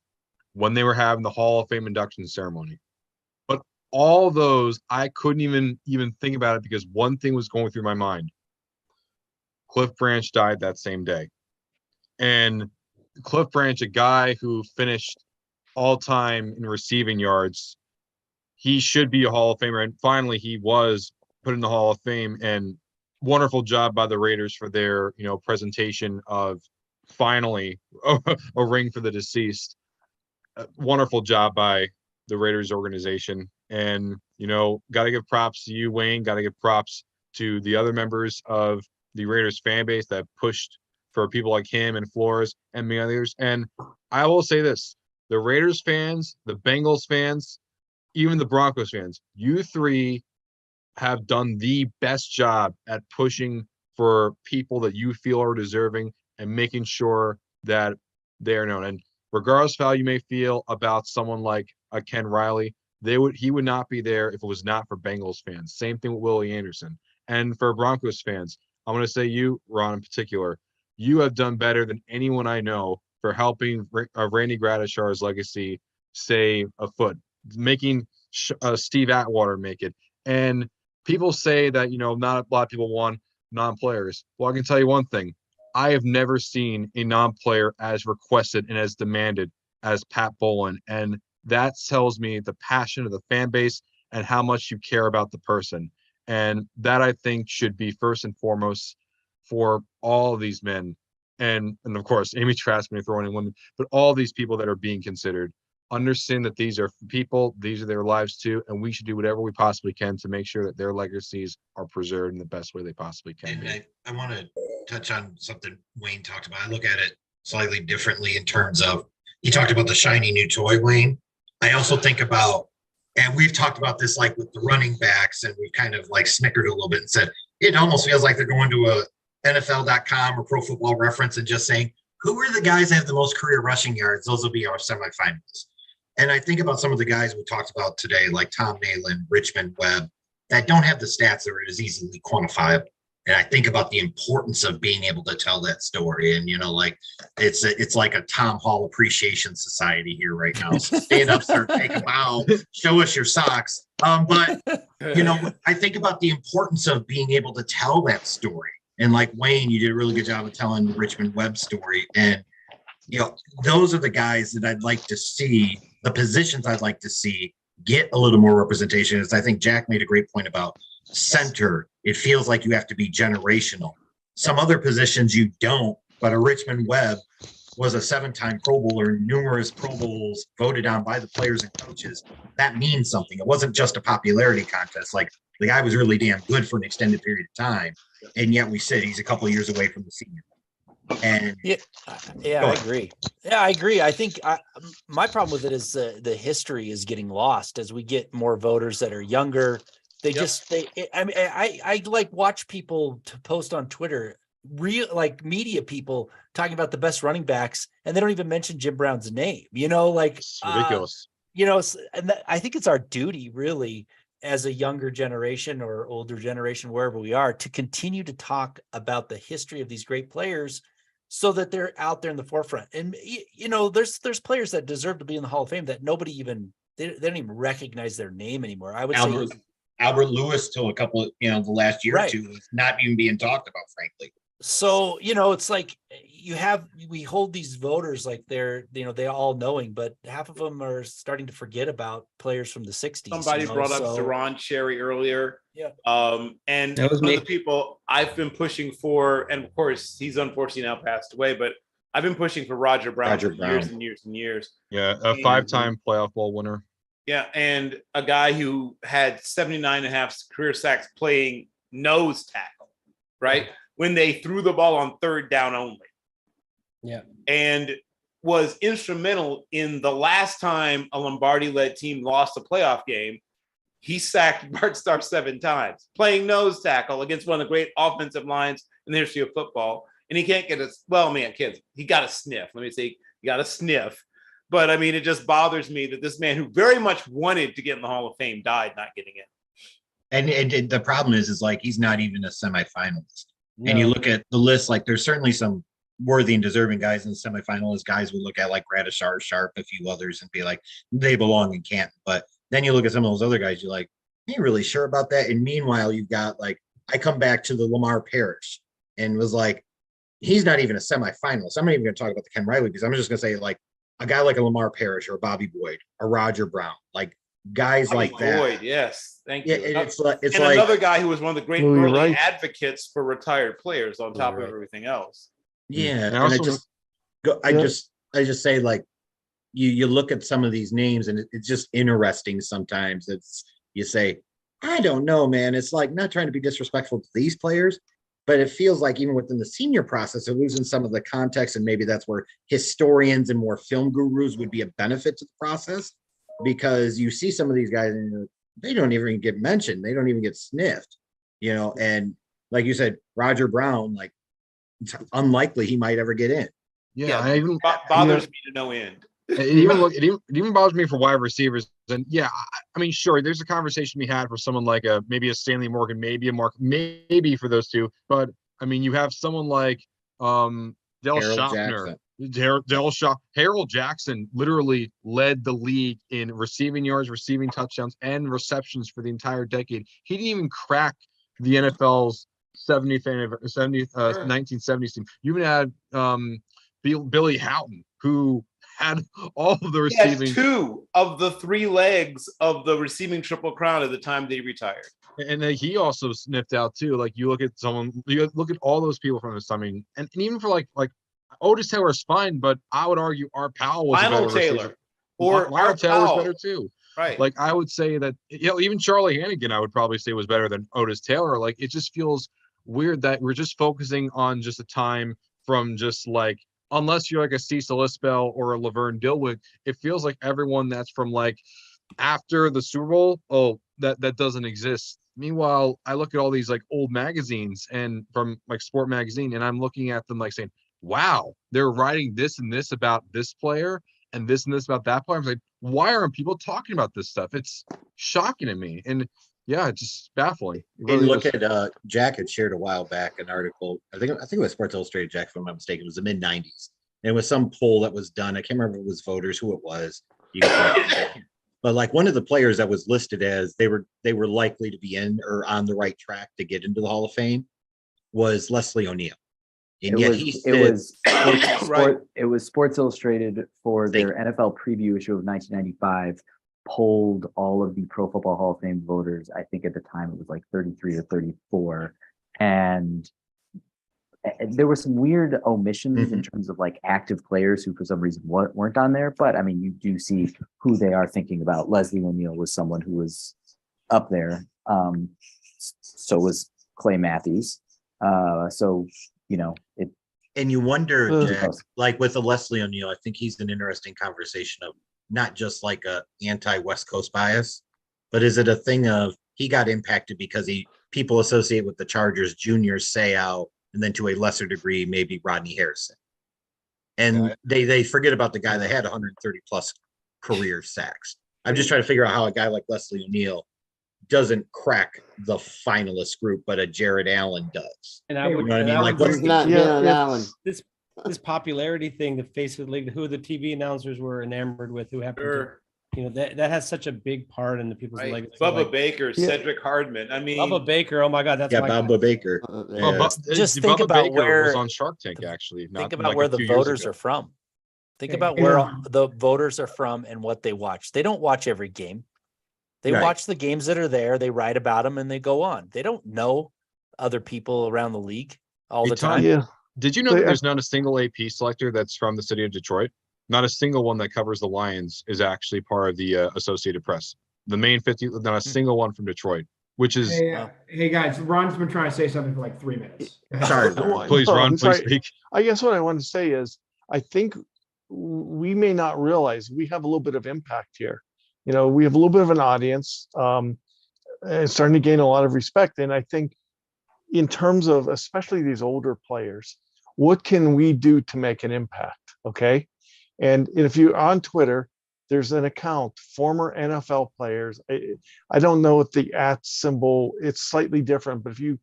when they were having the Hall of Fame induction ceremony. But all those, I couldn't even think about it because one thing was going through my mind. Cliff Branch died that same day. And Cliff Branch, a guy who finished all time in receiving yards, he should be a Hall of Famer. And finally, he was put in the Hall of Fame. And wonderful job by the Raiders for their, presentation of finally a ring for the deceased. Wonderful job by the Raiders organization. And, got to give props to you, Wayne. Got to give props to the other members of the Raiders fan base that pushed for people like him and Flores and many others. And I will say this, the Raiders fans, the Bengals fans, even the Broncos fans, you three have done the best job at pushing for people that you feel are deserving and making sure that they're known. And regardless of how you may feel about someone like a Ken Riley, he would not be there if it was not for Bengals fans. Same thing with Willie Anderson. And for Broncos fans, I'm going to say you, Ron, in particular, you have done better than anyone I know for helping Randy Gradishar's legacy stay afoot, making Steve Atwater make it. And people say that, not a lot of people want non-players. Well, I can tell you one thing. I have never seen a non-player as requested and as demanded as Pat Bowlen. And that tells me the passion of the fan base and how much you care about the person. And that, I think, should be first and foremost for all of these men. And of course, Amy Trask may throw in women, but all these people that are being considered. Understand that these are people, these are their lives too, and we should do whatever we possibly can to make sure that their legacies are preserved in the best way they possibly can. And I want to touch on something Wayne talked about. I look at it slightly differently in terms of, he talked about the shiny new toy, Wayne. I also think about, and we've talked about this like with the running backs, and we've kind of like snickered a little bit and said, it almost feels like they're going to a NFL.com or Pro Football Reference and just saying, who are the guys that have the most career rushing yards? Those will be our semifinalists. And I think about some of the guys we talked about today, like Tom Nalen, Richmond Webb, that don't have the stats that are as easily quantifiable. And I think about the importance of being able to tell that story. And, like it's like a Tom Hall Appreciation Society here right now. So stand up, sir, take a bow, show us your socks. But, I think about the importance of being able to tell that story. And like Wayne, you did a really good job of telling the Richmond Webb story. And, those are the guys that I'd like to see, the positions I'd like to see get a little more representation. As I think Jack made a great point about center, it feels like you have to be generational. Some other positions you don't, but a Richmond Webb was a 7-time Pro Bowler, numerous Pro Bowls voted on by the players and coaches. That means something. It wasn't just a popularity contest. Like, the guy was really damn good for an extended period of time. And yet we said he's a couple of years away from the senior. And I agree. Yeah, I agree. I think my problem with it is the history is getting lost as we get more voters that are younger. I like watch people to post on Twitter, media people talking about the best running backs, and they don't even mention Jim Brown's name. It's ridiculous. And I think it's our duty, really, as a younger generation or older generation, wherever we are, to continue to talk about the history of these great players, so that they're out there in the forefront. And there's players that deserve to be in the Hall of Fame that nobody even they don't even recognize their name anymore. I would say Albert Lewis till a couple of the last year or two was not even being talked about, frankly. So it's like we hold these voters like they're they all knowing, but half of them are starting to forget about players from the 60s. Somebody brought up Deron Cherry earlier. Yeah. And one of the people I've been pushing for, and of course he's unfortunately now passed away, but I've been pushing for Roger Brown for years and years and years. Yeah, a 5-time playoff ball winner. Yeah, and a guy who had 79.5 career sacks playing nose tackle, right? When they threw the ball on third down only. Yeah. And was instrumental in the last time a Lombardi-led team lost a playoff game. He sacked Bart Starr 7 times, playing nose tackle against one of the great offensive lines in the history of football. And he can't get he got a sniff. Let me say, he got a sniff. But I mean, it just bothers me that this man who very much wanted to get in the Hall of Fame died not getting in. And the problem is like he's not even a semifinalist. No. And you look at the list, like there's certainly some worthy and deserving guys in the semifinalists. Guys we look at like Gradishar, Sharp, a few others, and be like, they belong in Canton. But then you look at some of those other guys, you're like, you ain't really sure about that. And meanwhile, you've got like, I come back to the Lamar Parrish and was like, he's not even a semifinalist. I'm not even going to talk about the Ken Riley because I'm just going to say like a guy like a Lamar Parrish or a Bobby Boyd or Roger Brown, like guys Bobby like that. Boyd, yes, thank you. Yeah, it's like another guy who was one of the great Louis early Wright. advocates for retired players on top of Wright. everything else. Yeah, And and I also- just go. I Yeah. just say like you look at some of these names and it's just interesting. Sometimes it's you say I don't know, man. It's like not trying to be disrespectful to these players, but it feels like even within the senior process, they're losing some of the context, and maybe that's where historians and more film gurus would be a benefit to the process because you see some of these guys and they don't even get mentioned, they don't even get sniffed, you know. And like you said, Roger Brown, like it's unlikely he might ever get in. Yeah, I even Bothers me to no end. it even bothers me for wide receivers. And yeah, I mean, sure, there's a conversation we had for someone like maybe a Stanley Morgan, maybe a Mark, maybe for those two. But I mean, you have someone like Del Schaffner, Harold Jackson literally led the league in receiving yards, receiving touchdowns, and receptions for the entire decade. He didn't even crack the NFL's 1970s team. You even had Billy Houghton, who had all of the receiving. He had 2 of the 3 legs of the receiving Triple Crown at the time they retired. And then he also sniffed out too. Like you look at look at all those people from his time. And even for like Otis Taylor is fine, but I would argue Art Powell was Lionel a better Taylor receiver. or Lionel Art Taylor was Powell. better too. Right. Like I would say that even Charlie Hannigan, I would probably say was better than Otis Taylor. Like it just feels weird that we're just focusing on just a time from just like, unless you're like a Cecil Isbell or a Laverne Dilwick, it feels like everyone that's from like after the Super Bowl, that doesn't exist. Meanwhile, I look at all these like old magazines and from like Sport Magazine, and I'm looking at them like saying, wow, they're writing this and this about this player and this about that player. I'm like, why aren't people talking about this stuff? It's shocking to me. And yeah, it's just baffling. It And really look is. at Jack had shared a while back an article. I think it was Sports Illustrated, Jack, if I'm not mistaken. It was the mid '90s. And it was some poll that was done. I can't remember if it was voters, who it was. But like one of the players that was listed as they were likely to be in or on the right track to get into the Hall of Fame was Leslie O'Neal. And yet it was Sports Illustrated for their NFL preview issue of 1995 polled all of the Pro Football Hall of Fame voters. I think at the time it was like 33 or 34, and there were some weird omissions in terms of like active players who for some reason weren't on there. But I mean, you do see who they are thinking about. Leslie O'Neal was someone who was up there. So was Clay Matthews. So, you know, and you wonder, Jack, like with a Leslie O'Neal, I think he's an interesting conversation of not just like a anti-West Coast bias, but is it a thing of he got impacted because people associate with the Chargers juniors Seau, and then to a lesser degree, maybe Rodney Harrison. And they forget about the guy that had 130 plus career sacks. I'm just trying to figure out how a guy like Leslie O'Neal doesn't crack the finalist group, but a Jared Allen does. And I would, you know what I mean? Like what's what's the, this popularity thing, the face of the league, who the TV announcers were enamored with, who happened to, you know, that has such a big part in the people's legacy. Bubba Baker, Cedric Hardman. I mean, Bubba Baker. Oh my God, that's Bubba Baker. Just think Bubba about Baker where was on Shark Tank actually. Think about where the voters are from. Think about where the voters are from and what they watch. They don't watch every game. They watch the games that are there. They write about them and they go on. They don't know other people around the league all the time. Yeah. Did you know that there's not a single AP selector that's from the city of Detroit? Not a single one that covers the Lions is actually part of the Associated Press. The main 50, not a single one from Detroit, which is. Hey guys, Ron's been trying to say something for like 3 minutes. Sorry, please, Ron, please speak. I guess what I want to say is, I think we may not realize we have a little bit of impact here. You know, we have a little bit of an audience, and starting to gain a lot of respect. And I think in terms of especially these older players, what can we do to make an impact? Okay. And if you're on Twitter, there's an account, former NFL players. I don't know if the @ symbol, it's slightly different, but if you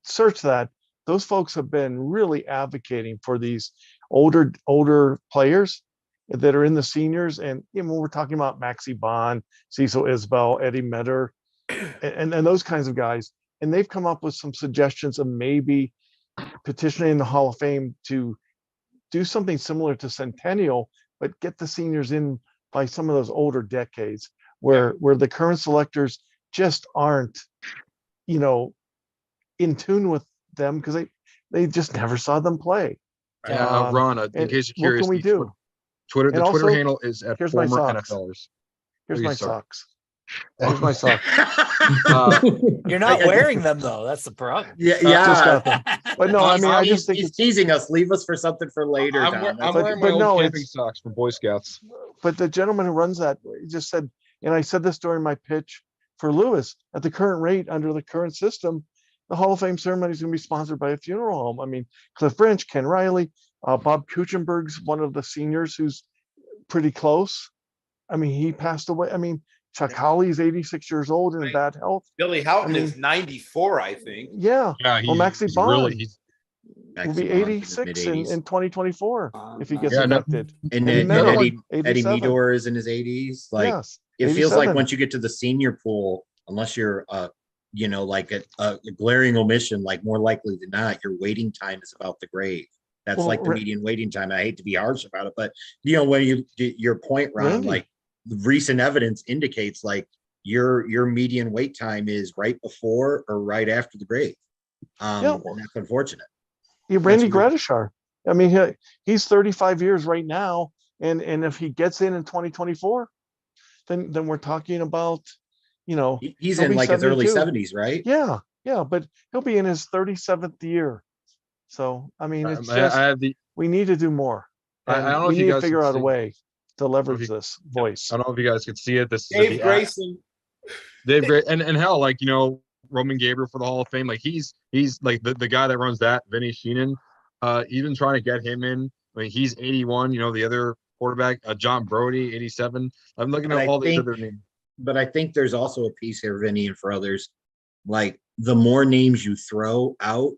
search that, those folks have been really advocating for these older players that are in the seniors. And when we're talking about Maxi Bond, Cecil Isbell, Eddie Metter, and those kinds of guys, and they've come up with some suggestions of maybe petitioning the Hall of Fame to do something similar to Centennial, but get the seniors in by some of those older decades where the current selectors just aren't, in tune with them because they just never saw them play. Ron, in case you're curious, what can we do? The And Twitter also, handle is at here's my former socks. NFLers. Here's Oh, my sorry. socks. Here's my socks. You're not wearing them though. That's the problem. Yeah, Just got them. But no, I mean, I he's, just think he's it's, teasing us. Leave us for something for later. I'm, Don. wear- I'm That's- wearing but my no, old camping it's- socks from Boy Scouts. but the gentleman who runs that just said, and I said this during my pitch for Lewis, at the current rate under the current system, the Hall of Fame ceremony is going to be sponsored by a funeral home. I mean, Cliff Branch, Ken Riley, Bob Kuchenberg's one of the seniors who's pretty close. I mean, he passed away. I mean, Chuck Howley's 86 years old and in bad health. Billy Houghton I mean- is 94, I think. Yeah. Yeah, Well, Maxie Bond he's will be 86 in 2024 if he gets Yeah, no- inducted. And Eddie then Meadow, Eddie 87. Medor is in his 80s. Like Yes, it feels like 87. once you get to the senior pool, unless you're like a glaring omission, like more likely than not, your waiting time is about the grave. That's Well, like the median waiting time. I hate to be harsh about it, but when your point, Ron, Randy. like recent evidence indicates like your median wait time is right before or right after the grave. Yeah. And that's unfortunate. Randy That's Gradishar. I mean, he's 35 years right now, and if he gets in 2024, then we're talking about, He's he'll in be like his early 72. 70s, right? Yeah, but he'll be in his 37th year. So I mean, it's I just have the. we need to do more. I And don't know we if you need to guys figure can out a see- way to leverage you- this voice. I don't know if you guys could see it. This is Dave the Grayson. Dave Gray and hell, like Roman Gabriel for the Hall of Fame. Like he's like the guy that runs that, Vinny Sheenan. Even trying to get him in. I mean, he's 81. The other quarterback, John Brody, 87. I'm looking But at I all these think- other names. But I think there's also a piece here, Vinny, and for others, like the more names you throw out,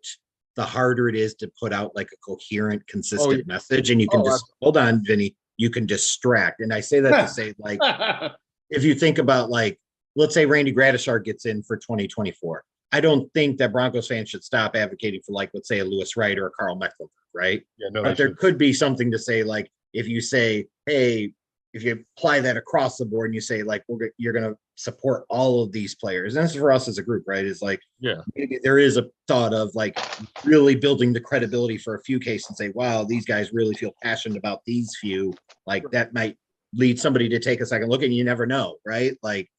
the harder it is to put out like a coherent, consistent message. And you can just hold on, Vinny, you can distract. And I say that to say, like, if you think about like, let's say Randy Gradishar gets in for 2024. I don't think that Broncos fans should stop advocating for like, let's say a Lewis Wright or a Carl Mecklenburg, right? Yeah, no, But there could be something to say, like, if you say, hey, if you apply that across the board and you say, like, you're going to support all of these players, and this is for us as a group, right? Is like, Yeah, maybe there is a thought of like really building the credibility for a few cases and say, wow, these guys really feel passionate about these few. Like that might lead somebody to take a second look, and you never know, right? Like,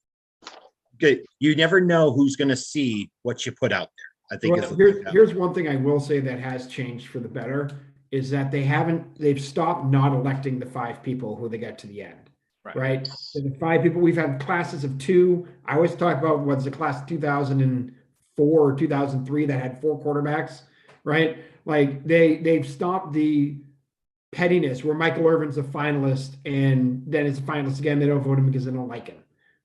you never know who's going to see what you put out there. I think Well, here's one thing I will say that has changed for the better is that they've stopped not electing the 5 people who they get to the end. Right. So the 5 people, we've had classes of 2. I always talk about what's the class of 2004 or 2003 that had 4 quarterbacks, right? Like they've stopped the pettiness where Michael Irvin's a finalist and then it's a finalist again. They don't vote him because they don't like him.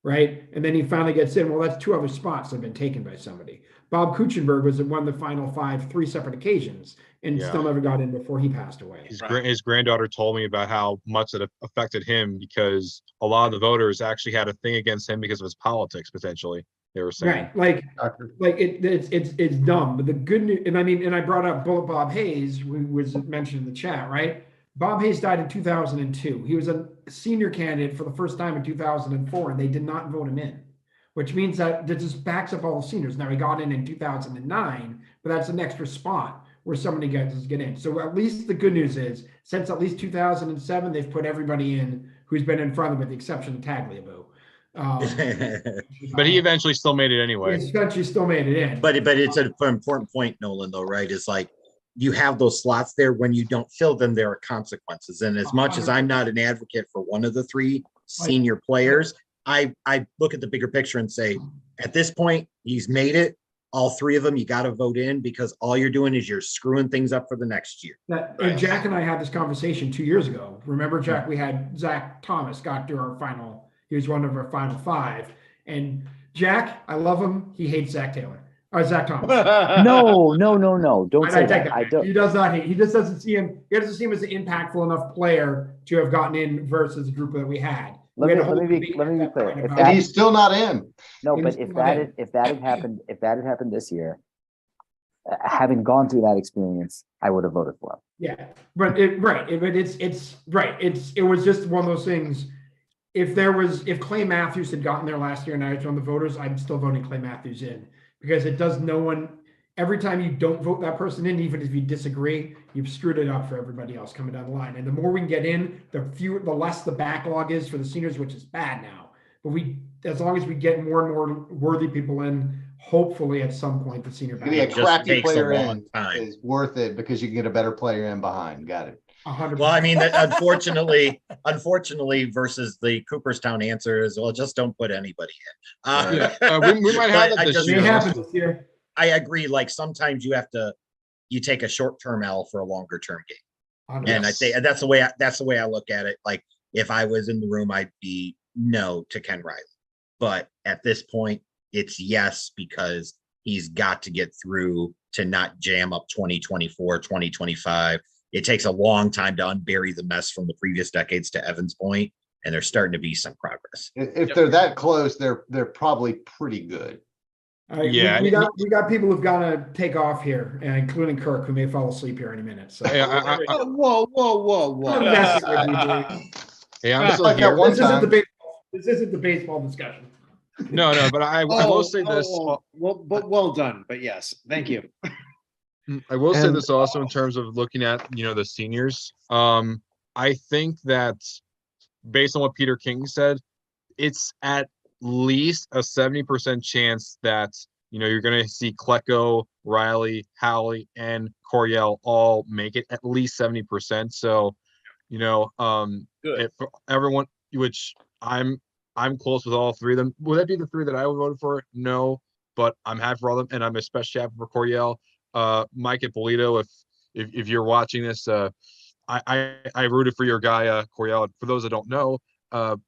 Right. And then he finally gets in. Well, that's 2 other spots that have been taken by somebody. Bob Kuchenberg was one of the final 5, 3 separate occasions, and still never got in before he passed away. his granddaughter told me about how much it affected him because a lot of the voters actually had a thing against him because of his politics. Potentially, they were saying. Right. Like it's dumb. But the good news, and I brought up Bullet Bob Hayes, who was mentioned in the chat, right? Bob Hayes died in 2002. He was a senior candidate for the first time in 2004, and they did not vote him in, which means that just backs up all the seniors. Now he got in 2009, but that's an extra spot where somebody gets to get in. So at least the good news is, since at least 2007, they've put everybody in who's been in front of them, with the exception of Tagliabue. But he eventually still made it anyway. He eventually still made it in. But it's an important point, Nolan, though, right? Is like you have those slots there. When you don't fill them, there are consequences. And as much as I'm not an advocate for one of the 3 senior players, I look at the bigger picture and say, at this point, he's made it. all three of them, you got to vote in because all you're doing is you're screwing things up for the next year. And Jack and I had this conversation 2 years ago. Remember, Jack, we had Zach Thomas got to our final. He was one of our final 5. And Jack, I love him. He hates Zach Taylor. Or Zach Thomas. No. Don't say that. I don't. He does not hate. He just doesn't see him. He doesn't see him as an impactful enough player to have gotten in versus the group that we had. Let me be clear. And he's still not in. No, but if that had happened this year, having gone through that experience, I would have voted for him. Yeah, but it was just one of those things. If Clay Matthews had gotten there last year and I was on the voters, I'm still voting Clay Matthews in because it does no one. Every time you don't vote that person in, even if you disagree, you've screwed it up for everybody else coming down the line. And the more we can get in, the less the backlog is for the seniors, which is bad now. But as long as we get more and more worthy people in, hopefully at some point the senior Maybe a crappy player in is worth it because you can get a better player in behind. Got it. 100%. Well, I mean, unfortunately, versus the Cooperstown answer is, well, just don't put anybody in. We might have that this year. I agree. Like sometimes you take a short-term L for a longer-term game. And I say that's the way I look at it. Like if I was in the room, I'd be no to Ken Riley. But at this point, it's yes, because he's got to get through to not jam up 2024, 2025. It takes a long time to unbury the mess from the previous decades, to Evan's point, and there's starting to be some progress. If they're that close, they're probably pretty good. Yeah, we got people who've got to take off here, including Kirk, who may fall asleep here in a minute. So, whoa! I'm messing with you, dude. Hey, I'm still here. This isn't the baseball discussion. No, but I will say this. Well done. But yes, thank you. I will say this also in terms of looking at the seniors. I think that based on what Peter King said, it's at least a 70% chance that you're going to see Klecko, Riley, Howley, and Coryell all make it, at least 70%. So for everyone, which I'm close with all three of them. Would that be the three that I would vote for? No, but I'm happy for all of them, and I'm especially happy for Coryell. Mike Ippolito, if you're watching this, I rooted for your guy Coryell. For those that don't know,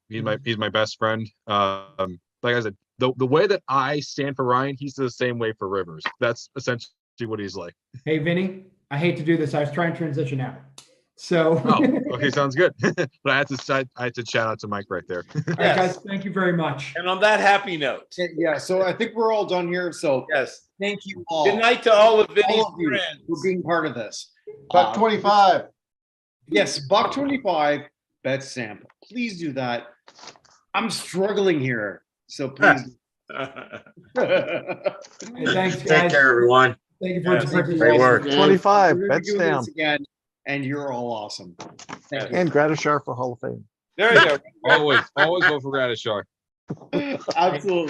he's my best friend. Like I said, the way that I stand for Ryan, he's the same way for Rivers. That's essentially what he's like. Hey Vinny, I hate to do this. I was trying to transition out. So okay, sounds good. But I had to shout out to Mike right there. All right, guys, thank you very much. And on that happy note. Yeah, so I think we're all done here. So yes, thank you all. Good night to all of Vinny's friends for being part of this. Buck 25. Yes, Buck 25. Bet Stamp. Please do that. I'm struggling here, so please. Hey, thanks, guys. Take care, everyone. Thank you for participating. Great work. 25. Bet Stamp. Again, and you're all awesome. Thank you. And Gratishar for Hall of Fame. There you go. Always vote for Gratishar. Absolutely.